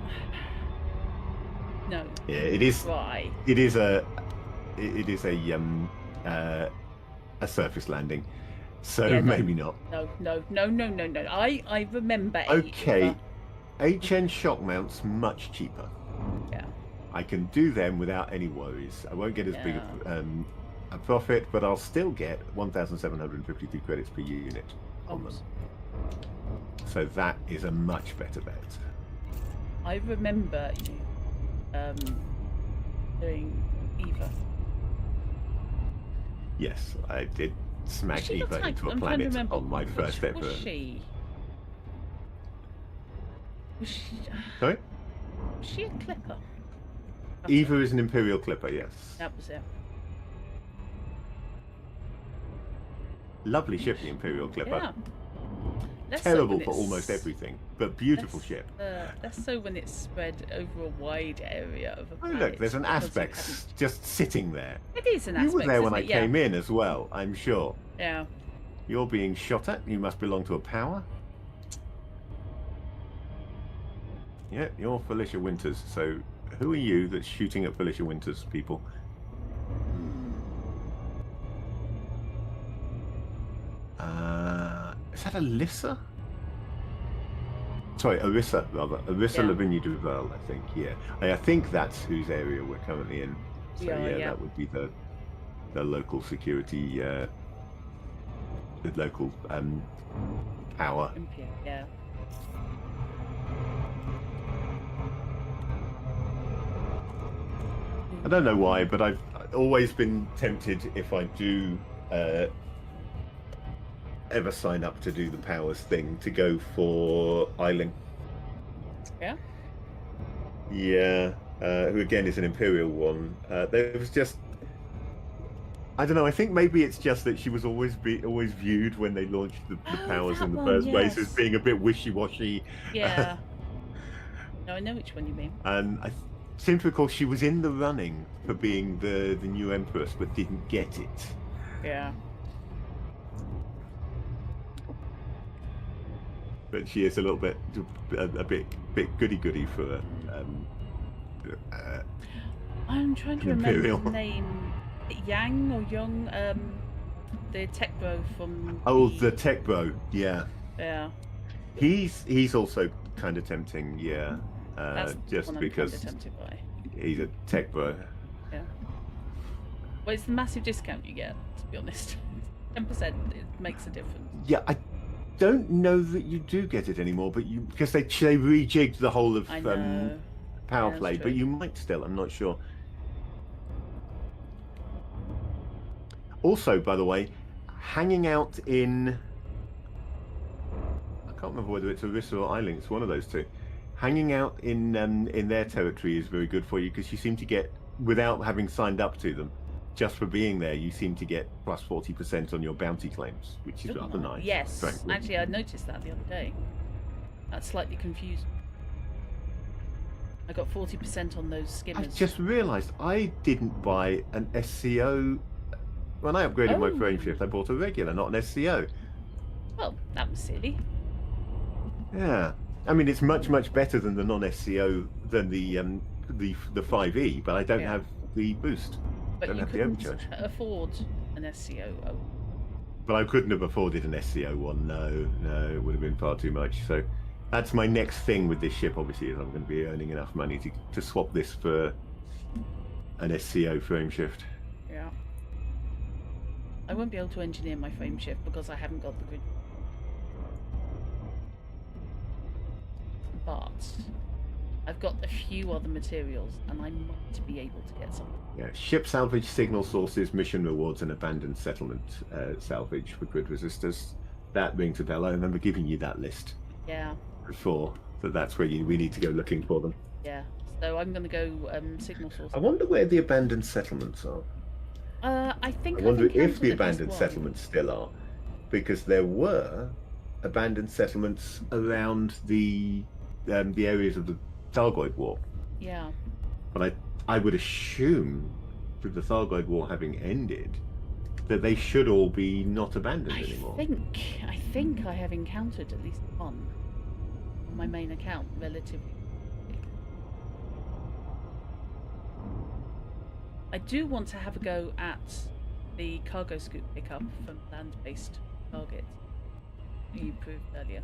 No. Yeah, it is. Why? It is a surface landing, so Yeah, no. maybe not. No. I remember. Okay, HN shock mounts much cheaper. Yeah. I can do them without any worries. I won't get as big a profit, but I'll still get 1,753 credits per unit on them. So that is a much better bet. I remember you doing Eva. Yes, I did smack She Eva looked like- into a I'm trying to planet remember, on my first which ever. was she? Was she, Sorry? was she a clipper? Eva is an Imperial Clipper, yes. That was it. Lovely ship, the Imperial Clipper. Yeah. Less so Terrible when for it's- almost everything, but beautiful less, ship. Less so when it's spread over a wide area of a Oh, planet. look, there's an because you Aspect haven't- just sitting there. It is an You aspect. were there when I isn't it? Yeah. came in as well, I'm sure. Yeah. You're being shot at. You must belong to a power. Yeah, you're Felicia Winters. So who are you that's shooting at Felicia Winters, people? Is that Alyssa? Sorry, Arissa, rather. Arissa Yeah. Lavinia Duval, I think, yeah. I think that's whose area we're currently in. So, Yeah. that would be the local security, the local power. Yeah. I don't know why, but I've always been tempted if I do ever sign up to do the powers thing to go for Eiling. Yeah. Yeah, who again is an Imperial one. There was just, I don't know. I think maybe it's just that she was always viewed when they launched the powers that in the one, first place as yes. being a bit wishy-washy. Yeah. No, I know which one you mean. And I seem to recall she was in the running for being the new Empress, but didn't get it. Yeah. But she is a little bit, a bit goody-goody for I'm trying to Imperial. remember the name. Yang or Young, the tech bro from. Oh, the tech bro, yeah. Yeah. He's also kind of tempting, yeah. That's Just one because I'm kind of tempted by. he's a tech bro. Yeah. Well, it's the massive discount you get, to be honest. 10%, it makes a difference. Yeah, I don't know that you do get it anymore, but because they rejigged the whole of I know. power Yeah, play, that's but true. you might still. I'm not sure. Also, by the way, hanging out in, I can't remember whether it's Arissa or Eiling. It's one of those two. Hanging out in their territory is very good for you because you seem to get, without having signed up to them, just for being there, you seem to get plus 40% on your bounty claims, which is rather nice. Yes, frankly. actually, I noticed that the other day. That's slightly confused. I got 40% on those I skimmers. just realised I didn't buy an SCO. When I upgraded my frame Oh. shift, I bought a regular, not an SCO. Well, that was silly. Yeah, I mean it's much better than the non-SCO than the 5E, but I don't Yeah. have the boost. But Don't you have the couldn't overcharge. afford an SCO. Oh, But I couldn't have afforded an SCO one. No, it would have been far too much. So that's my next thing with this ship. Obviously, is I'm going to be earning enough money to swap this for an SCO frame shift. yeah. I won't be able to engineer my frame shift because I haven't got the grid. But I've got a few other materials and I might be able to get some. Yeah, ship salvage, signal sources, mission rewards, and abandoned settlement salvage for grid resistors. That rings a bell. I remember giving you that list Yeah, before. That's where we need to go looking for them. yeah. So I'm going to go signal source. I wonder where the abandoned settlements are. I think I wonder I've if encountered the at least abandoned one. settlements still are, because there were abandoned settlements around the areas of the Thargoid War. Yeah. But I would assume, with the Thargoid War having ended, that they should all be not abandoned anymore. I think I have encountered at least one on my main account relatively. I do want to have a go at the cargo scoop pickup from land-based target you proved earlier.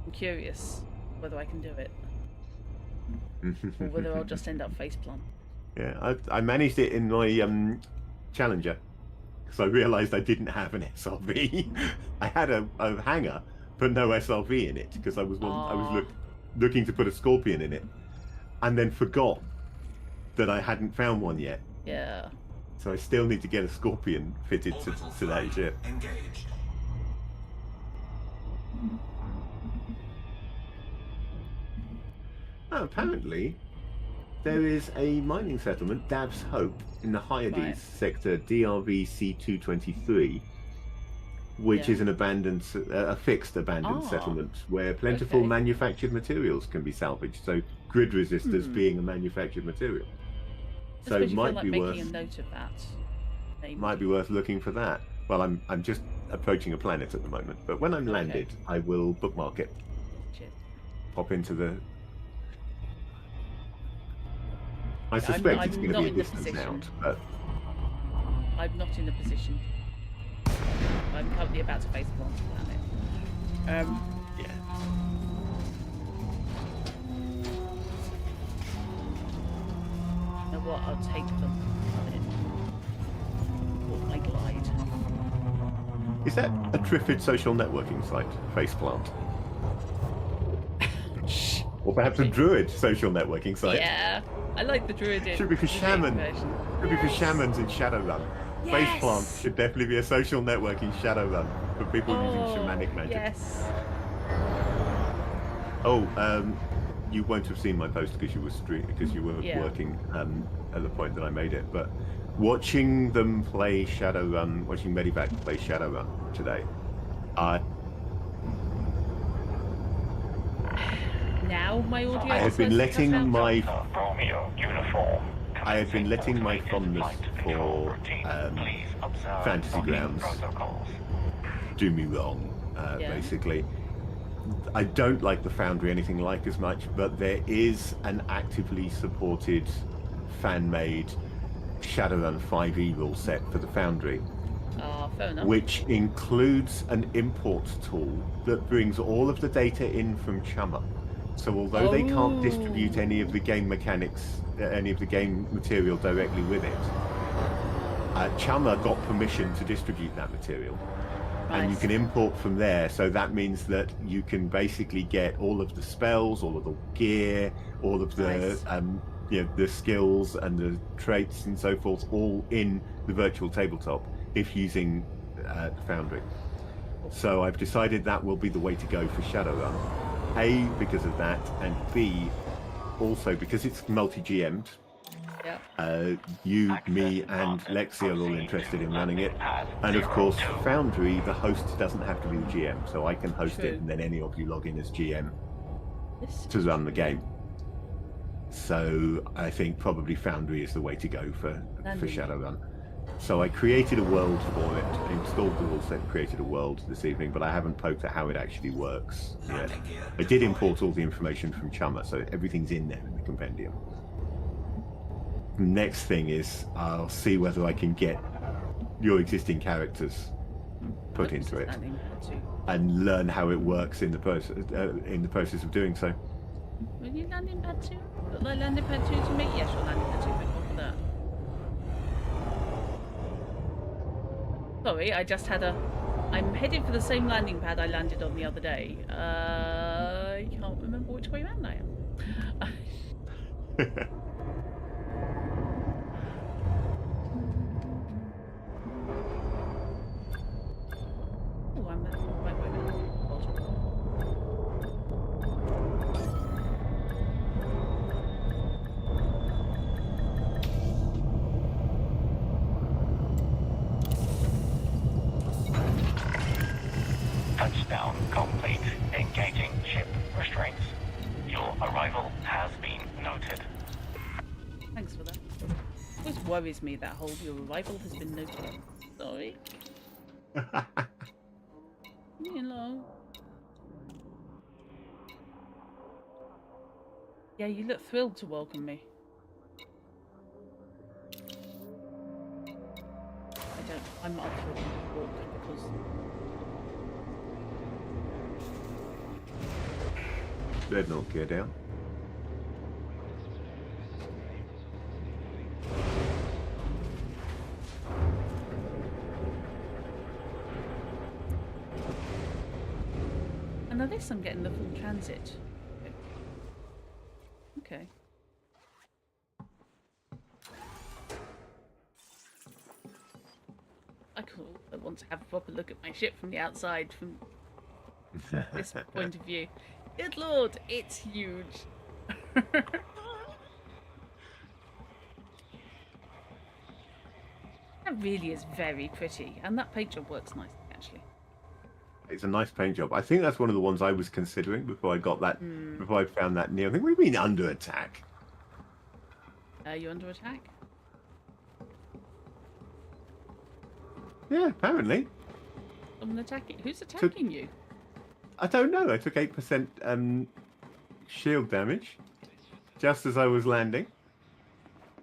I'm curious whether I can do it, or whether I'll just end up faceplant. Yeah, I managed it in my Challenger, because I realised I didn't have an SRV. I had a hangar, but no SRV in it because I was looking to put a Scorpion in it, and then forgot that I hadn't found one yet. Yeah. So I still need to get a Scorpion fitted to that ship. Engaged. Oh, apparently, there is a mining settlement, Dab's Hope, in the Hyades sector, DRV C223, which is an abandoned, a fixed abandoned settlement where plentiful manufactured materials can be salvaged. So grid resistors being a manufactured material. So it might be worth making a note of that. Maybe. Might be worth looking for that. Well, I'm just approaching a planet at the moment, but when I'm landed, I will bookmark it. Cheers. Pop into the. I suspect it's going to be a distance out, but I'm not in a position. I'm currently about to face plant the planet. Yeah. You know what? I'll take them. I glide. Is that a Triffid social networking site, Faceplant? Or perhaps a Druid social networking site? Yeah, I like the Druid. Should be for shaman. Should be for shamans in Shadowrun. Yes. Faceplant should definitely be a social networking Shadowrun for people using shamanic magic. Yes. Oh, you won't have seen my post because you were working at the point that I made it. But watching them play Shadowrun, watching Medivac play Shadowrun today, now my audio. I have been letting my Romeo uniform. I have been letting my fondness for Fantasy Grounds do me wrong, basically. I don't like the Foundry anything like as much, but there is an actively supported fan-made Shadowrun 5e rule set for the Foundry, fair enough. which includes an import tool that brings all of the data in from Chummer. So although they can't distribute any of the game mechanics, any of the game material directly with it, Chummer got permission to distribute that material. Nice. And you can import from there, so that means that you can basically get all of the spells, all of the gear, all of the the skills and the traits and so forth, all in the virtual tabletop if using the Foundry. So I've decided that will be the way to go for Shadowrun. A, because of that, and B, also because it's multi-GM'd. Yeah. You, me, and Lexi are all interested in running it. And of course, Foundry, the host doesn't have to be the GM, so I can host it and then any of you log in as GM to run the game. So I think probably Foundry is the way to go for Shadowrun. So I created a world for it, installed the rule set, created a world this evening, but I haven't poked at how it actually works yet. I did import all the information from Chummer, so everything's in there in the compendium. Next thing is I'll see whether I can get your existing characters put into it and learn how it works in the process of doing so. Will you landing pad 2? Would I landing pad 2 to make? Yes, you're landing pad 2, but not for that. Sorry, I just had I'm headed for the same landing pad I landed on the other day. I can't remember which way around I am. Oh, I'm the right way around. Touchdown complete. Engaging ship restraints. Your arrival has been noted. Thanks for that. It always worries me that whole your arrival has been noted. Sorry. Hello. Yeah, you look thrilled to welcome me. I'm up for a walk because Red not gear down. And now this I'm getting the full transit. Okay. I want to have a proper look at my ship from the outside, from this point of view. Good lord, it's huge. That really is very pretty, and that paint job works nicely, actually. It's a nice paint job. I think that's one of the ones I was considering before I got that. Before I found that near. I think, what do you mean under attack? Are you under attack? Yeah, apparently. Someone attacking? Who's attacking you? I don't know. I took 8% shield damage just as I was landing.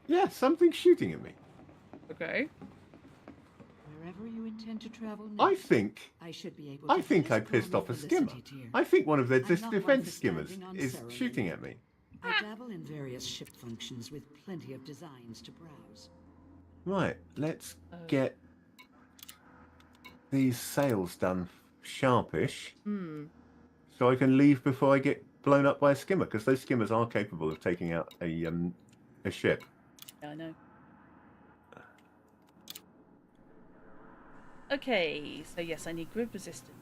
Yeah, something's shooting at me. Okay. Wherever you intend to travel I next, think I should be able to I physical pissed off a mobility skimmer. tier. I think one of their I'm not one defense for skimmers standing on is ceremony. shooting at me. I dabble in various ship functions with plenty of designs to browse. Right, let's get these sails done sharpish so I can leave before I get blown up by a skimmer, because those skimmers are capable of taking out a ship. Yeah, I know. Okay, so yes, I need grid resistance.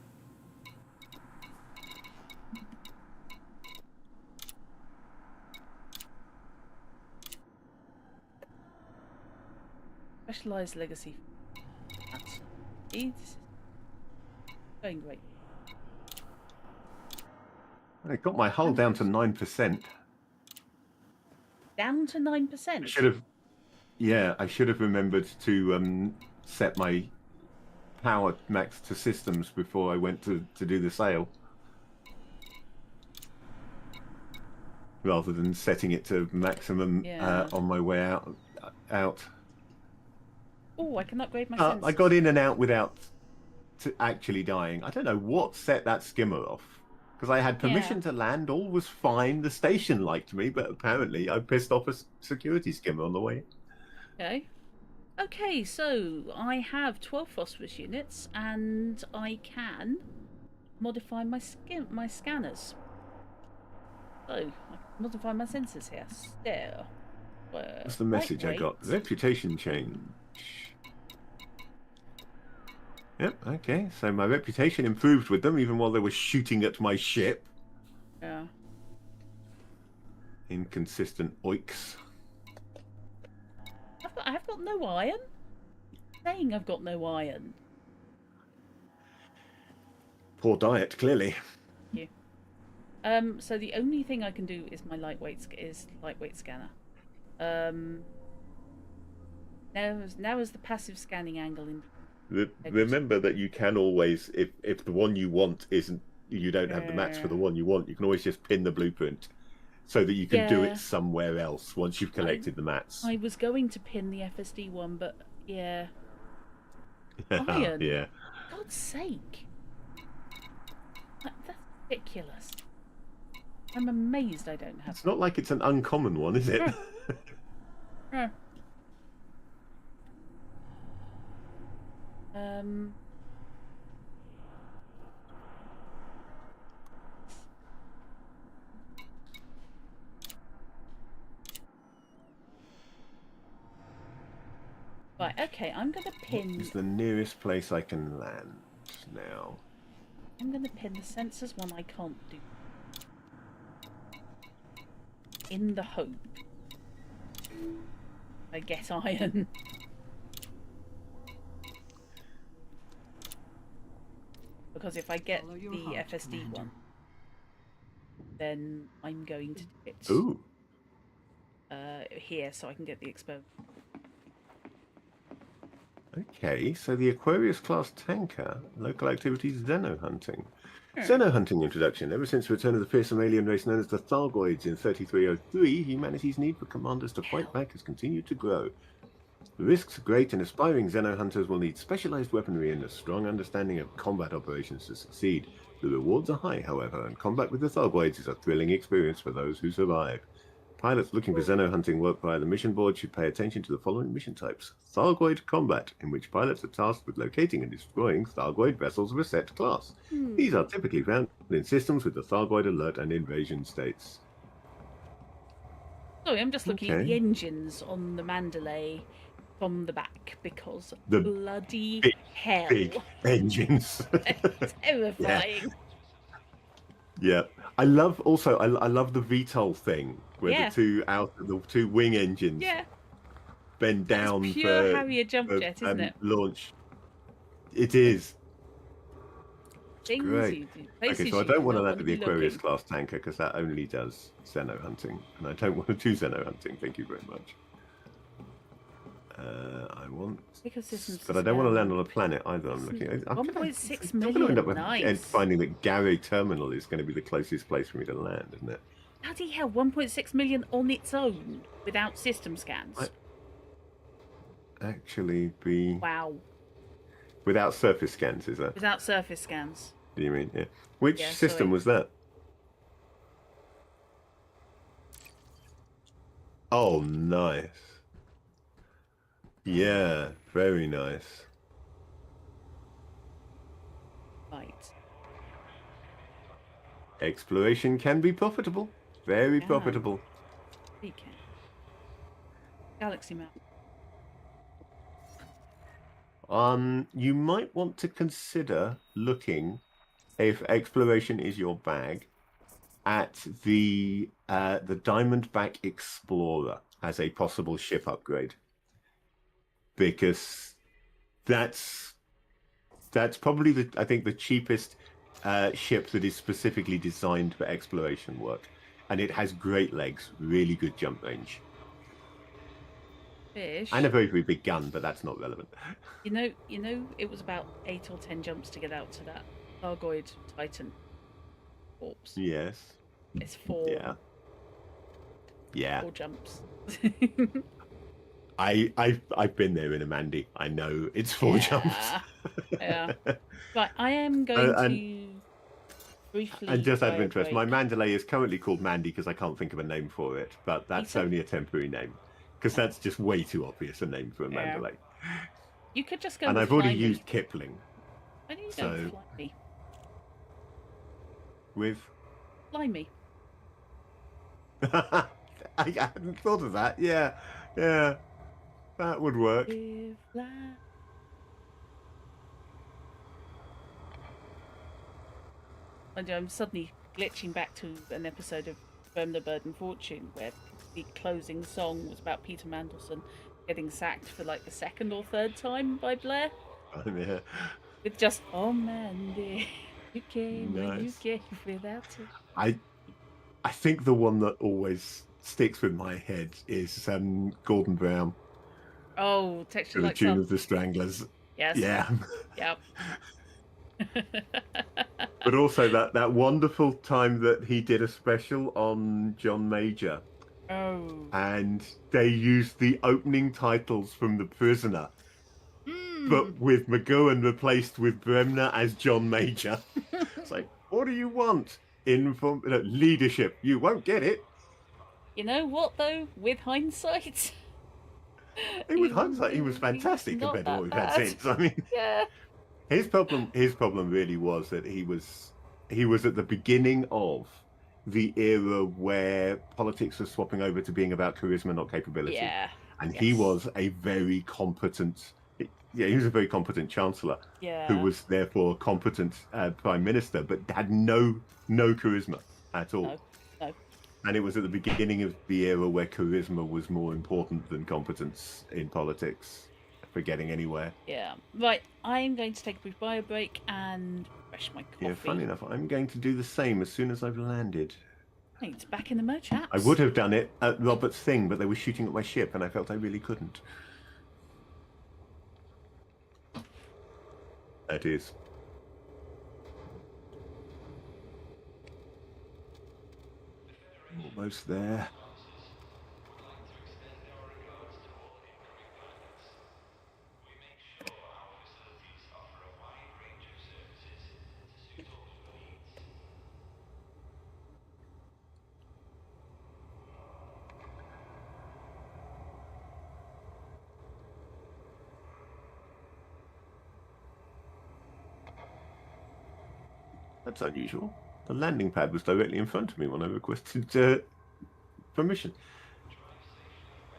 Specialized legacy. That's this is going great. I got my hull down to 9%. Down to 9%. I should have, yeah, I should have remembered to set my power max to systems before I went to do the sail, rather than setting it to maximum on my way out. Oh, I can upgrade my sensors. I got in and out without actually dying. I don't know what set that skimmer off, because I had permission to land. All was fine. The station liked me, but apparently I pissed off a security skimmer on the way. Okay. Okay, so I have 12 phosphorus units, and I can modify my scanners. So, I can modify my sensors here. There. What's the message I got? Reputation change. Yep, okay. So my reputation improved with them, even while they were shooting at my ship. Yeah. Inconsistent oiks. I've got no iron. I'm saying I've got no iron. Poor diet, clearly. Thank you. So the only thing I can do is my lightweight scanner. Now is the passive scanning angle in. Remember that you can always, if the one you want isn't, you don't have the mats for the one you want, you can always just pin the blueprint so that you can do it somewhere else once you've collected the mats. I was going to pin the FSD one, but yeah. Iron. Yeah. God's sake. That's ridiculous. I'm amazed I don't have. It's not like it's an uncommon one, is it? Right, okay, I'm going to pin... It's the nearest place I can land now. I'm going to pin the sensors one I can't do. In the hope I get iron. Because if I get the FSD Commander. One, then I'm going to do it. Ooh. Here, so I can get the expo. Okay, so the Aquarius class tanker, local activities, Xeno hunting. Xeno hunting introduction. Ever since the return of the fearsome alien race known as the Thargoids in 3303, humanity's need for commanders to fight back has continued to grow. The risks are great, and aspiring Xeno hunters will need specialized weaponry and a strong understanding of combat operations to succeed. The rewards are high, however, and combat with the Thargoids is a thrilling experience for those who survive. Pilots looking for Xeno hunting work via the mission board should pay attention to the following mission types. Thargoid combat, in which pilots are tasked with locating and destroying Thargoid vessels of a set class. These are typically found in systems with the Thargoid alert and invasion states. Sorry, I'm just looking at the engines on the Mandalay from the back because The bloody hell. Big engines. Terrifying. Yeah. I love also I love the VTOL thing where the two wing engines bend down it's pure for Harrier jump jet, isn't it? Launch. It is. Things Great. you do. Okay, so I don't want to land the Aquarius class tanker because that only does Xeno hunting, and I don't want to do Xeno hunting. Thank you very much. I want, but I don't want to land on a planet either. I'm looking. 1.6 million. million. I'm going to end up Nice. finding that Gary Terminal is going to be the closest place for me to land, isn't it? Bloody hell, 1.6 million on its own without system scans. Actually, be Wow. Without surface scans, is that? Without surface scans. Do you mean? Yeah. Which system was that? Oh, nice. Yeah, very nice. Right. Exploration can be profitable. Very profitable. We can. Galaxy map. You might want to consider looking, if exploration is your bag, at the Diamondback Explorer as a possible ship upgrade, because that's probably I think the cheapest ship that is specifically designed for exploration work, and it has great legs, really good jump range. Fish. And a very, very big gun, but that's not relevant. You know, it was about 8 or 10 jumps to get out to that Thargoid Titan corpse. Yes. It's 4. Yeah. Yeah. 4 jumps. I've been there in a Mandy. I know it's 4 jumps. Yeah. Right, I am going to briefly. And just out of interest, my Mandalay is currently called Mandy because I can't think of a name for it, but that's only a temporary name. Because that's just way too obvious a name for a Mandalay. You could just go. And with I've already Fly Me. used Kipling. Why don't you go with Fly Me? With? Fly Me. I hadn't thought of that. Yeah, yeah, that would work. I'm suddenly glitching back to an episode of Bremner Bird and Fortune where the closing song was about Peter Mandelson getting sacked for like the 2nd or 3rd time by Blair. Oh, yeah. With just, oh Mandy, you came and you gave without it. I think the one that always sticks with my head is Gordon Brown. Oh, Texture Like the tune Sun. of the Stranglers. Yes. Yeah. Yep. But also that wonderful time that he did a special on John Major. Oh. And they used the opening titles from The Prisoner, but with McGowan replaced with Bremner as John Major. It's like, what do you want? Leadership. You won't get it. You know what, though? With hindsight... With hindsight, he was fantastic compared to what we've had since. I mean, yeah. His problem really was that he was at the beginning of the era where politics was swapping over to being about charisma, not capability. Yeah. And he was a very competent, he was a very competent chancellor, who was therefore a competent prime minister, but had no charisma at all. No. And it was at the beginning of the era where charisma was more important than competence in politics for getting anywhere. Yeah. Right, I'm going to take a brief bio break and refresh my coffee. Yeah, funny enough, I'm going to do the same as soon as I've landed. It's back in the Mo Chaps. I would have done it at Robert's thing, but they were shooting at my ship, and I felt I really couldn't. That is. Almost there. That's unusual. The landing pad was directly in front of me when I requested permission.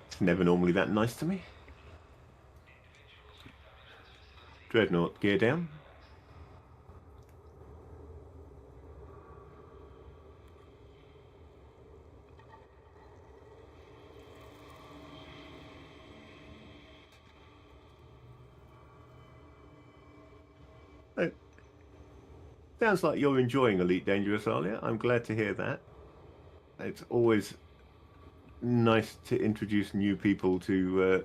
It's never normally that nice to me. Dreadnought, gear down. Oh, sounds like you're enjoying Elite Dangerous, Alia. I'm glad to hear that. It's always nice to introduce new people to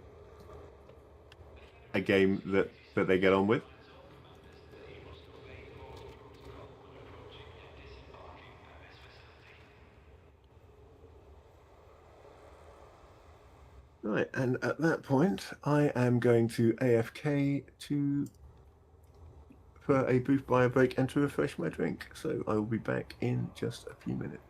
a game that they get on with. Right, and at that point, I am going to AFK for a brief bio break and to refresh my drink. So I will be back in just a few minutes.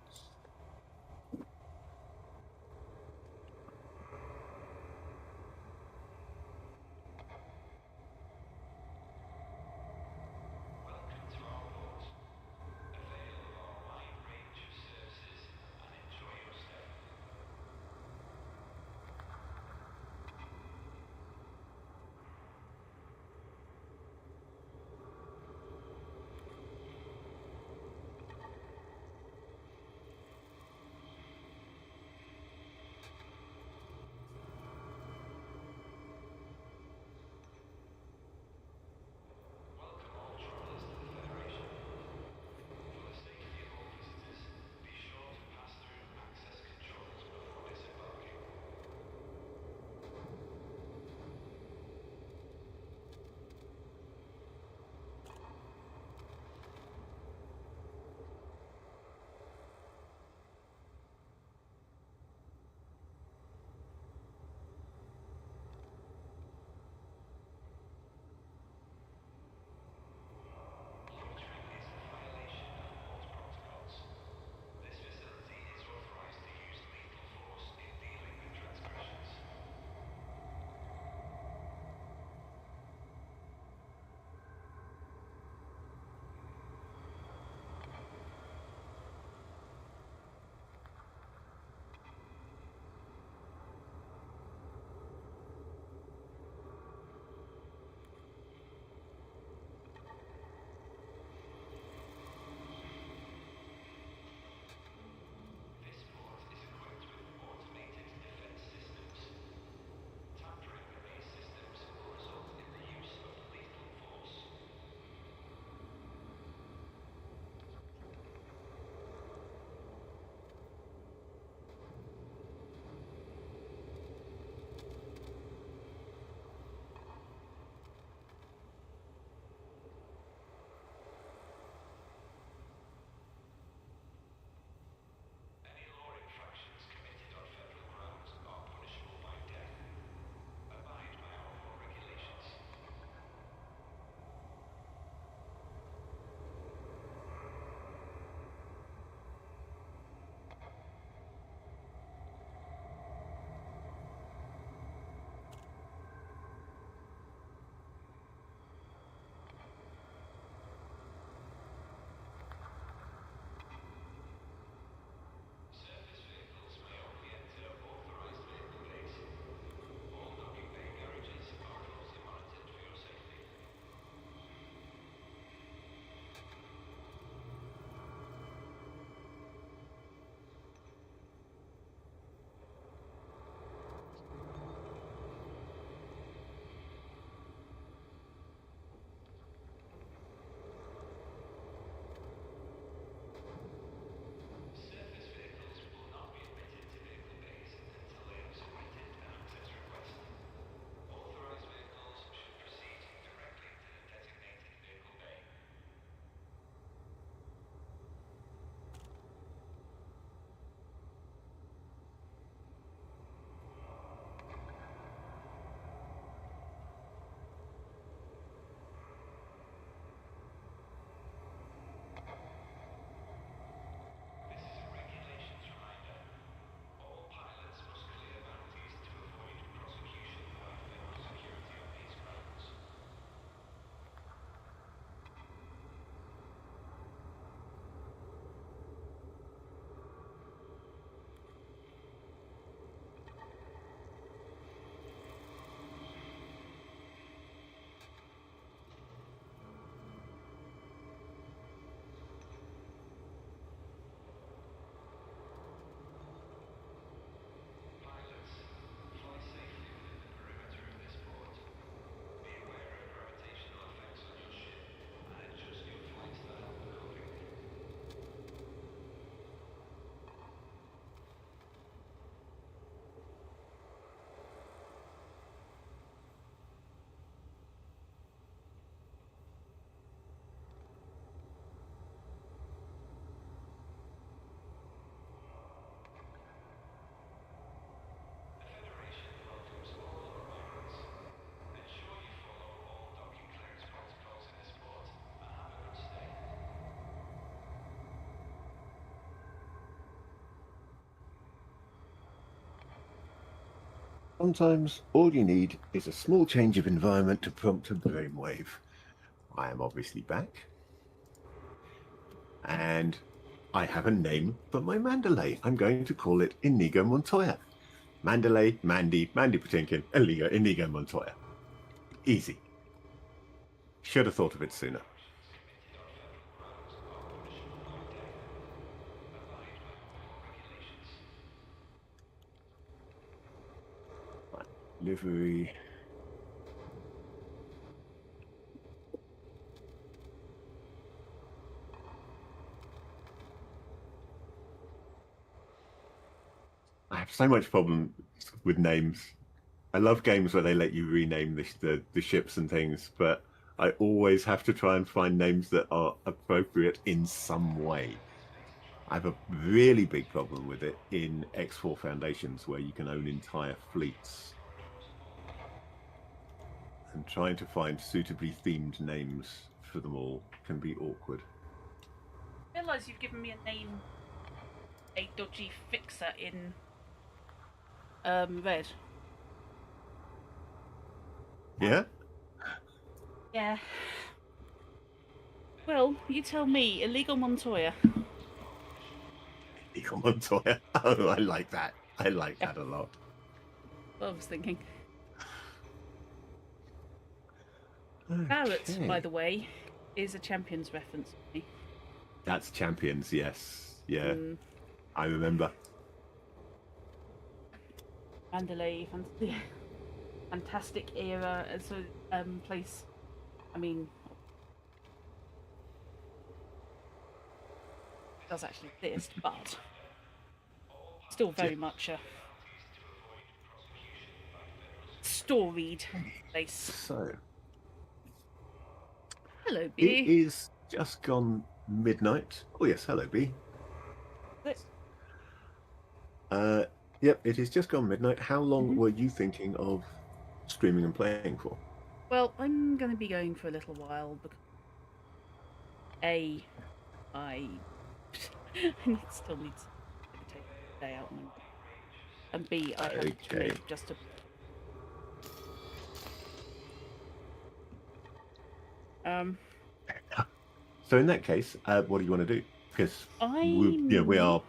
Sometimes all you need is a small change of environment to prompt a brainwave. I am obviously back. And I have a name for my Mandalay. I'm going to call it Inigo Montoya. Mandalay, Mandy Patinkin, Inigo Montoya. Easy. Should have thought of it sooner. Right. Livery. I have so much problem with names. I love games where they let you rename the ships and things, but I always have to try and find names that are appropriate in some way. I have a really big problem with it in X4 Foundations, where you can own entire fleets. And trying to find suitably themed names for them all can be awkward. I realise you've given me a name, a dodgy fixer in red. Yeah? Yeah. Well, you tell me, Illegal Montoya. Illegal Montoya. Oh, I like that. I like that a lot. What I was thinking. Barrett, by the way, is a Champions reference for me. That's Champions, yes. Yeah. I remember. Mandalay, fantastic era as a place. I mean, it does actually exist, but still very much a storied place. So, hello, B. it is just gone midnight. Oh yes, hello, B. Yep, it is just gone midnight. How long were you thinking of streaming and playing for? Well, I'm going to be going for a little while because A, I still need to take the day out, and B, I have to move just to. So in that case, what do you want to do? Because we are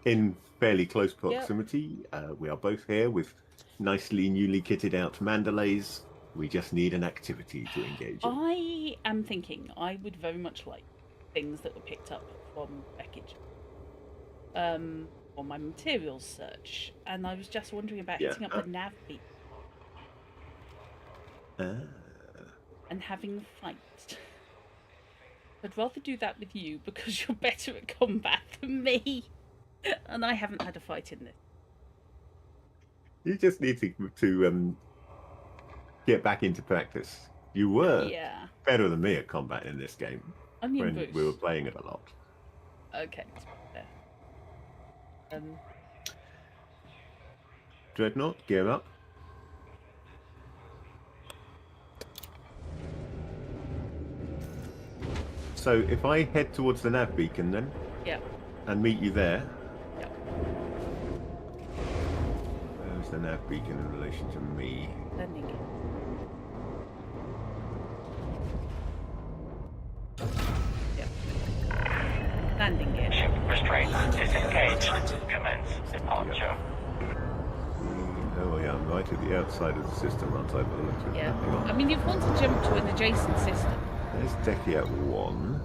in fairly close proximity. Yep. We are both here with nicely newly kitted out Mandalays. We just need an activity to engage in. I am thinking I would very much like things that were picked up from wreckage on my materials search, and I was just wondering about hitting up the nav beat and having a fight. I'd rather do that with you because you're better at combat than me, and I haven't had a fight in this. You just need to get back into practice. You were better than me at combat in this game when we were playing it a lot. Okay. Dreadnought, gear up. So if I head towards the nav beacon then, and meet you there. Where's the nav beacon in relation to me? Landing. Landing gear. Ship restraints disengaged. Commence departure. Oh yeah, I'm right at the outside of the system, aren't I? By the looks of it. I mean, you'd want to jump to an adjacent system. There's Decky at 1.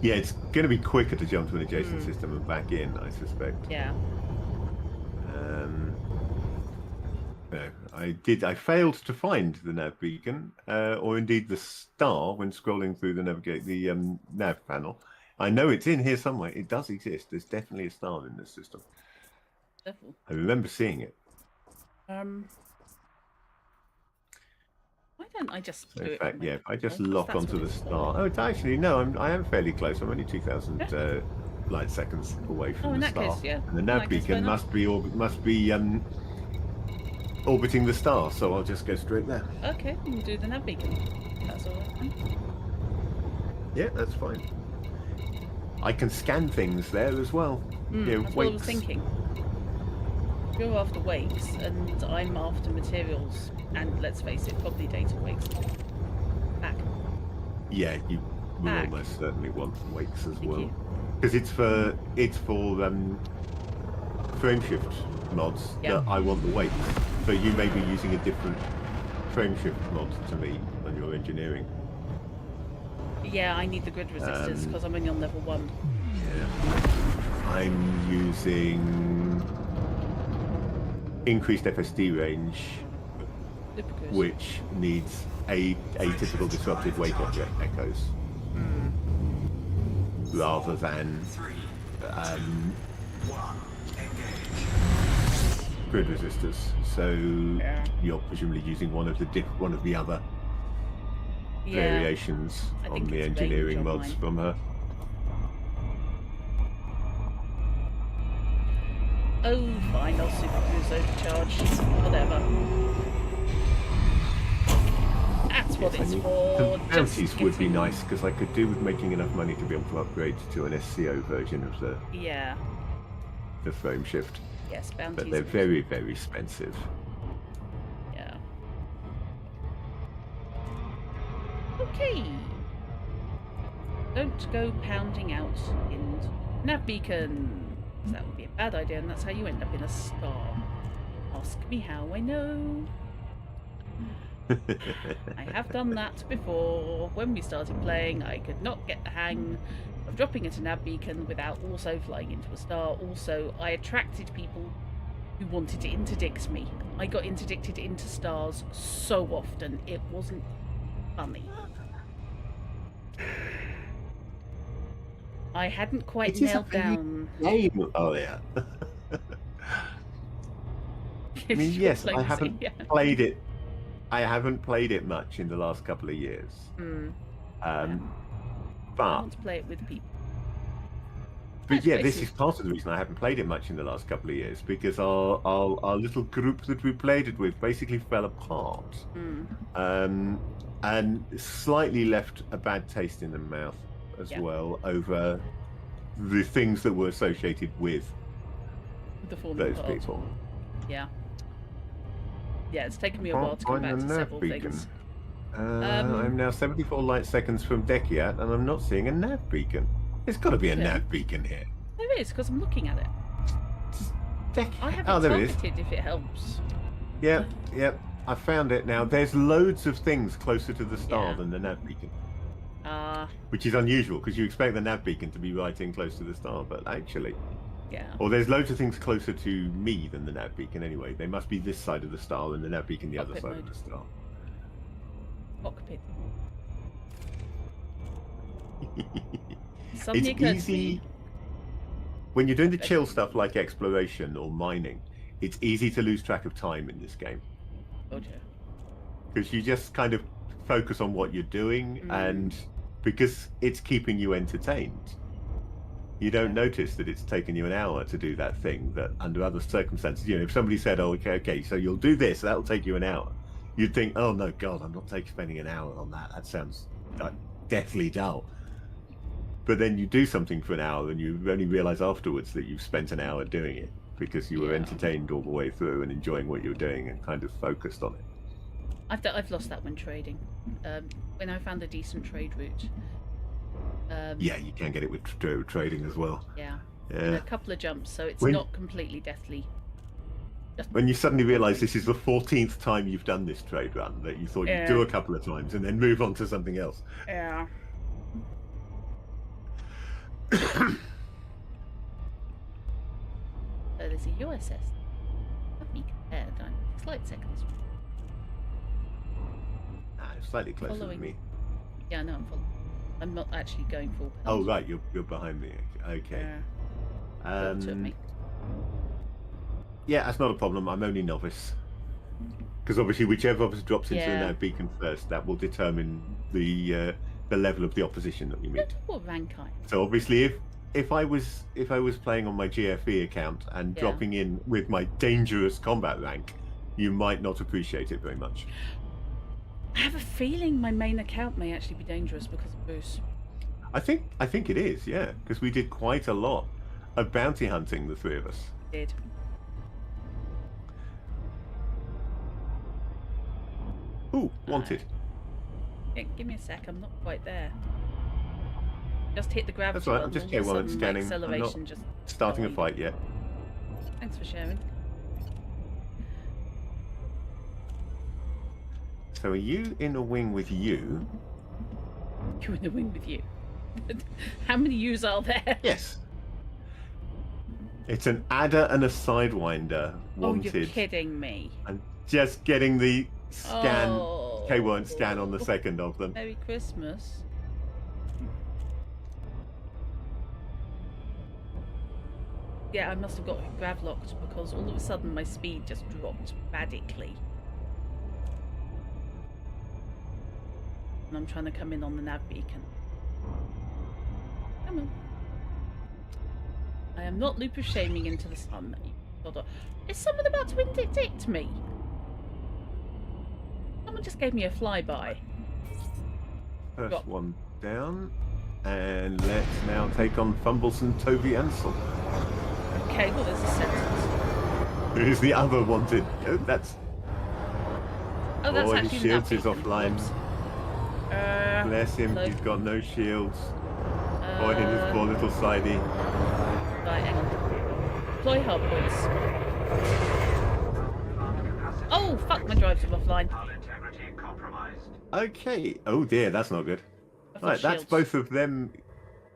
Yeah, it's going to be quicker to jump to an adjacent system and back in, I suspect. Yeah. No, I failed to find the nav beacon, or indeed the star when scrolling through the nav panel. I know it's in here somewhere. It does exist. There's definitely a star in this system. Definitely. I remember seeing it. Why don't I just do in it? fact, if I just lock onto the star. Oh, it's actually no. I am fairly close. I'm only 2,000 light seconds away from the star. Case, and the nav beacon must be orbiting the star, so I'll just go straight there. Okay, we'll do the nav beacon. That's all right. Yeah, that's fine. I can scan things there as well. That's what I was thinking. You're after wakes, and I'm after materials, and let's face it, probably data wakes. Back. Yeah, you will Back. almost certainly want wakes as Thank well. you. Because it's for frame shift mods Yeah. that I want the wakes. So you may be using a different frame shift mod to me on your engineering. Yeah, I need the grid resistors because I'm only on level 1. Yeah. I'm using increased FSD range, Supercruise. which needs atypical disruptive wake object echoes rather than 3, 2, 1, engage. grid resistors. So Yeah. you're presumably using one of the other variations I on think the it's engineering range on mods mine. from her. Oh, fine, I'll supercruise overcharge. Whatever. That's what it's for. The Just bounties would be getting- nice because I could do with making enough money to be able to upgrade to an SCO version of Yeah. the frame shift. Yes, bounties. But they're are- very, very expensive. Yeah. Okay. Don't go pounding out in nav beacon. That would be a bad idea, and that's how you end up in a star. Ask me how I know. I have done that before. When we started playing, I could not get the hang of dropping into nav beacon without also flying into a star. Also, I attracted people who wanted to interdict me. I got interdicted into stars so often, it wasn't funny. I hadn't quite It is a nailed very down. Game. Oh yeah. I mean, Your yes, I diplomacy, haven't yeah. played it. I haven't played it much in the last couple of years. I But want to play it with people. yeah, this Basically. is part of the reason I haven't played it much in the last couple of years because our little group that we played it with basically fell apart, and slightly left a bad taste in the mouth as Yeah. well over the things that were associated with The forming those part. people. Yeah. Yeah, it's taken me a while to come back to several things. I'm now 74 light seconds from Dekiat, and I'm not seeing a nav beacon. There's got to be a Okay. nav beacon here. There is, because I'm looking at it. I have Oh, it there it is. targeted if it helps. Yep. I found it now. There's loads of things closer to the star Yeah. than the nav beacon, Ah, which is unusual because you expect the nav beacon to be right in close to the star, but actually, yeah. or there's loads of things closer to me than the nav beacon anyway. They must be this side of the star and the nav beacon the other Cockpit side of mode. the star. Cockpit. It's Suddenly occurred to easy me. when you're doing the chill stuff like exploration or mining. It's easy to lose track of time in this game Oh dear. because you just kind of focus on what you're doing, and because it's keeping you entertained, you don't notice that it's taken you an hour to do that thing that under other circumstances, if somebody said, oh, okay, so you'll do this, that'll take you an hour, you'd think, oh no, God, I'm not spending an hour on that. That sounds like deathly dull. But then you do something for an hour and you only realize afterwards that you've spent an hour doing it because you were entertained all the way through and enjoying what you were doing and kind of focused on it. I've lost that when trading. When I found a decent trade route. Yeah, you can get it with trading as well. Yeah. Yeah. A couple of jumps, so it's When- not completely deathly. When you suddenly realise this is the 14th time you've done this trade run, that you thought you'd do a couple of times and then move on to something else. Yeah. There's a USS. Let me compare. Slight seconds. It's slightly closer Following. than me. Yeah, no, I'm following. I'm not actually going full Oh, pound. right, you're behind me. Okay. It took me. Yeah, that's not a problem. I'm only novice. Because obviously, whichever of us drops into the Yeah. nav beacon first, that will determine the level of the opposition that we I meet. don't know what rank I am. So obviously, if I was playing on my GFE account and Yeah. dropping in with my dangerous combat rank, you might not appreciate it very much. I have a feeling my main account may actually be dangerous because of Bruce. I think it is, yeah, because we did quite a lot of bounty hunting, the three of us. Did. Ooh, wanted. Give me a sec. I'm not quite there. Just hit the gravity. That's right. I'm just scanning. Acceleration I'm not just starting a died. fight yet. Thanks for sharing. So are you in a wing with you? You're in the wing with you. How many yous are there? Yes. It's an adder and a sidewinder wanted. Oh, you're kidding me. I'm just getting the scan. Oh. K-won't scan on the second of them. Merry Christmas. Yeah, I must have got grav locked because all of a sudden my speed just dropped radically. And I'm trying to come in on the nav beacon. Come on. I am not lupus shaming into the sun. Is someone about to interdict me? Someone just gave me a flyby. First one down. And let's now take on Fumbleson, Toby Ansel. Okay, well, there's a sentence. Who's the other wanted? Oh, that's actually his shields is beacon. offline. Bless him, he's got no shields. Boy, his poor little sidey. Right, hang on. Deploy hard points. Oh, fuck, my drives are offline. Integrity compromised. Okay. Oh dear, that's not good. Right, that's both of them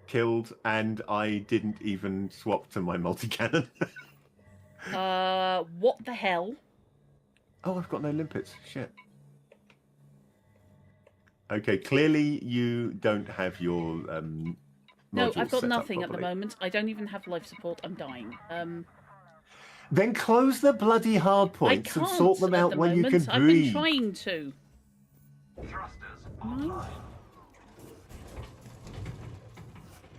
killed, and I didn't even swap to my multi-cannon. What the hell? Oh, I've got no limpets. Shit. Okay, clearly you don't have your No, I've got set up nothing at the properly. moment. I don't even have life support. I'm dying. Then close the bloody hard I points can't and sort them at out the when you moment. can I've breathe. been trying to. Thrusters Mine? online.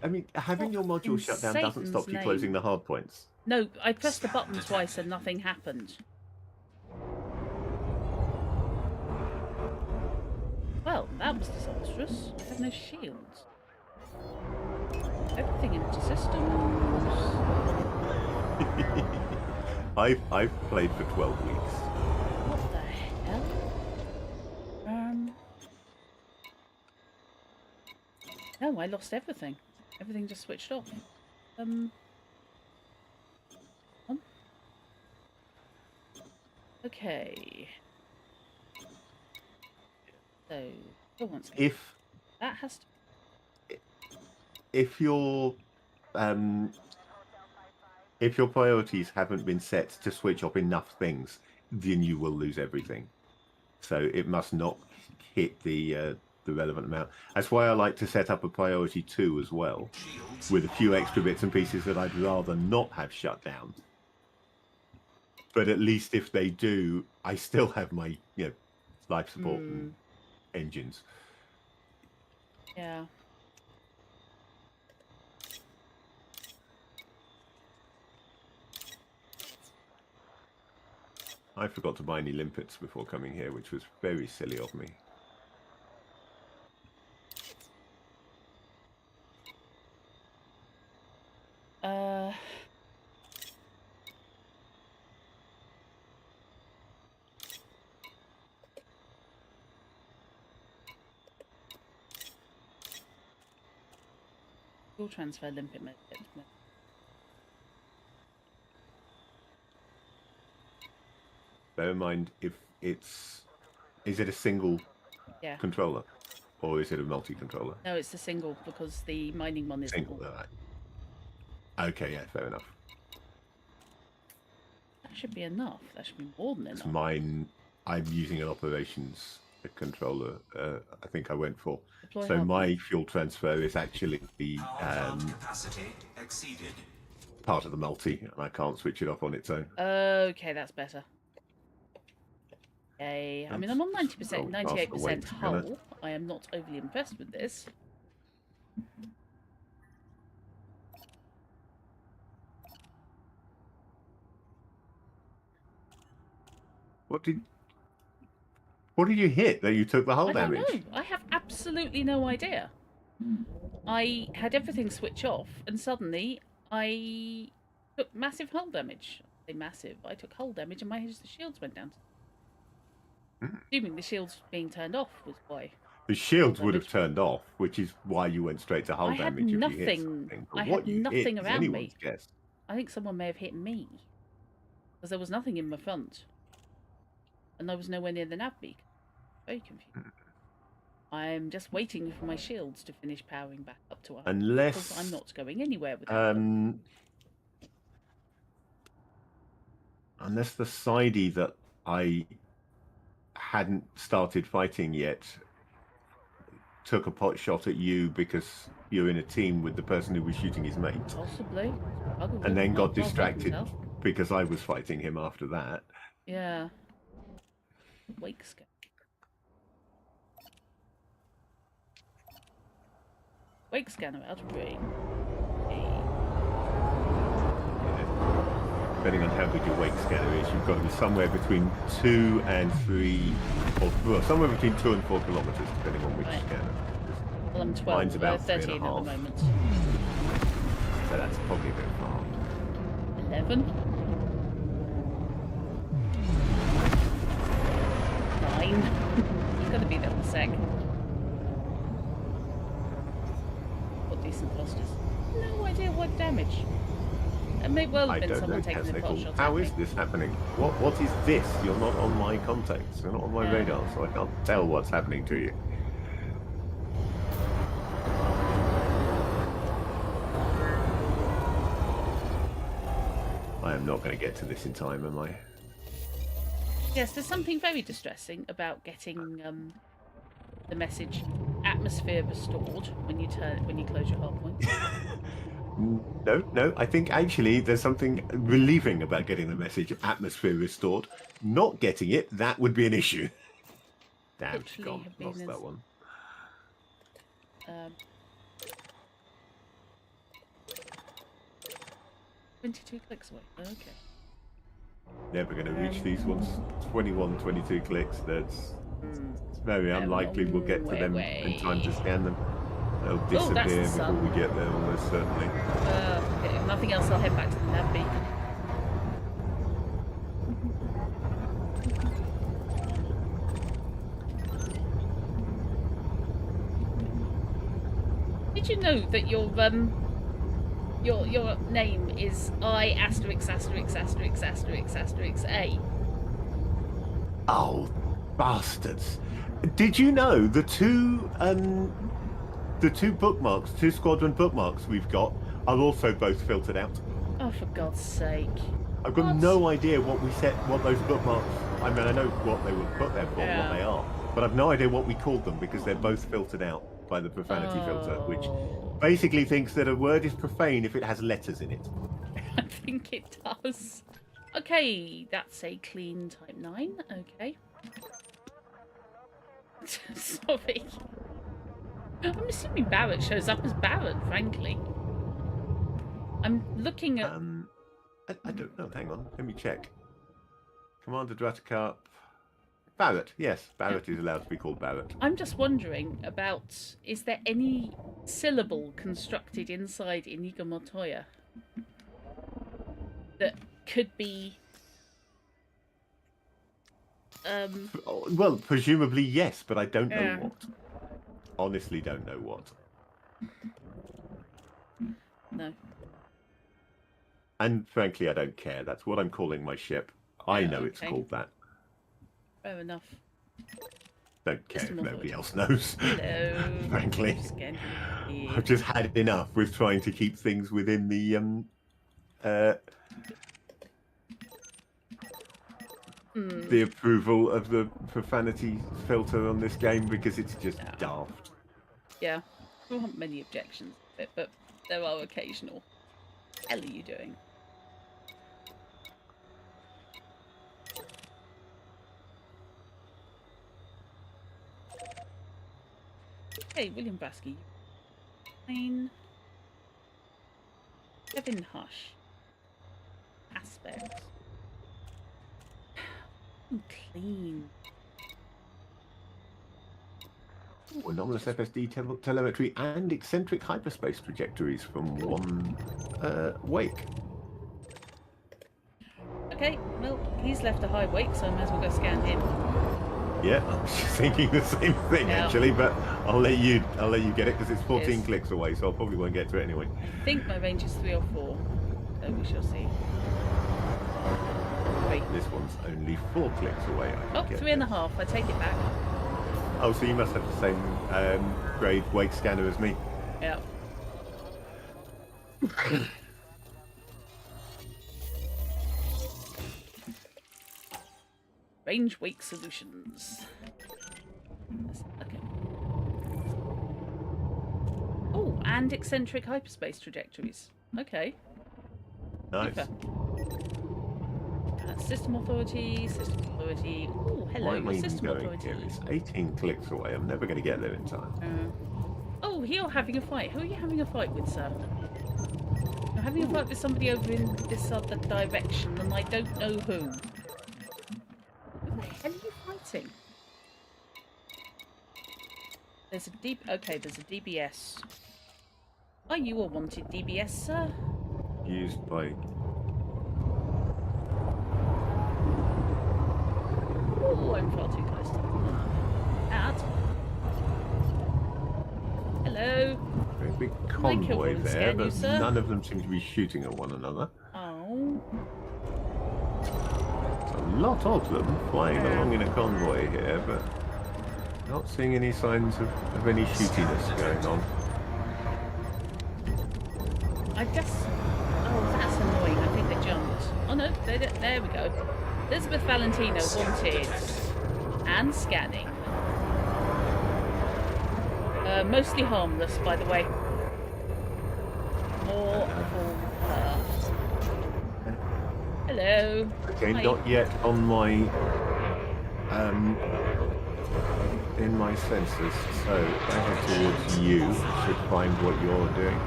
I mean, having your module in shut down doesn't stop you Satan's closing name? the hard points. No, I pressed the button twice and nothing happened. Well, that was disastrous. I have no shields. Everything into systems. I've played for 12 weeks. What the hell? No, I lost everything. Everything just switched off. Okay. So, for once, that has to. If your priorities haven't been set to switch off enough things, then you will lose everything. So it must not hit the relevant amount. That's why I like to set up a priority 2 as well, with a few extra bits and pieces that I'd rather not have shut down. But at least if they do, I still have my life support and engines. Yeah. I forgot to buy any limpets before coming here, which was very silly of me. Fuel transfer limpet mode. Bear in mind, if is it a single controller, or is it a multi-controller? No, it's a single because the mining one is single. Right. Okay, yeah, fair enough. That should be enough. That should be more than enough. Mine, I'm using an operations controller. I think I went for. Deploy so hard my point. fuel transfer is actually the capacity exceeded. part of the multi, and I can't switch it off on its own. Okay, that's better. Okay, I mean, I'm on 90%, 98% hull. I am not overly impressed with this. What did you hit that you took the hull damage? I don't know. I have absolutely no idea. I had everything switch off, and suddenly I took massive hull damage. I say massive. I took hull damage, and my shields went down. Assuming the shield's being turned off was why. The shields would have turned off, which is why you went straight to hull I had damage if you hit nothing. something. But I what had you nothing hit is around anyone's me. guess. I think someone may have hit me. Because there was nothing in my front. And I was nowhere near the nav beacon. Very confused. I'm just waiting for my shields to finish powering back up to 100. Unless Because I'm not going anywhere without them. Unless the sidey that I hadn't started fighting yet took a pot shot at you because you're in a team with the person who was shooting his mate. Possibly. And then got distracted because I was fighting him after that. Yeah. Wake scan. Wake scanner out of range. Depending on how good your wake scanner is, you've got to be somewhere between 2 and 3, or well, somewhere between 2 and 4 kilometers, depending on which scanner. Well, I'm 12. Mine's about 13 3.5 at the moment. So that's probably a bit far. 11. 9. He's got to be there in a sec. Got decent clusters. No idea what damage. It may well have been someone taking a pot shot. How is this happening? What is this? You're not on my contacts. You're not on my radar, so I can't tell what's happening to you. I am not going to get to this in time, am I? Yes, there's something very distressing about getting the message "atmosphere restored" when you close your hard point. No. I think actually there's something relieving about getting the message "atmosphere restored." Not getting it, that would be an issue. Damn, gone. Lost that one. 22 clicks away. Okay. Never going to reach these ones. 21, 22 clicks. It's very unlikely we'll get to them in time to scan them. They'll disappear before we get there, almost certainly. Okay, if nothing else, I'll head back to the nav beacon. Did you know that your name is I ******* A? Oh, bastards! Did you know the two bookmarks, 2 squadron bookmarks we've got are also both filtered out? Oh, for God's sake! I've got no idea what those bookmarks. I mean, I know what they were put there for, what they are, but I've no idea what we called them because they're both filtered out by the profanity filter, which basically thinks that a word is profane if it has letters in it. I think it does. Okay, that's a clean type 9. Okay. Sorry. I'm assuming Barrett shows up as Barrett, frankly. I'm looking at... I don't know. Hang on. Let me check. Commander Druttercup. Barrett. Yes, Barrett is allowed to be called Barrett. I'm just wondering about... Is there any syllable constructed inside Inigo Montoya that could be... Well, presumably yes, but I don't know what. Honestly, don't know what. No. And frankly, I don't care. That's what I'm calling my ship. I know it's called that. Fair enough. Don't care if nobody else knows. Hello. Frankly, I've just had enough with trying to keep things within the approval of the profanity filter on this game because it's just daft. Yeah, there aren't many objections to it, but there are occasional. What the hell are you doing? Hey, William Basky. Fine. Kevin Hush. Aspect. Clean. Ooh, anomalous FSD telemetry and eccentric hyperspace trajectories from one wake. Okay, well, he's left a high wake, so I might as well go scan him. Yeah, I was just thinking the same thing Yeah. actually, but I'll let you get it because it's 14 Yes. clicks away, so I probably won't get to it anyway. I think my range is 3 or 4, so we shall see. 3. This one's only 4 clicks away. Oh, 3.5. I take it back. Oh, so you must have the same grade wake scanner as me. Yeah. Range wake solutions. Okay. Oh, and eccentric hyperspace trajectories. Okay. Nice. Super. System authority, system authority. Oh, hello, Why am I even system going authority. here? It's 18 clicks away. I'm never going to get there in time. Oh, you're having a fight. Who are you having a fight with, sir? You're having a fight with somebody over in this other direction, and I don't know who. Who the hell are you fighting? There's a there's a DBS. Are you a wanted DBS, sir? Used by... Oh, I'm far too close to that. Hello. Very big Can I kill convoy one and there, scan you, but sir? none of them seem to be shooting at one another. Oh. There's a lot of them flying along in a convoy here, but not seeing any signs of any shootiness going on. I just... Oh, that's annoying. I think they jumped. Oh no, there we go. Elizabeth Valentino wanted. And scanning. Mostly harmless, by the way. More for her. Hello. Okay, Hi. not yet on my in my sensors, so if I head towards you, should find what you're doing.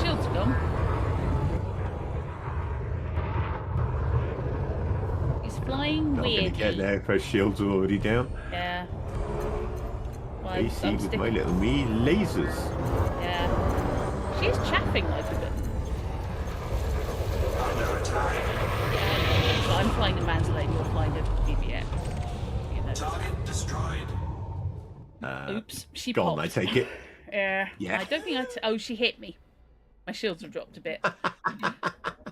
Shields are gone. He's flying Not going to weirdly. get there if her shields are already down. Yeah. Well, AC I'm with sticking- my little me lasers. Yeah. She's chaffing like a bit. So I'm flying a man's lane, you're flying a BBX. You know. Target destroyed. Oops, she Gone, popped. I take it. Yeah. Yeah. I don't think oh, she hit me. My shields have dropped a bit.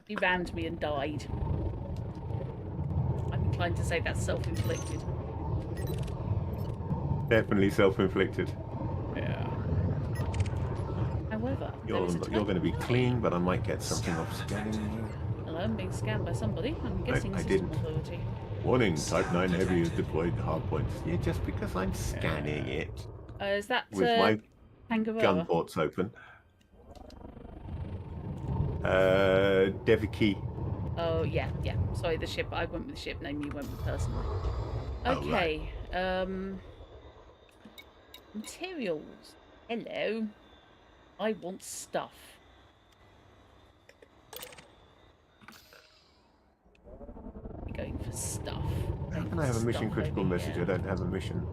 He rammed me and died. I'm inclined to say that's self-inflicted. Definitely self-inflicted. Yeah. However, You're going to be clean, but I might get something off scanning. Hello, I'm being scanned by somebody. I'm guessing I System didn't. Authority. Warning, Type 9 Heavy has deployed hardpoints. Yeah, just because I'm scanning it Is that with my Tangaroa? gun ports open. Deviki. Oh, yeah. Sorry, the ship. I went with the ship name, you went with person. Oh, Okay. Materials. Hello. I want stuff. We're going for stuff. How can I have a mission critical message? I don't have a mission.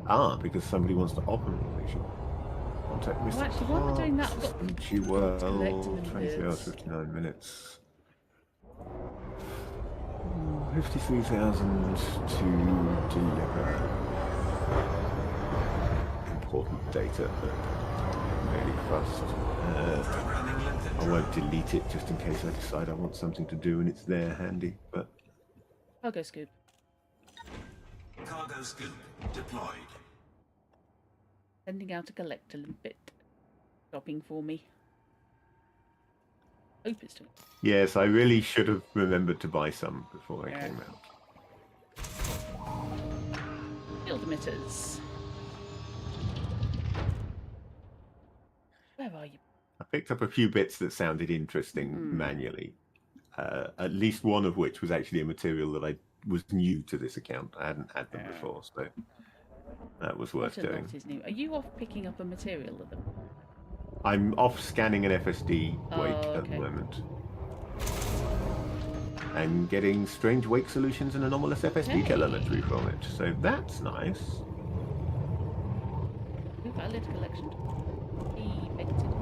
Ah, because somebody wants to offer me a mission. Contact Mr. actually, while we're doing that, I've got Systems World, collecting 23 hours, bits. 59 minutes. 53,000 to deliver. Important data, but really fast. Programming I won't delete it just in case I decide I want something to do and it's there handy, but Cargo scoop. Cargo scoop deployed. Sending out a collector limpet. Shopping for me. Hope it's doing. yes, I really should have remembered to buy some before I Yeah. came out. Field emitters. Where are you? I picked up a few bits that sounded interesting manually. At least one of which was actually a material that I was new to this account. I hadn't had them before, so that was worth What a doing. lot is new. Are you off picking up a material at the I'm off scanning an FSD wake at the okay. moment. And getting strange wake solutions and anomalous FSD Hey. telemetry from it. So that's nice. New valid collection? Evicted.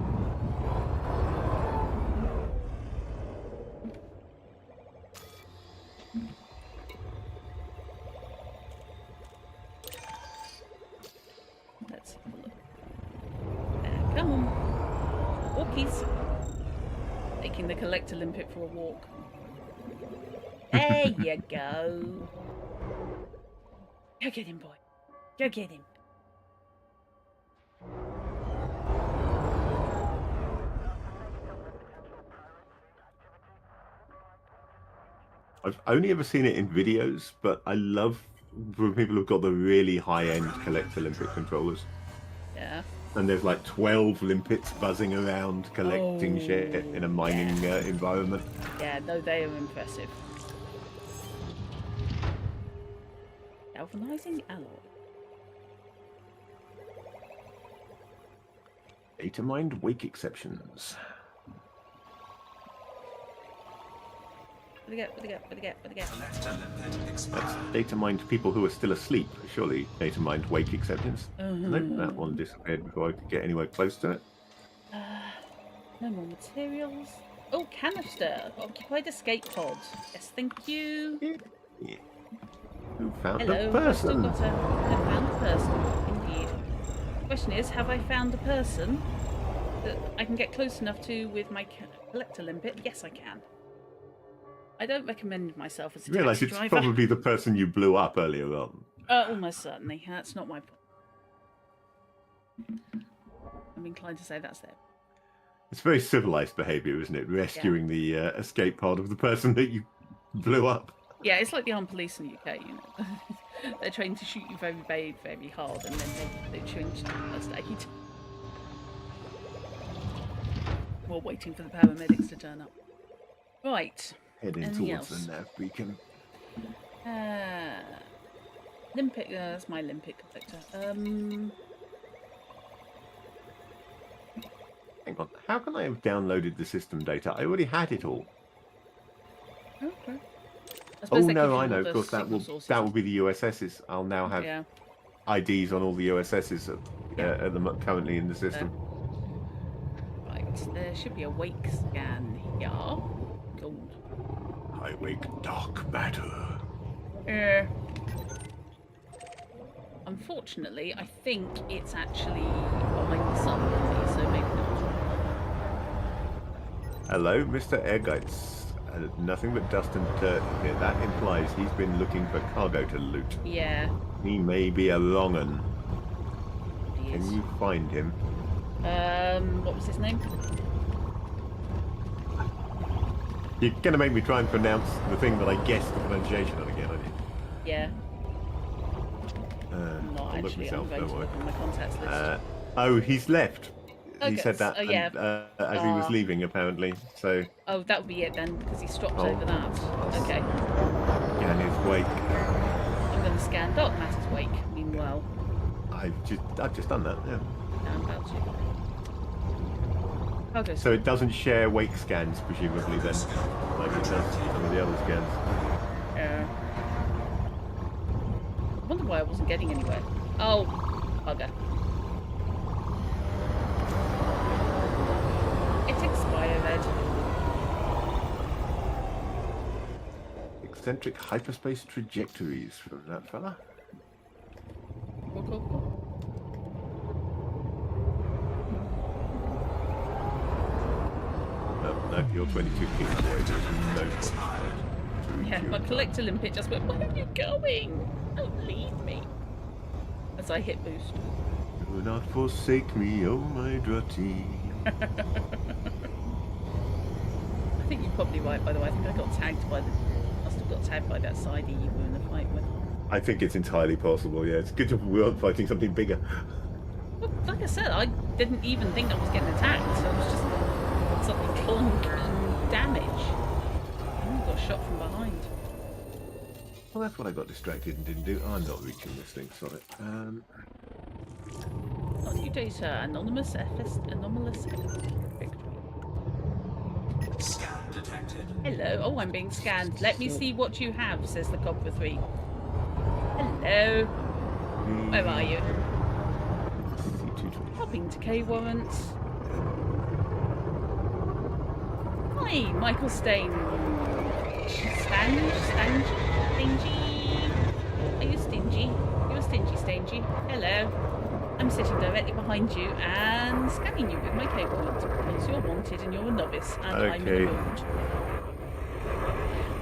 walkies. Taking the collector limpet for a walk. There you go. Go get him, boy. Go get him. I've only ever seen it in videos, but I love for people who've got the really high-end collector limpet controllers. Yeah. And there's like 12 limpets buzzing around collecting shit in a mining environment. Yeah, no, they are impressive. Galvanizing alloy. Data mined wake exceptions. What do you get? Collector limpet expired. That's data mined people who are still asleep. Surely data mined wake exceptions. Nope, that one disappeared before I could get anywhere close to it. No more materials. Oh, canister. Occupied escape pod. Yes, thank you. Yeah. Who found Hello. the I've still person? got have found a person. Indeed. The question is, have I found a person that I can get close enough to with my collector limpet? Yes, I can. I don't recommend myself as a You realise taxi it's driver. probably the person you blew up earlier on. Almost certainly. That's not my point. I'm inclined to say that's there. It's very civilized behaviour, isn't it? Rescuing the escape pod of the person that you blew up. Yeah, it's like the armed police in the UK, you know. They're trained to shoot you very, very, very hard, and then they change to first aid. While waiting for the paramedics to turn up. Right. Heading Anything towards else? the nav beacon. Limpet, that's my limpet collector. Hang on, how can I have downloaded the system data? I already had it all. Okay. Oh no, I know. Of course, that will be the USSs. I'll now have Yeah. IDs on all the USSs currently in the system. Right, there should be a wake scan here. Gold. I wake dark matter. Unfortunately, I think it's actually behind the sun, so maybe not. Hello, Mr. Airguides. Nothing but dust and dirt here. That implies he's been looking for cargo to loot. Yeah. He may be a wrong un. He is. Can you find him? What was his name? You're going to make me try and pronounce the thing that I guessed the pronunciation of again, aren't you? Yeah. I'm not I'll look actually. myself, I'm going don't to worry. look on my contacts list. Oh, he's left. He Okay, said that oh, yeah. as he was leaving, apparently. So, Oh, that would be it then, because he stopped Oh. over that. Okay. scan his wake. I'm going to scan Dark Matter's wake, meanwhile. I've just done that, yeah. I'm about to. Cargo So it doesn't share wake scans, presumably, then, like it does some of the other scans. I wonder why I wasn't getting anywhere. Oh, bugger. It's expired. Eccentric hyperspace trajectories from that fella. Cool. No, you're 22 feet away. There's no point. Yeah, my collector limpet just went, where are you going? Don't leave me. As I hit boost. Do not forsake me, oh my Drutty. I think you're probably right, by the way. I think I got tagged by the... Must have got tagged by that sidey you were in the fight with. I think it's entirely possible, yeah. It's a good job we weren't fighting something bigger. Well, like I said, I didn't even think I was getting attacked, so it was just something clunk and damage. I got shot from behind. Well, that's what I got distracted and didn't do. I'm not reaching this thing, sorry. Not new data. Anomalous victory. Scan detected. Hello. Oh, I'm being scanned. Let me see what you have, says the Cobra 3. Hello. Where are you? Hopping to K warrants. Hi, Michael Stain. Stingy? Are you stingy? You're stingy, Stingy. Hello. I'm sitting directly behind you and scanning you with my cable wand because you're wanted and you're a novice and I'm in a mood.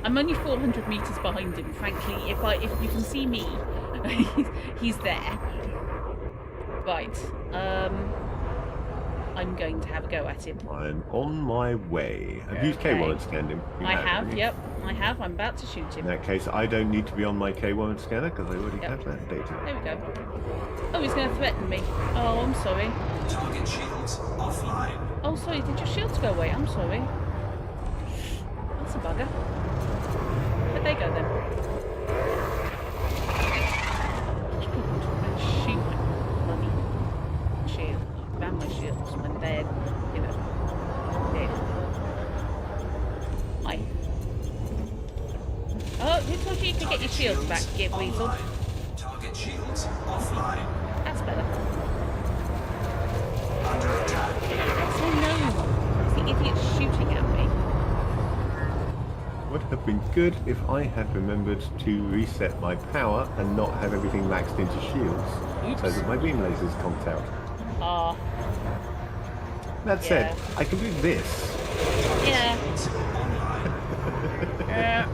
I'm only 400 meters behind him. Frankly, if you can see me, he's there. Right. I'm going to have a go at him. I'm on my way. Have you K1 scanned him? I have, yep. I have. I'm about to shoot him. In that case, I don't need to be on my K1 scanner because I already have that data. There we go. Oh, he's going to threaten me. Oh, I'm sorry. Target shields offline. Oh, sorry. Did your shields go away? I'm sorry. That's a bugger. Where'd they go then? Shoot my bloody shield. Ram my shields when they're, you know, dead. Hi. Oh, who told you could get your shields back, you weasel? Target shields offline. That's better. Under attack. So no. It's the idiot shooting at me. Would have been good if I had remembered to reset my power and not have everything maxed into shields, so that my beam lasers conked out. Ah. That said, I can do this. Yeah.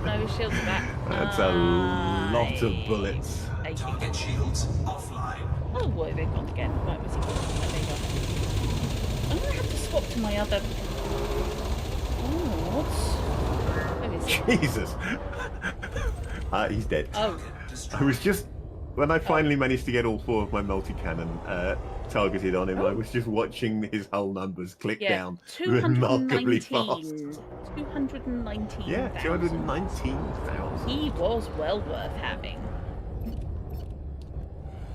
No, his shield's back. That's a lot of bullets. Target shields offline. Oh boy, they've gone again. Right, where's he gone? There they go. I'm gonna have to swap to my other. Oh, where is he? Jesus. He's dead. Oh. I was just, when I finally managed to get all 4 of my multi-cannon targeted on him, I was just watching his hull numbers click down remarkably fast. 219. Yeah, 219,000. He was well worth having.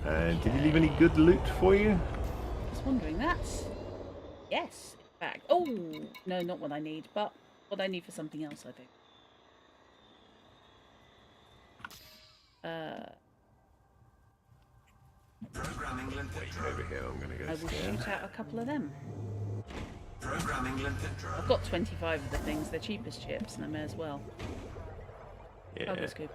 And did he leave any good loot for you? I was wondering that. Yes, in fact. Oh, no, not what I need, but what I need for something else, I think. Programming limpet Over here, I'm going to go I will scan. shoot out a couple of them. Programming limpet I've got 25 of the things. They're cheapest chips, and I may as well. Yeah. Oh, that's good.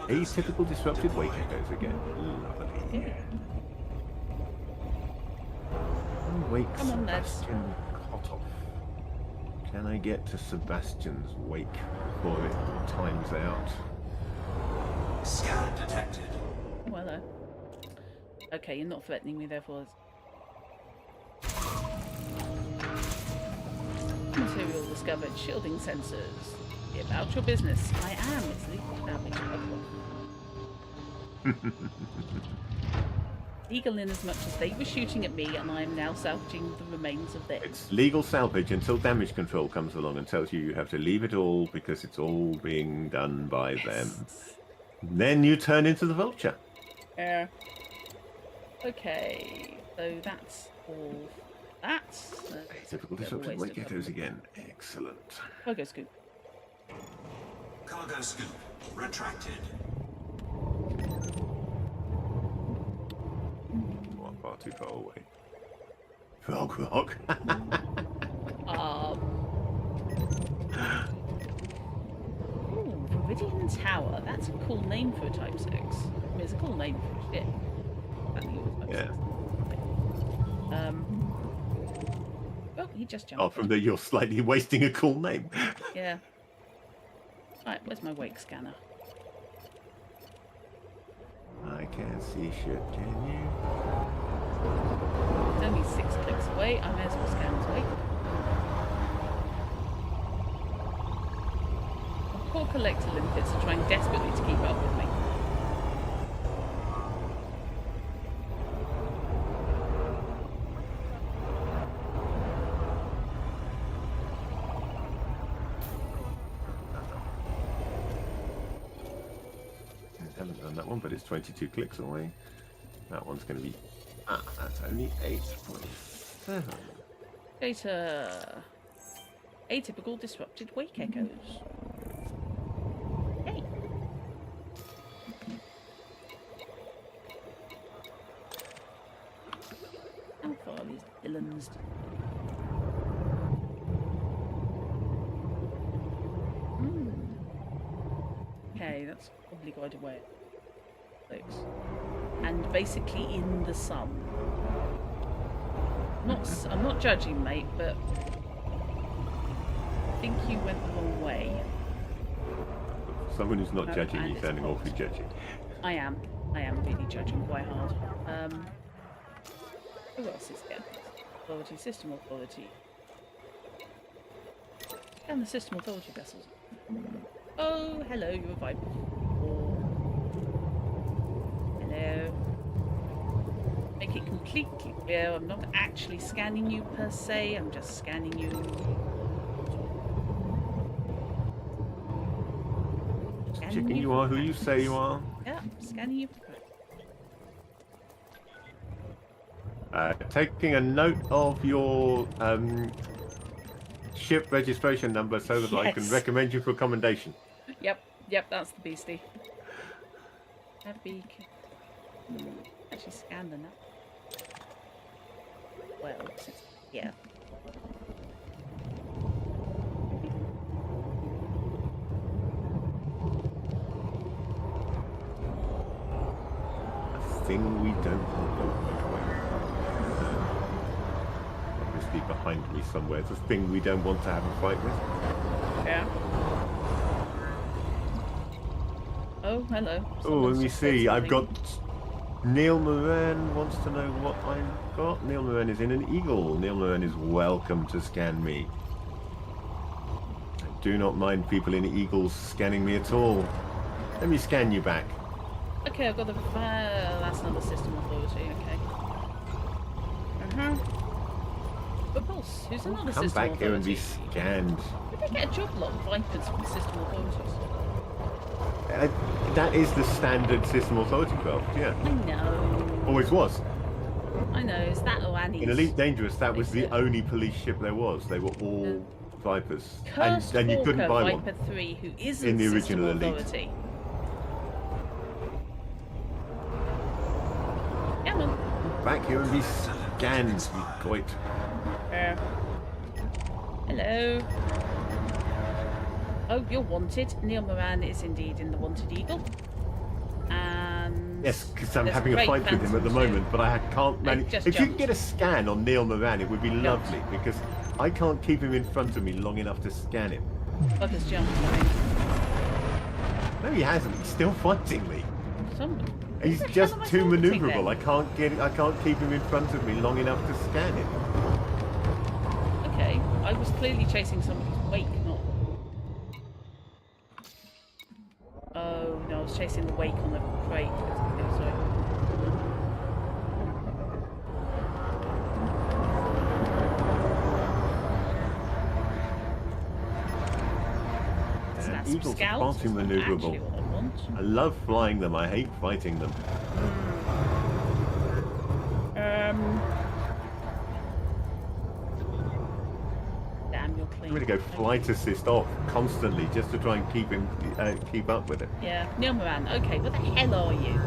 Atypical disrupted wake echoes again. Lovely. Yeah. Wake Come on, lads. Sebastian Kotoff. Can I get to Sebastian's wake before it times out? Scan detected. Oh, hello. Okay, you're not threatening me, therefore. Material discovered. Shielding sensors. Be about your business. I am. It's legal damage. Legal in as much as they were shooting at me, and I am now salvaging the remains of theirs. It's legal salvage until damage control comes along and tells you have to leave it all because it's all being done by them. Then you turn into the vulture. Yeah. Okay, so that's all. That's Typical disrupted wake echoes again. Excellent. Cargo scoop. Cargo scoop retracted. Well, far too far away. Frog rock. Ooh, Viridian Tower. That's a cool name for a Type 6. I mean, it's a cool name for a ship. Yeah. Oh, he just jumped. Oh, from there you're slightly wasting a cool name. Yeah. Right, where's my wake scanner? I can't see shit, can you? It's only 6 clicks away. I may as well scan his wake. Poor collector limpets are trying desperately to keep up with me. Haven't done that one, but it's 22 clicks away. That one's going to be... that's only 8.7. Data. Atypical disrupted wake echoes. Hey. How far are these villains? Okay, that's probably quite away. 6. and basically in the sun. I'm not judging, mate, but I think you went the wrong way. Someone who's not judging, you're sounding awfully judging. I am really judging quite hard. Who else is there? Authority, system authority. And the system authority vessels. Oh, hello, you're a Viper. Oh. Hello. Make it completely clear, I'm not actually scanning you per se, I'm just scanning you. Checking you are who you say you are. Yeah, scanning you. Taking a note of your ship registration number so that I can recommend you for commendation. Yep, that's the beastie. Actually scan the net. Well, yeah. A thing we don't want. Obviously behind me somewhere. It's a thing we don't want to have a fight with. Yeah. Oh, hello. Oh, let me see. I've got... Neil Moran wants to know what I've got. Neil Moran is in an eagle. Neil Moran is welcome to scan me. I do not mind people in eagles scanning me at all. Let me scan you back. Okay, I've got the... that's another system authority, okay. But Pulse, who's another system authority? Come back here and be scanned. Did they get a job lot of Vipers from system authorities? That is the standard system authority craft, yeah. I know. Always was. I know, is that or Annie's? In Elite Dangerous, that was the only police ship there was. They were all Vipers. Cursed and you couldn't buy Viper one. 3, who isn't in the system original Elite. authority. Come on. Back here and be scanned, you goit. Hello. Oh, you're wanted. Neil Moran is indeed in the Wanted Eagle. And yes, because I'm there's having a great fight with him at the phantom moment, but I can't manage. just If you jumped. could get a scan on Neil Moran, it would be lovely, because I can't keep him in front of me long enough to scan him. Bugger's jumped. No, he hasn't. He's still fighting me. He's What the just hell am I too targeting manoeuvrable. then? I can't keep him in front of me long enough to scan him. Okay, I was clearly chasing somebody's wake, not... Oh, no, I was chasing the wake on the crate. Sorry. Eagles are far too manoeuvrable. I love flying them. I hate fighting them. Damn, you're clean. I'm going to go flight assist off constantly just to try and keep up with it. Yeah, Neil Moran. Okay, what the hell are you?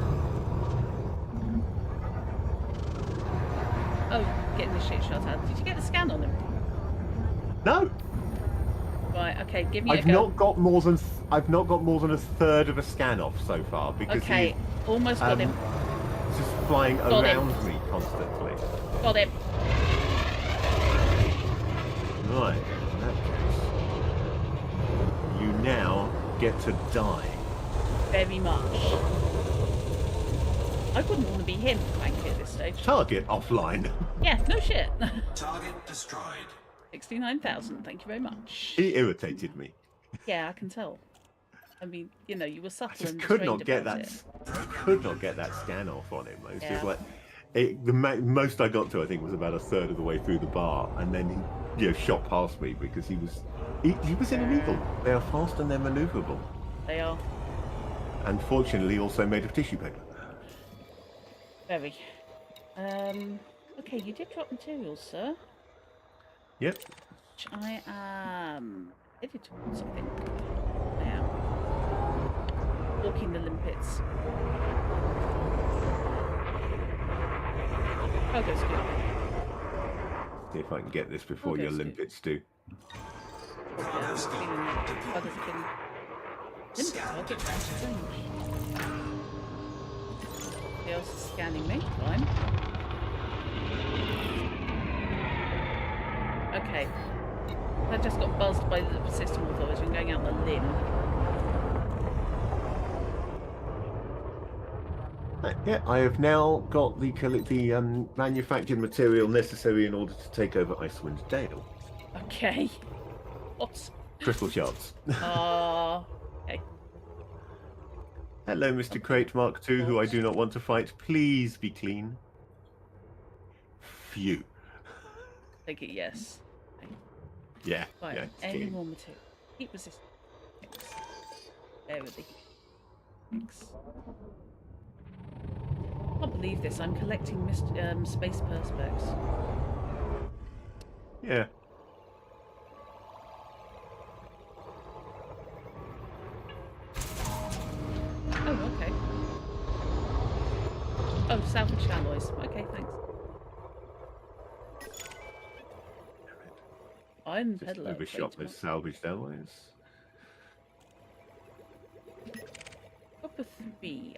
Oh, getting the shit shot out. Did you get the scan on him? No. Right. Okay, give me a I've go. not got more than a third of a scan off so far because Okay, he's almost got him. just flying Got him. around me constantly. Got him. Right. In that case, you now get to die. Very much. I wouldn't want to be him, frankly, at this stage. Target offline. Yeah, no shit. Target destroyed. 69,000, thank you very much. He irritated me. Yeah, I can tell. I mean, you know, you were subtle I just and could not restrained get about that. it. Could not get that scan off on him. It's just Yeah. like the most I got to, I think, was about a third of the way through the bar, and then he shot past me because he was in an eagle. They are fast and they're manoeuvrable. They are. And fortunately, also made of tissue paper. Very. Okay, you did drop materials, sir. Yep. Which I am headed towards, I think. Now. Walking the limpets. Oh, that's good. See if I can get this before your Okay, limpets do. Cargo scope deployed. Scan detected. Yeah, else is scanning me. Fine. Okay. I just got buzzed by the system authority and going out on a limb. Yeah, I have now got the manufactured material necessary in order to take over Icewind Dale. Okay. What? Crystal shards. Okay. Hello, Mr. Crate Mark II, who I do not want to fight. Please be clean. Phew. Take it, yes. Okay. Yeah, Right. yeah, it's Any clean. more material? Heat resistant. There with the heat. I can't believe this. I'm collecting space perspex. Yeah. Oh, okay. Oh, salvaged alloys. Okay, thanks. I'm Just peddler. overshot those salvaged alloys. Copper 3.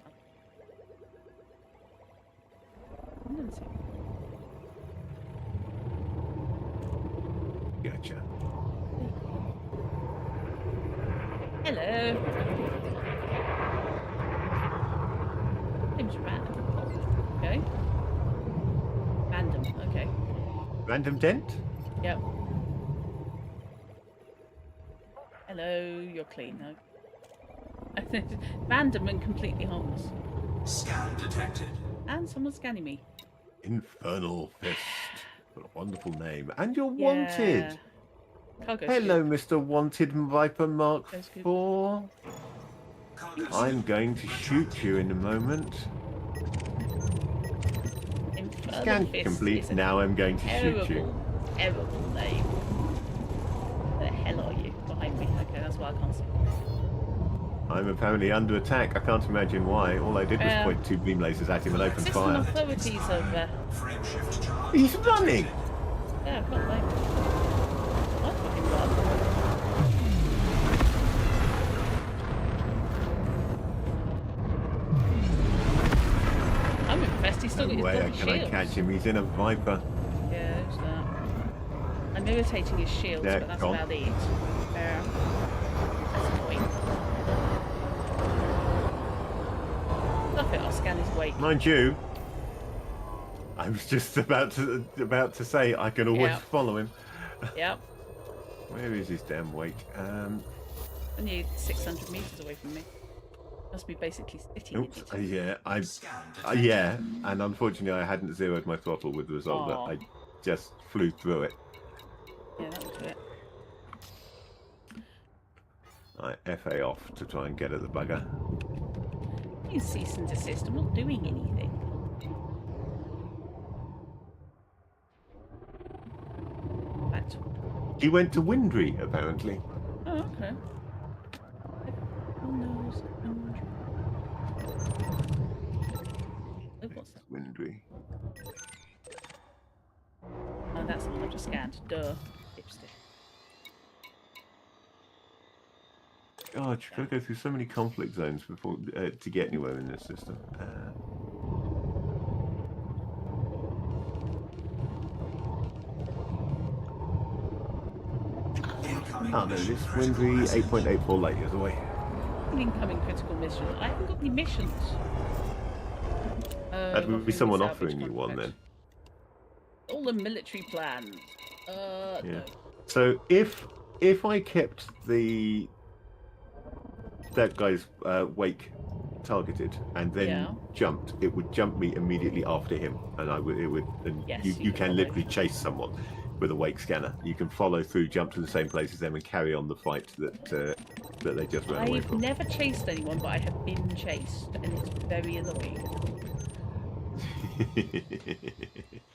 Gotcha. Hello. Seems random. Okay. Random. Okay. Random dent? Yep. Hello. You're clean. No. Random and completely harmless. Scan detected. And someone's scanning me. Infernal Fist. What a wonderful name. And you're Yeah. wanted. Cargo Hello, ship. Mr. Wanted Viper Mark That's good. 4. Cargo I'm going to shoot you in a moment. Infernal Scan Fist complete. is a Now I'm going to shoot you. terrible name. Where the hell are you? Behind me. Okay, that's why I can't see. I'm apparently under attack. I can't imagine why. All I did was point 2 beam lasers at him and open System fire. authorities have. frame shift charge. He's running! Yeah, I can't blame him. I fucking run. I'm impressed. He's still No got way his can bloody I shields. catch him. He's in a Viper. Yeah, who's that? I'm irritating his shields, Yeah, but that's gone. about it. Yeah. That's annoying. Stuff it, I'll scan his wake. Mind you, I was just about to say I can always Yeah. follow him. Yep. Where is his damn wake? Only 600 meters away from me. Must be basically sitting Oops. in it. Yeah, Scan detected. yeah, and unfortunately I hadn't zeroed my throttle with the result Aw. that I just flew through it. Yeah, that would do it. I FA off to try and get at the bugger. You cease and desist. I'm not doing anything. Back to... He went to Windry, apparently. Oh, okay. Who knows? Oh, what's that? Windry. Oh, that's the one I've just scanned. Duh. Lipstick. God, you've got to go through so many conflict zones before to get anywhere in this system. Incoming Oh no, mission this critical Windry message. 8.84 light years away. An incoming critical mission. I haven't got any missions. That would be someone offering you one then. All the military plans. Yeah. No. So if I kept that guy's wake targeted and then Yeah. jumped, it would jump me immediately after him, and Yes, you you can can follow. literally chase someone with a wake scanner. You can follow through, jump to the same place as them, and carry on the fight that they just ran away I've from. never chased anyone, but I have been chased, and it's very annoying.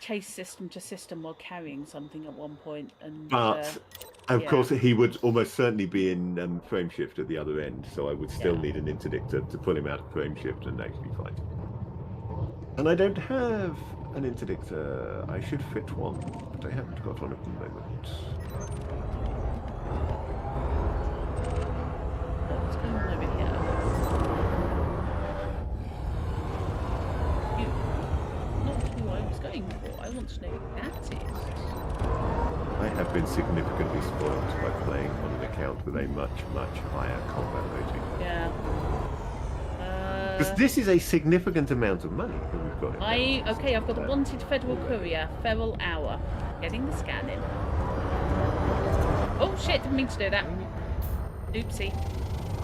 Chase system to system while carrying something at one point, and But of yeah. course, he would almost certainly be in frame shift at the other end, so I would still Yeah. need an interdictor to pull him out of frame shift and actually fight. And I don't have an interdictor. I should fit one, but I haven't got one at the moment. what's going on over here? want to know who that is. I have been significantly spoiled by playing on an account with a much, much higher combat rating. Yeah. Because this is a significant amount of money that we've got. Okay, I've got the wanted federal courier, feral hour. Getting the scan in. Oh shit, didn't mean to do that. Oopsie.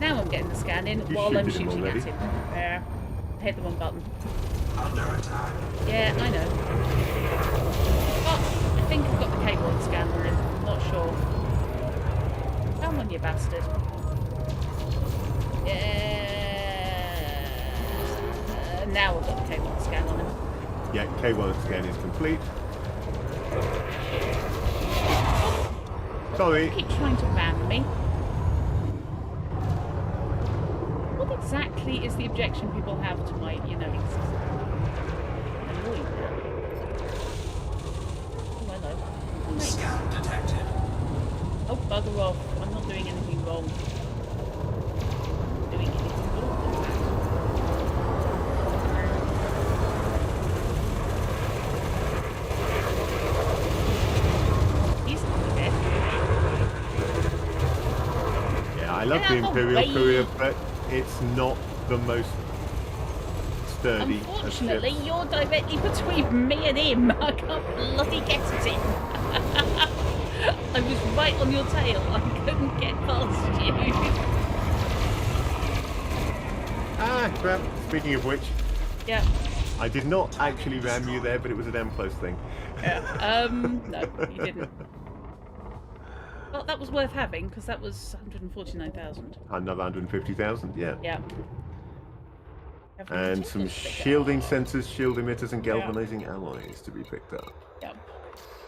Now I'm getting the scan in while I'm shooted him shooting at already. him. Yeah. I hit the wrong button. Under attack. Yeah, I know. Oh, I think I've got the cable on the scan on him. Not sure. Come on, you bastard. Yeah. Now I've got the cable on the scan on him. Yeah, K1 scan is complete. Sorry. Keep trying to ram me. What exactly is the objection people have to my, annoying now. Oh, hello. Oh, Scan detected. oh, bugger off. I'm not doing anything wrong. I'm doing anything wrong. He's not dead. Yeah, I love Get the out of the Imperial way. Courier, but it's not the most sturdy of Unfortunately, ships. you're directly between me and him. I can't bloody get at him. I was right on your tail. I couldn't get past you. Ah, crap. Speaking of which, Yeah. I did not actually ram you there, but it was a damn close thing. No, you didn't. Well, that was worth having because that was 149,000. Another 150,000, yeah. Yeah. And some shielding sensors, shield emitters, and galvanizing alloys to be picked up. Yeah.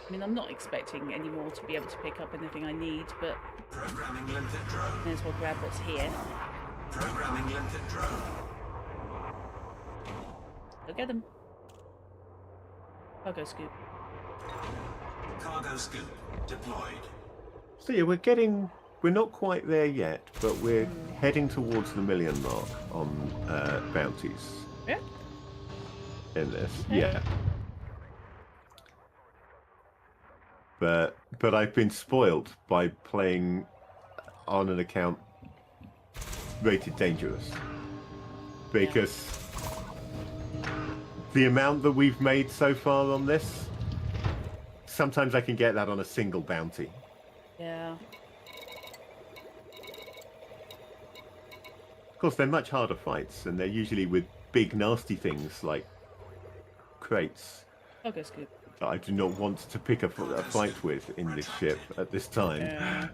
I mean, I'm not expecting any more to be able to pick up anything I need, but Programming limpet drone. may as well grab what's here. Programming limpet drone. Go get them. Cargo scoop. Cargo scoop deployed. So yeah, we're not quite there yet, but we're heading towards the 1 million mark on bounties Yeah. in this. Okay. Yeah. But I've been spoiled by playing on an account rated dangerous. Because the amount that we've made so far on this, sometimes I can get that on a single bounty. Yeah. Of course, they're much harder fights, and they're usually with big, nasty things like crates Cargo scoop. that I do not want to pick a fight with in this ship at this time. Yeah.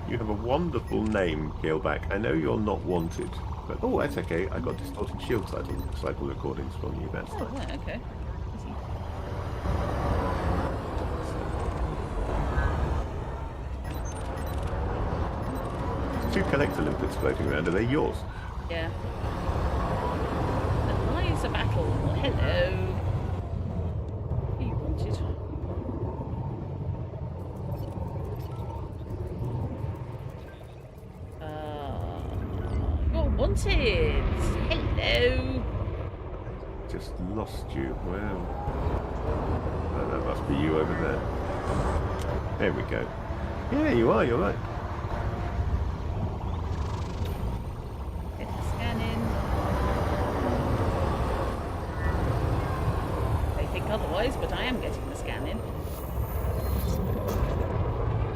You have a wonderful name, Keelback. I know you're not wanted, but oh, that's okay. I got distorted shield cycle recordings from you. That's Oh, nice. yeah, okay. Easy. There's 2 collector limpets floating around. Are they yours? Yeah. And why is a battle? Hello. Who you wanted? You're wanted. Hello. Just lost you. Wow. Oh, that must be you over there. There we go. Yeah, you are. You're right. Get the scan in. They think otherwise, but I am getting the scan in.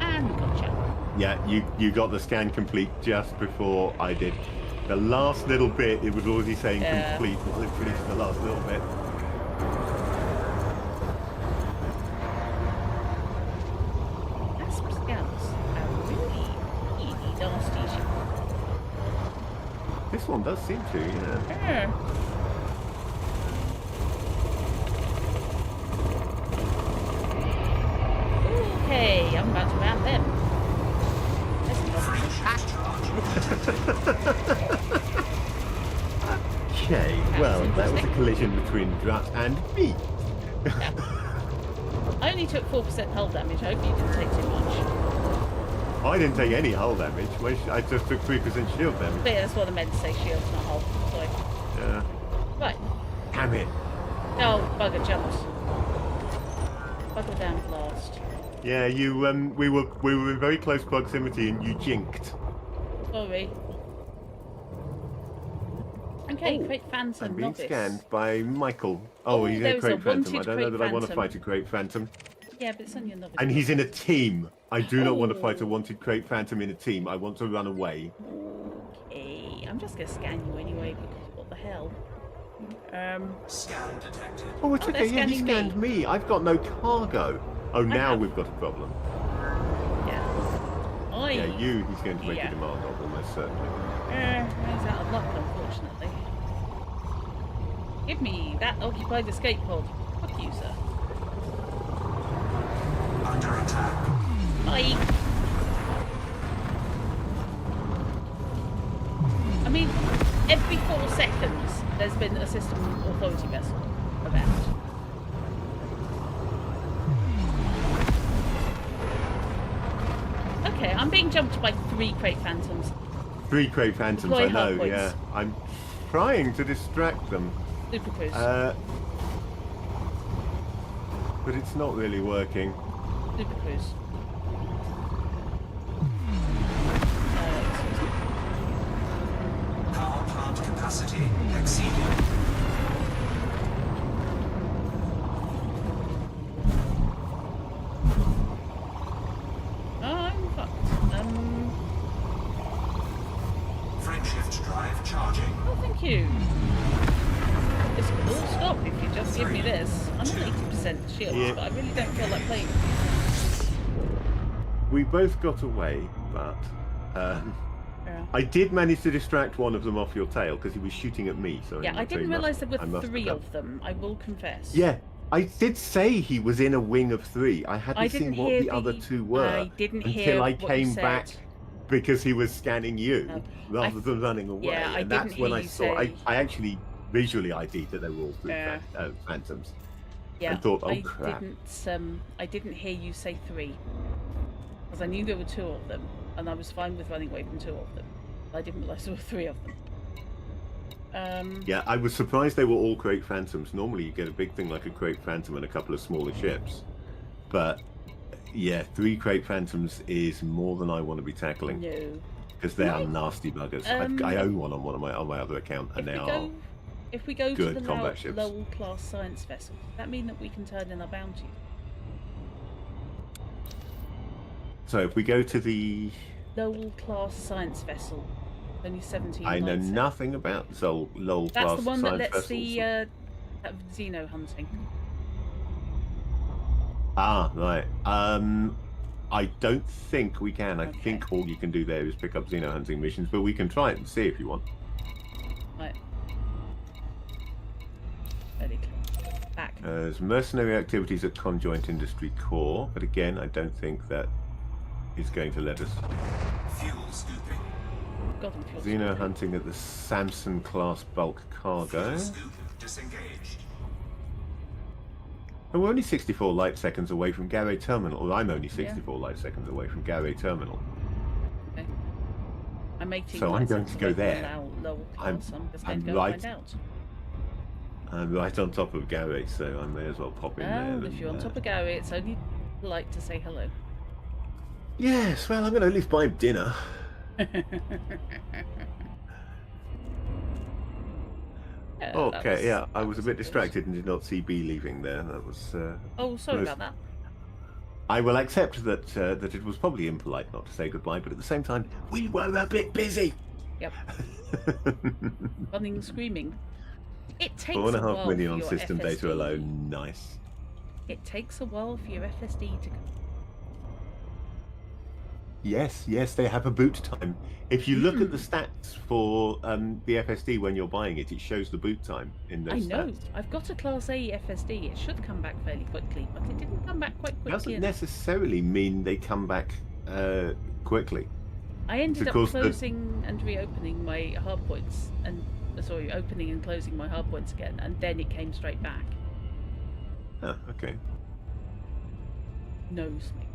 And gotcha. Yeah, you got the scan complete just before I did. The last little bit, it was already saying Yeah. complete, but literally to the last little bit. Asp scouts are really, really nasty. This one does seem to, yeah. Okay, I'm about to ram them. Okay, well, that was a collision between Drat and me. I I only took 4% hull damage. I hope you didn't take too much. I didn't take any hull damage. I just took 3% shield damage. But yeah, that's what I meant to say, shields, not hull. Sorry. Yeah. Right. Damn it. Oh, bugger jumped. Buckle down at last. Yeah, you we were in very close proximity and you jinked. Sorry. Okay, Oh, Crate Phantom, I'm being novice. scanned by Michael. Oh, He's there a was a Crate Phantom. I wanted don't know Crate that I want to Phantom. fight a Crate Phantom. Yeah, but it's only a novice. And he's in a team. I do not want to Oh. fight a wanted Crate Phantom in a team. I want to run away. Okay, I'm just going to scan you anyway, because what the hell? Scan detected. Oh, it's Oh, okay. they're Yeah, he scanning scanned me. I've got no cargo. Oh, now have. we've got a problem. Yeah. Oi. Yeah, he's going to make Yeah. a demand of, almost certainly. He's out of luck, unfortunately. Give me that occupied escape pod. Fuck you, sir. Under attack. Bye. I mean, every 4 seconds there's been a system authority vessel about. Okay, I'm being jumped by 3 Crate Phantoms. 3 Crate Phantoms, Deploy I know, hard points. yeah. I'm trying to distract them. Super Cruise. But it's not really working. Super Cruise. Power plant capacity exceeded. I'm fucked. Frameshift drive charging. Oh, thank you. This could all stop if you just give me this. I'm on 80% shields, Yeah. but I really don't feel like playing. We both got away, but Yeah. I did manage to distract one of them off your tail because he was shooting at me. So Yeah, I didn't realise there I were must 3 have of them, I will confess. Yeah, I did say he was in a wing of 3. I hadn't I didn't seen what hear the other 2 were I didn't until hear I what you came said. back because he was scanning you No. rather than running away. yeah, I and that's didn't when hear I you saw. say- I actually visually ID'd that they were all 3 Yeah. phantoms. Yeah, and thought, oh, crap. I didn't hear you say 3. Because I knew there were 2 of them, and I was fine with running away from 2 of them. I didn't realise there were 3 of them. Yeah, I was surprised they were all Crate Phantoms. Normally you get a big thing like a Crate Phantom and a couple of smaller ships. But yeah, 3 Crate Phantoms is more than I want to be tackling. No. Because they are nasty buggers. I own one on my other account, and If we go to good the combat ships. Lowell class science vessel, does that mean that we can turn in our bounties? So if we go to the... Lowell class science vessel, only 17. I know lights in. nothing about Lowell That's class the one that science lets vessels. the Xeno hunting. Ah, right. I don't think we can. I Okay. think all you can do there is pick up Xeno hunting missions, but we can try it and see if you want. Right. Very clear. Back. There's mercenary activities at Conjoint Industry Core, but again, I don't think that is going to let us. Fuel scooping. God, I'm fuel Xeno scooping. hunting at the Samson class bulk cargo. Fuel scoop disengaged. And we're only 64 light seconds away from Garray Terminal. Or I'm only 64 light seconds away from Garray Terminal. Okay. I'm 18. So I'm light going seconds to go away from there. Lowell I'm- class. I'm just I'm going to go right- find out. I'm right on top of Garray, so I may as well pop in there. Well, if you're on top of Gary, it's only polite to say hello. Yes, well, I'm going to at least buy him dinner. Yeah, that Okay, was- yeah, I that was a was bit good. distracted and did not see B leaving there. That was. Oh, sorry was- about that. I will accept that that it was probably impolite not to say goodbye, but at the same time, we were a bit busy. Yep. Running, screaming. It takes 4.5 a while million for on your system FSD. data alone. Nice. It takes a while for your FSD to. Yes, they have a boot time. If you look at the stats for the FSD when you're buying it, it shows the boot time in those I know. stats. I've got a Class A FSD. It should come back fairly quickly, but it didn't come back quite quickly Doesn't enough. necessarily mean they come back quickly. I ended up because the- closing and reopening my hardpoints, and sorry, opening and closing my hardpoints again, and then it came straight back. Oh, okay. knows me.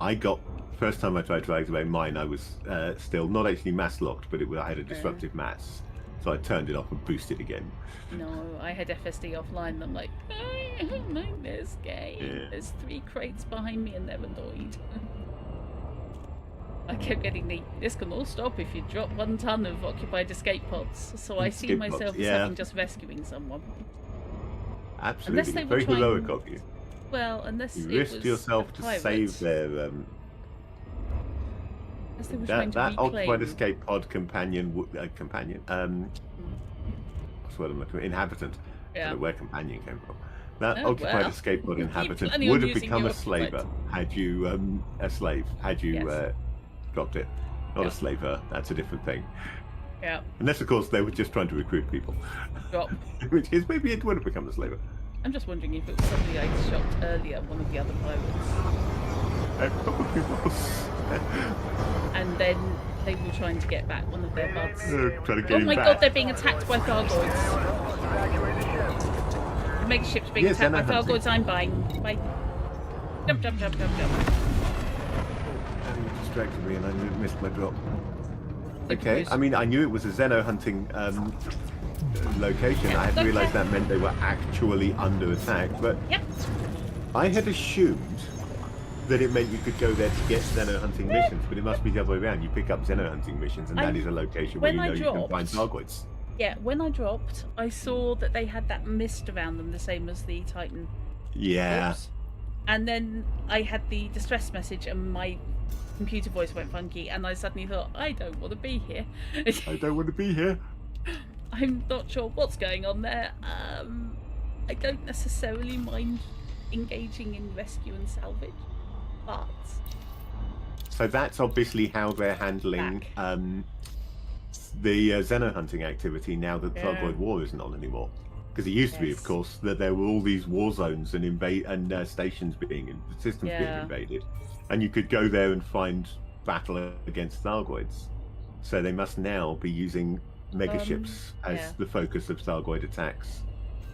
I got first time I tried to activate mine. I was still not actually mass locked, but I had a disruptive mass, so I turned it off and boosted again. No, I had FSD offline, and I'm like, I don't like this game. Yeah. There's 3 crates behind me, and they're annoyed. I kept getting this can all stop if you drop 1 ton of occupied escape pods. So I see myself as having just rescuing someone. Absolutely, very heroic of you. Well, unless you it risked was yourself to save their that occupied escape pod companion. What's the word I'm looking for? Inhabitant. I don't know where companion came from. That occupied escape pod inhabitant would have become a slaver had you dropped it. Not a slaver. That's a different thing. Yeah. Unless, of course, they were just trying to recruit people. Drop. Which is maybe it would have become a slaver. I'm just wondering if it was somebody I shot earlier, one of the other pirates. It probably was. And then they were trying to get back one of their buds. Trying to get oh him my back. god, they're being attacked by Thargoids. The mega ship's being attacked by Thargoids. I'm buying. Bye. Jump, jump, jump, jump, jump. You distracted me and I missed my drop. Okay, I mean, I knew it was a Xeno hunting location. I hadn't realised that meant they were actually under attack, but I had assumed that it meant you could go there to get Xeno hunting missions, but it must be the other way around. You pick up Xeno hunting missions, and that is a location where you know you can find Thargoids. Yeah, when I dropped, I saw that they had that mist around them, the same as the Titan. Yeah. Oops. And then I had the distress message, and my computer voice went funky, and I suddenly thought, I don't want to be here. I don't want to be here. I'm not sure what's going on there. I don't necessarily mind engaging in rescue and salvage, but... So that's obviously how they're handling the Xeno hunting activity now that Thargoid War isn't on anymore. Because it used to be, of course, that there were all these war zones and stations systems being invaded, and you could go there and find battle against Thargoids. So they must now be using megaships as the focus of Thargoid attacks.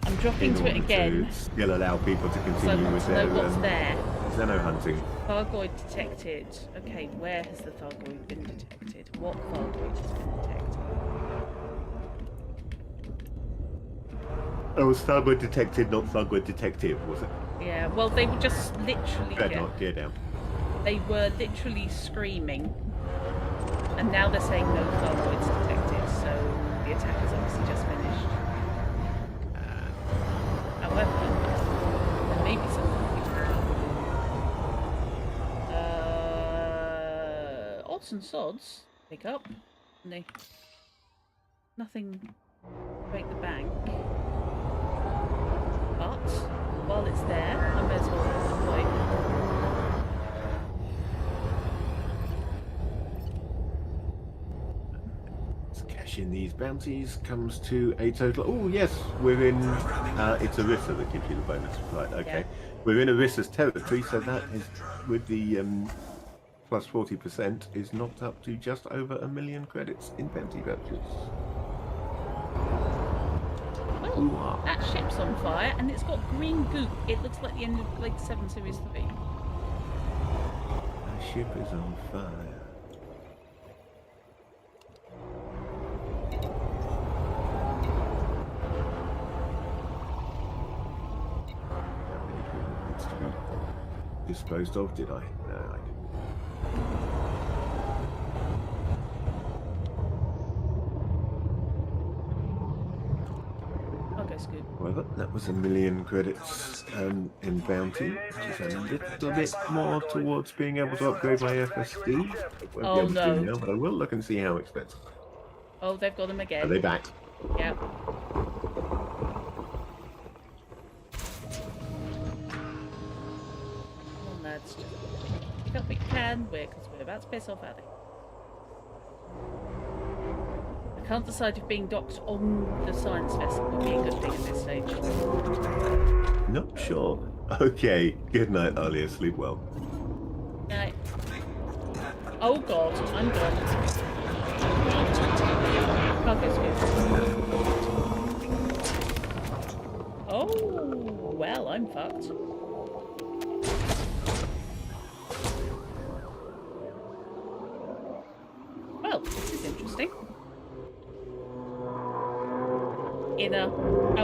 I'm dropping to it again. To still allow people to continue with their Xeno hunting. Thargoid detected. Okay, where has the Thargoid been detected? What Thargoid has been detected? Oh, it was Thargoid detected, not Thargoid detective, was it? Yeah, well, they were just literally... Gear down. They were literally screaming. And now they're saying no Thargoids detected, so the attack has obviously just finished. However, there may be something odds and sods. Pick up. No. Nothing break the bank. But while it's there, I may as well deploy. Let's cash in these bounties. Comes to a total. Oh yes, we're in. It's Orissa that gives you the bonus, right? Okay, we're in Orissa's territory, so that is with the plus 40% is knocked up to just over 1 million credits in bounty vouchers. Well, that ship's on fire and it's got green goop. It looks like the end of Blade 7 Series 3. That ship is on fire. Disposed of, did I? No, I didn't. Well, that was 1 million credits in bounty, which is a little bit more towards being able to upgrade my FSD. Oh no! Now, but I will look and see how expensive. Oh, they've got them again. Are they back? Yep. Lads, just pick up what you can, because we're about to piss off at it. I can't decide if being docked on the science vessel would be a good thing at this stage. Not sure. Okay, good night, Alia. Sleep well. Night. Oh god, I'm gone. Cargo's good. Oh, well, I'm fucked.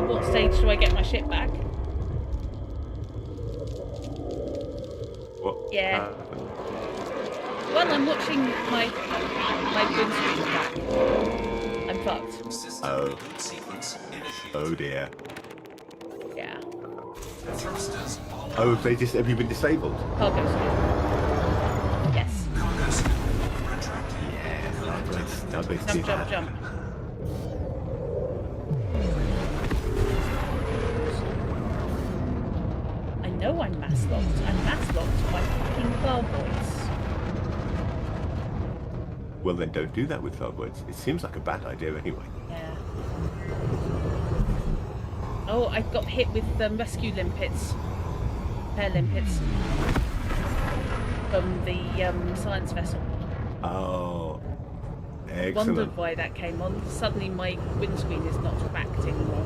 At what stage do I get my ship back? What? Yeah. happened? Well, I'm watching my windscreen back. I'm fucked. System Oh. reboot sequence initiated. Oh dear. Yeah. Thrusters on. Oh, have you been disabled? Cargo scoop. Yes. Cargo scoop retracted. Jump. I know I'm mass locked. I'm mass locked by fucking Thargoids. Well, then don't do that with Thargoids. It seems like a bad idea anyway. Yeah. Oh, I got hit with rescue limpets. Air limpets. From the science vessel. Oh, excellent. Wondered why that came on. Suddenly my windscreen is not cracked anymore.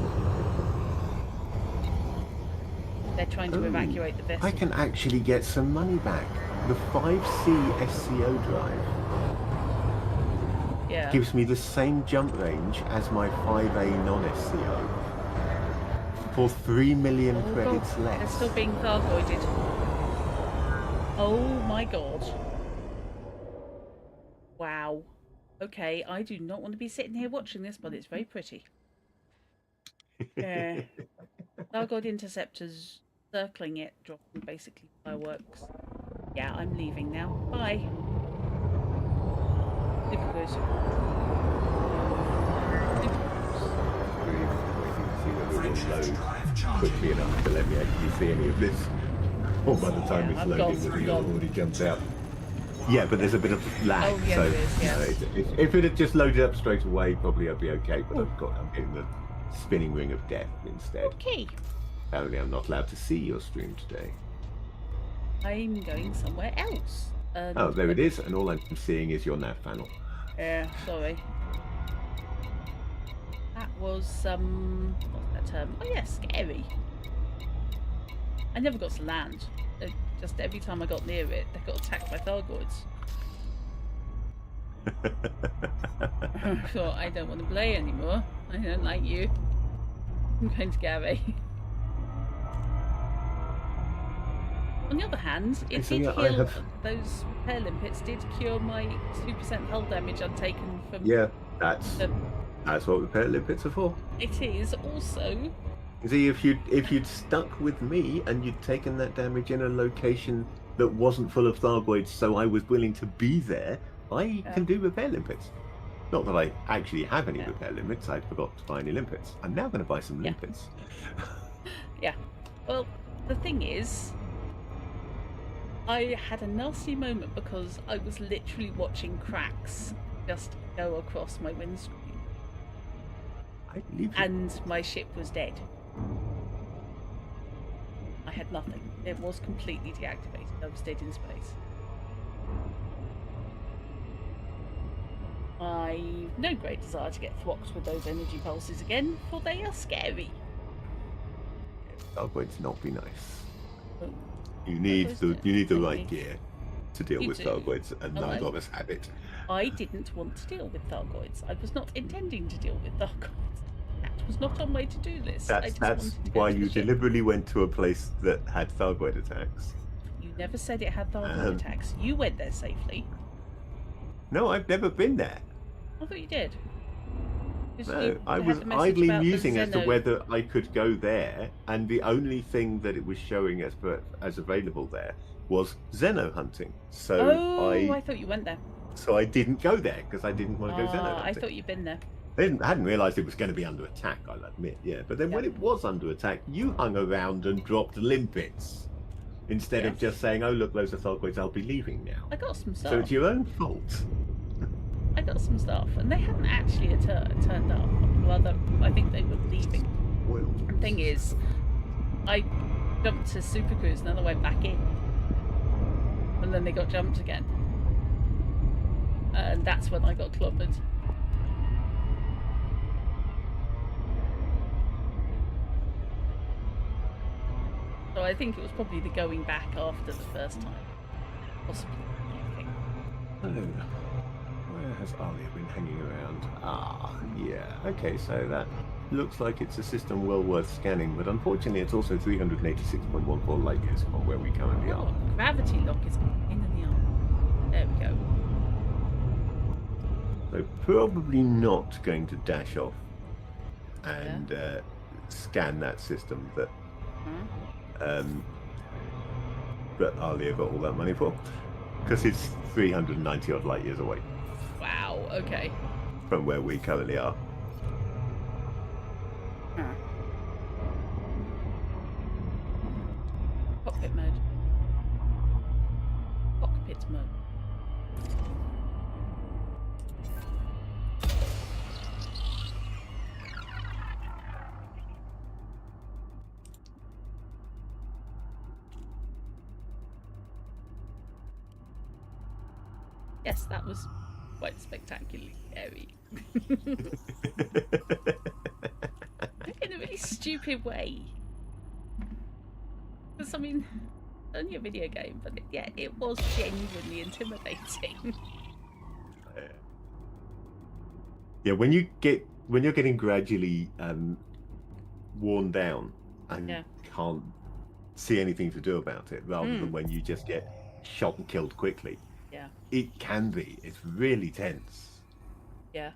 They're trying to evacuate the vessel. I can actually get some money back. The 5C SCO drive Yeah. gives me the same jump range as my 5A non-SCO for 3 million Oh, credits God. They're less. still being Thargoided. Oh my god. Wow. Okay, I do not want to be sitting here watching this, but it's very pretty. Yeah. Thargoid interceptors circling it, dropping basically fireworks. Yeah, I'm leaving now. Bye. Super good. Friendship drive charging. Quickly enough to let me actually see any of this. Or by the time Yeah, it's I've loaded, gone. it already jumps out. Yeah, but there's a bit of lag, Oh, yeah, so there is, you know, yes. if it had just loaded up straight away, probably I'd be okay. But I'm getting the spinning ring of death instead. Okay. Apparently, I'm not allowed to see your stream today. I'm going somewhere else. Oh, there it is, and all I'm seeing is your nav panel. Yeah, sorry. That was what's that term? Oh yeah, scary. I never got to land. Just every time I got near it, I got attacked by Thargoids. I thought, I don't want to play anymore. I don't like you. I'm going to Gary. On the other hand, it So, did yeah, I heal. have- Those repair limpets did cure my 2% hull damage I'd taken from. Yeah, that's them. what repair limpets are for. It is also. See, if you'd stuck with me and you'd taken that damage in a location that wasn't full of Thargoids, so I was willing to be there, I can do repair limpets. Not that I actually have any repair limpets. I forgot to buy any limpets. I'm now going to buy some limpets. Yeah. Well, the thing is, I had a nasty moment because I was literally watching cracks just go across my windscreen, I believe you. and my ship was dead. I had nothing. It was completely deactivated. I was dead in space. I've no great desire to get thwocked with those energy pulses again, for they are scary. Thargoids not be nice. Oh, You need the right Okay. gear to deal You with do. Thargoids, and Oh, none I- of us have it. I didn't want to deal with Thargoids. I was not intending to deal with Thargoids. That was not on my to-do list. I That's just wanted to go why to the you ship. deliberately went to a place that had Thargoid attacks. You never said it had Thargoid attacks. You went there safely. No, I've never been there. I thought you did. 'Cause No, you I had was the message idly about the musing as to Xeno- whether I could go there, and the only thing that it was showing as available there was Xeno hunting. So Oh, I thought you went there. I didn't go there because I didn't want to go Xeno I hunting. thought you'd been there. I hadn't realised it was going to be under attack, I'll admit, yeah. But then when it was under attack, you hung around and dropped limpets instead of Yes. just saying, oh, look, those are Thargoids, I'll be leaving now. I got some stuff. So it's your own fault. I got some stuff, and they hadn't actually turned up. Rather, I think they were leaving. Well, The thing is, I jumped to Super Cruise and then I went back in. And then they got jumped again. And that's when I got clobbered. So I think it was probably the going back after the first time. Possibly, I think. hello. Where has Alia been hanging around? Ah, yeah. Okay, so that looks like it's a system well worth scanning, but unfortunately it's also 386.14 light years from where we currently are. Oh, gravity lock is a pain in the arm. There we go. So probably not going to dash off and scan that system that that Alia got all that money for, because it's 390 odd light years away. Wow, okay. From where we currently are. Cockpit mode. Cockpit mode. Yes, that was quite spectacularly scary. In a really stupid way. Because, I mean, it's only a video game, but yeah, it was genuinely intimidating. Yeah, when you're getting gradually worn down and can't see anything to do about it, rather than when you just get shot and killed quickly. Yeah. It can be. It's really tense. Yeah.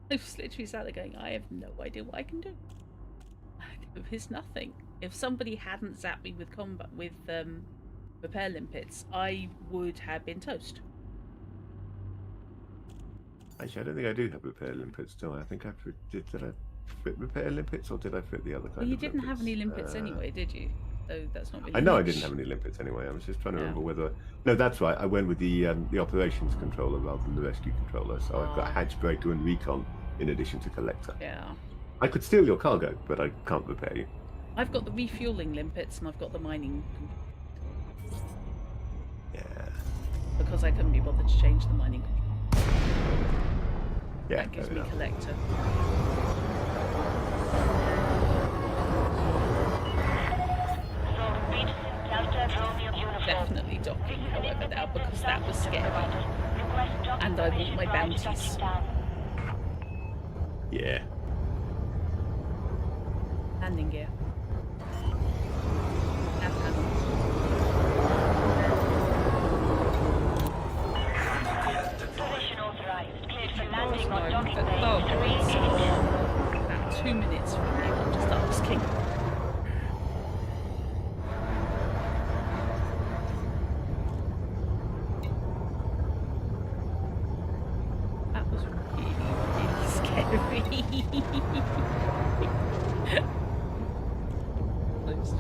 I was literally sat there going, I have no idea what I can do. There's nothing. If somebody hadn't zapped me with repair limpets, I would have been toast. Actually, I don't think I do have repair limpets, do I? I think did I fit repair limpets, or did I fit the other kind Well, you of didn't limpets? have any limpets anyway, did you? So that's not really I know much. I didn't have any limpets anyway. I was just trying to remember whether... No, that's right. I went with the operations controller rather than the rescue controller. So I've got hatch breaker and recon in addition to collector. Yeah. I could steal your cargo, but I can't repair you. I've got the refueling limpets and I've got the mining. Yeah. Because I couldn't be bothered to change the mining. Yeah, that gives me enough. collector. Definitely docking, however, now, because that was scary. And I want my bounties. Yeah. Landing gear. Nav panel. Position authorized. Cleared for Oh, landing on no. docking bay Oh, God. 3H. About 2 minutes from now, I'm just asking. That was really, really scary. Closed. Oh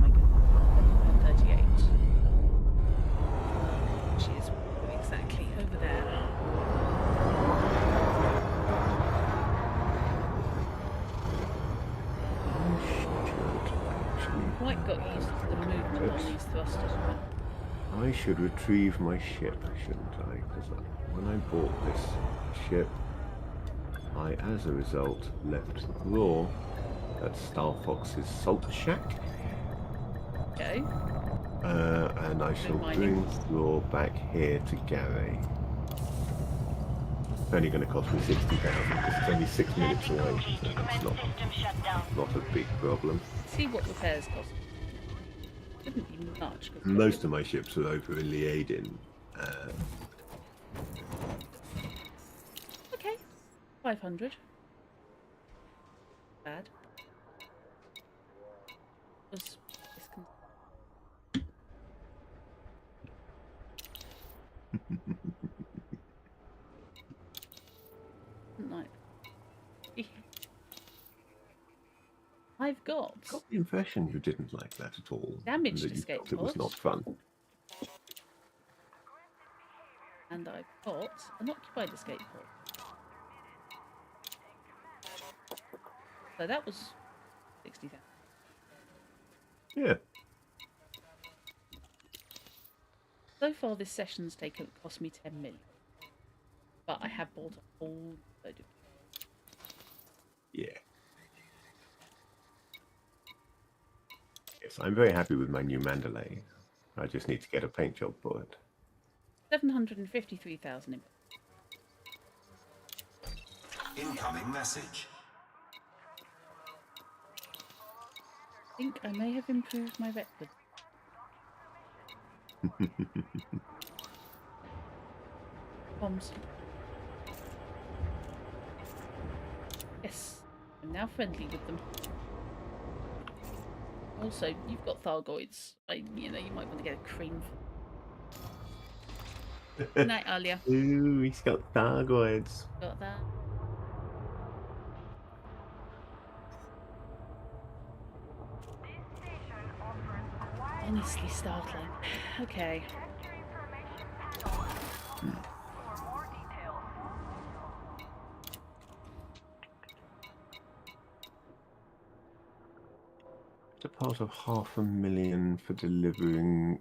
my goodness. 38. She is exactly over there. Quite got used to the movement on these thrusters. I should retrieve my ship, shouldn't I? Because when I bought this ship, I, as a result, left Raw at Star Fox's Salt Shack. Okay. And I shall bring Raw back here to Gary. It's only going to cost me 60,000 because it's only 6 minutes away, so it's not a big problem. See what repairs cost. Shouldn't be much. Most of my ships are over in Liaden. Okay. 500. Bad. Was like I've got the impression you didn't like that at all. damaged and that you escape thought it was pods. not fun. And I've got an occupied escape pod. So that was 60,000. Yeah. So far, this session's cost me 10 million. But I have bought a whole load of. Yeah. Yes, I'm very happy with my new Mandalay. I just need to get a paint job for it. 753,000 in. Incoming message. I think I may have improved my record. Bombs. Yes, I'm now friendly with them. Also, you've got Thargoids. You might want to get a cream. Good night, Alia. Ooh, he's got Thargoids. Got that. Honestly startling. Okay. Part of 500,000 for delivering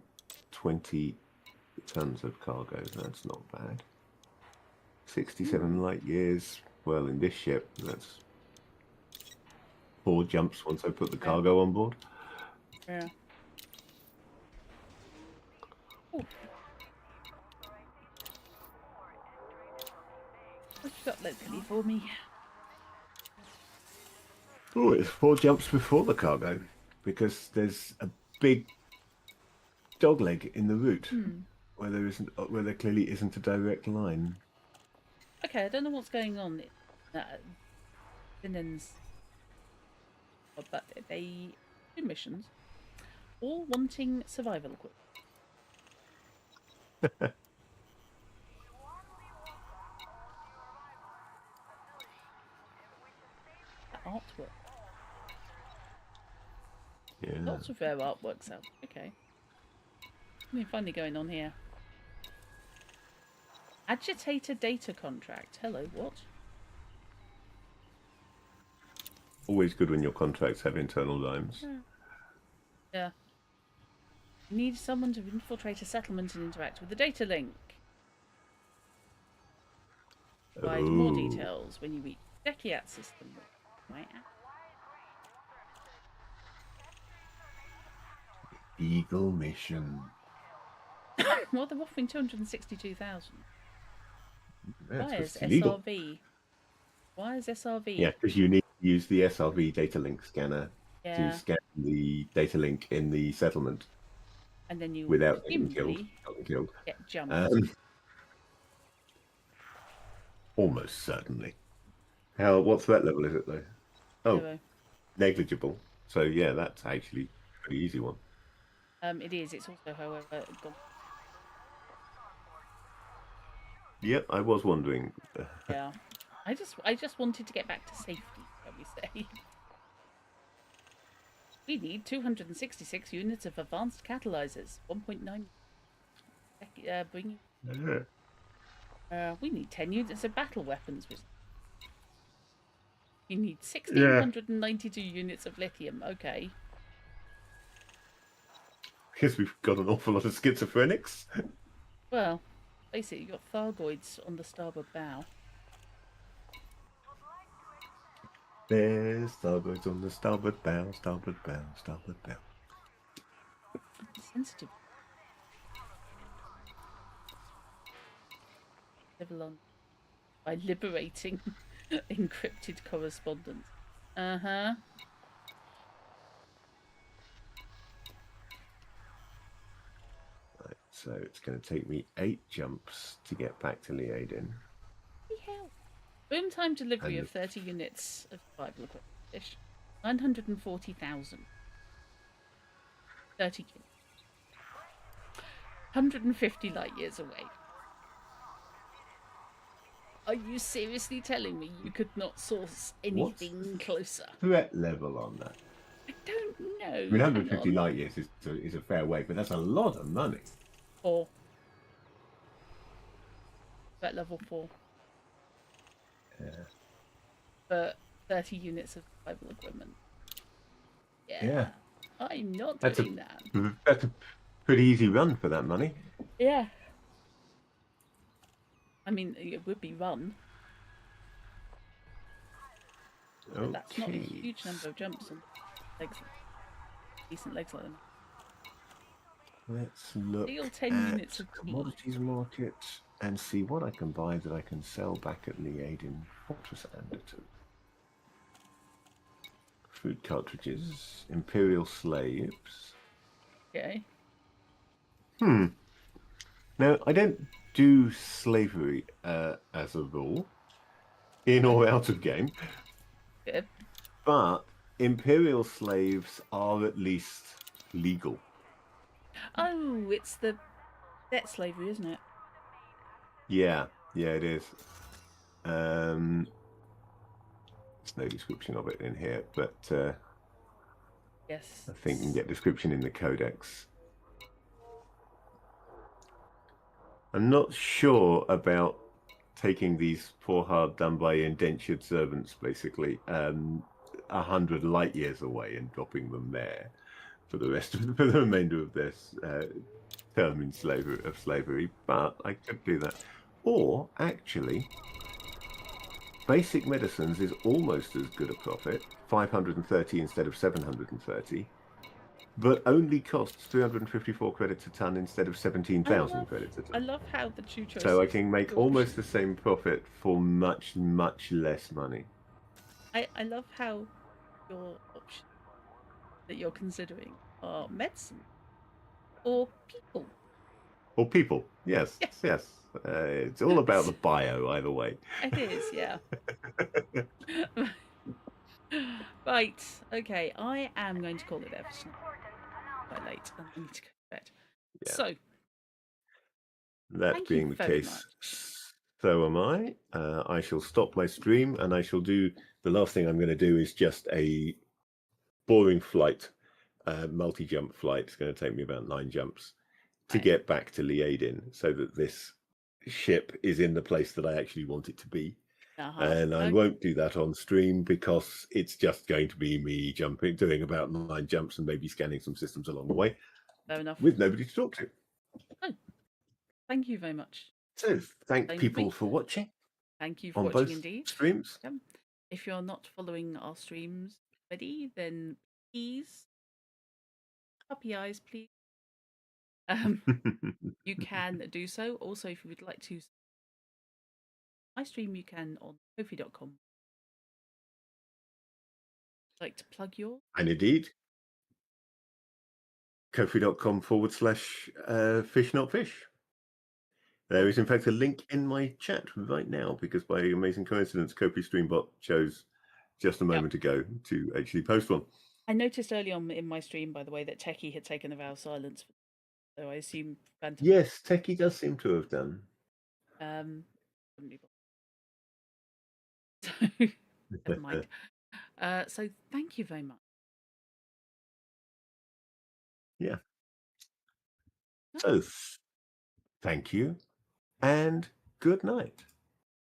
20 tons of cargo. That's not bad. 67 light years. Well, in this ship, that's 4 jumps once I put the cargo on board. Yeah. Ooh. What you got locally for me? Oh, it's 4 jumps before the cargo because there's a big dogleg in the route where there clearly isn't a direct line. Okay, I don't know what's going on. Finans, but they do missions, all wanting survival equipment. Artwork. Yeah. Lots of rare artworks out. Okay. Something funny going on here. Agitator data contract. Hello, what? Always good when your contracts have internal rhymes. Yeah. You need someone to infiltrate a settlement and interact with the data link. Provide more details when you reach the Dekiat system. Right. Eagle mission. Well, they're offering 262,000. Yeah, Why is illegal. SRV? Why is SRV? Yeah, because you need to use the SRV data link scanner Yeah. to scan the data link in the settlement. And then you without getting presumably killed. get jumped. Almost certainly. What threat level is it though? Oh, 0. negligible. So yeah, that's actually a pretty easy one. It is. It's also, however, gone. Yep, I was wondering. Yeah. I just wanted to get back to safety, shall we say. We need 266 units of advanced catalyzers. 1.9. Bringing. We need 10 units of battle weapons. You need 1,692 units of lithium. Okay. Because we've got an awful lot of schizophrenics. Well, basically, you've got Thargoids on the starboard bow. There's Thargoids on the starboard bow, starboard bow, starboard bow. Sensitive. Live along by liberating encrypted correspondence. Uh-huh. Right, so it's going to take me 8 jumps to get back to Liaden. Hell. Boom time delivery of 30 units of survival equipment. 940,000. 30 units. 150 light years away. Are you seriously telling me you could not source anything closer? Threat level on that? I don't know. I mean, 150 light years is a fair way, but that's a lot of money. 4. Threat level 4. Yeah. For 30 units of survival equipment. Yeah. I'm not That's doing that. That's a pretty easy run for that money. Yeah. I mean, it would be run. Okay. That's not a huge number of jumps on legs. Decent legs like them. Let's look Deal 10 at units of tea. commodities market and see what I can buy that I can sell back at Liaden Fortress Anderton. Food cartridges. Imperial slaves. Okay. Now, I don't do slavery as a rule, in or out of game, Good. but imperial slaves are at least legal. Oh, it's the debt slavery, isn't it? Yeah, it is. There's no description of it in here, but Yes. I think you can get description in the codex. I'm not sure about taking these poor hard done by indentured servants, basically, 100 light years away and dropping them there for the remainder of this term in slavery. But I could do that, or actually, basic medicines is almost as good a profit, 530 instead of 730. But only costs 354 credits a ton instead of 17,000 credits a ton. I love how the two choices. So I can make almost the same profit for much, much less money. I love how your options that you're considering are medicine or people. Or people, yes. It's all about the bio, either way. It is, yeah. Right, okay. I am going to call it there for tonight. Quite late, and I need to go to bed. Yeah. So, that thank being you the very case, much. so am I. I shall stop my stream, and I shall do the last thing I'm going to do is just a boring flight, multi-jump flight. It's going to take me about 9 jumps to get back to Liadin, so that this ship is in the place that I actually want it to be. And I won't do that on stream because it's just going to be me jumping, doing about 9 jumps and maybe scanning some systems along the way. Fair enough. With nobody to talk to. Oh, thank you very much. So thank people for watching. Thank you for on watching both indeed. Streams. Yeah. If you're not following our streams already, then please, puppy eyes, please. You can do so. Also, if you would like to my stream, you can on Kofi.com. Like to plug your? And indeed, kofi.com/fish not fish. There is in fact a link in my chat right now because by amazing coincidence, Kofi Streambot chose just a moment ago to actually post one. I noticed early on in my stream, by the way, that Techie had taken a vow of silence. So I assume Phantom. Yes, Techie does seem to have done. So never mind. So thank you very much. Yeah. So thank you and good night.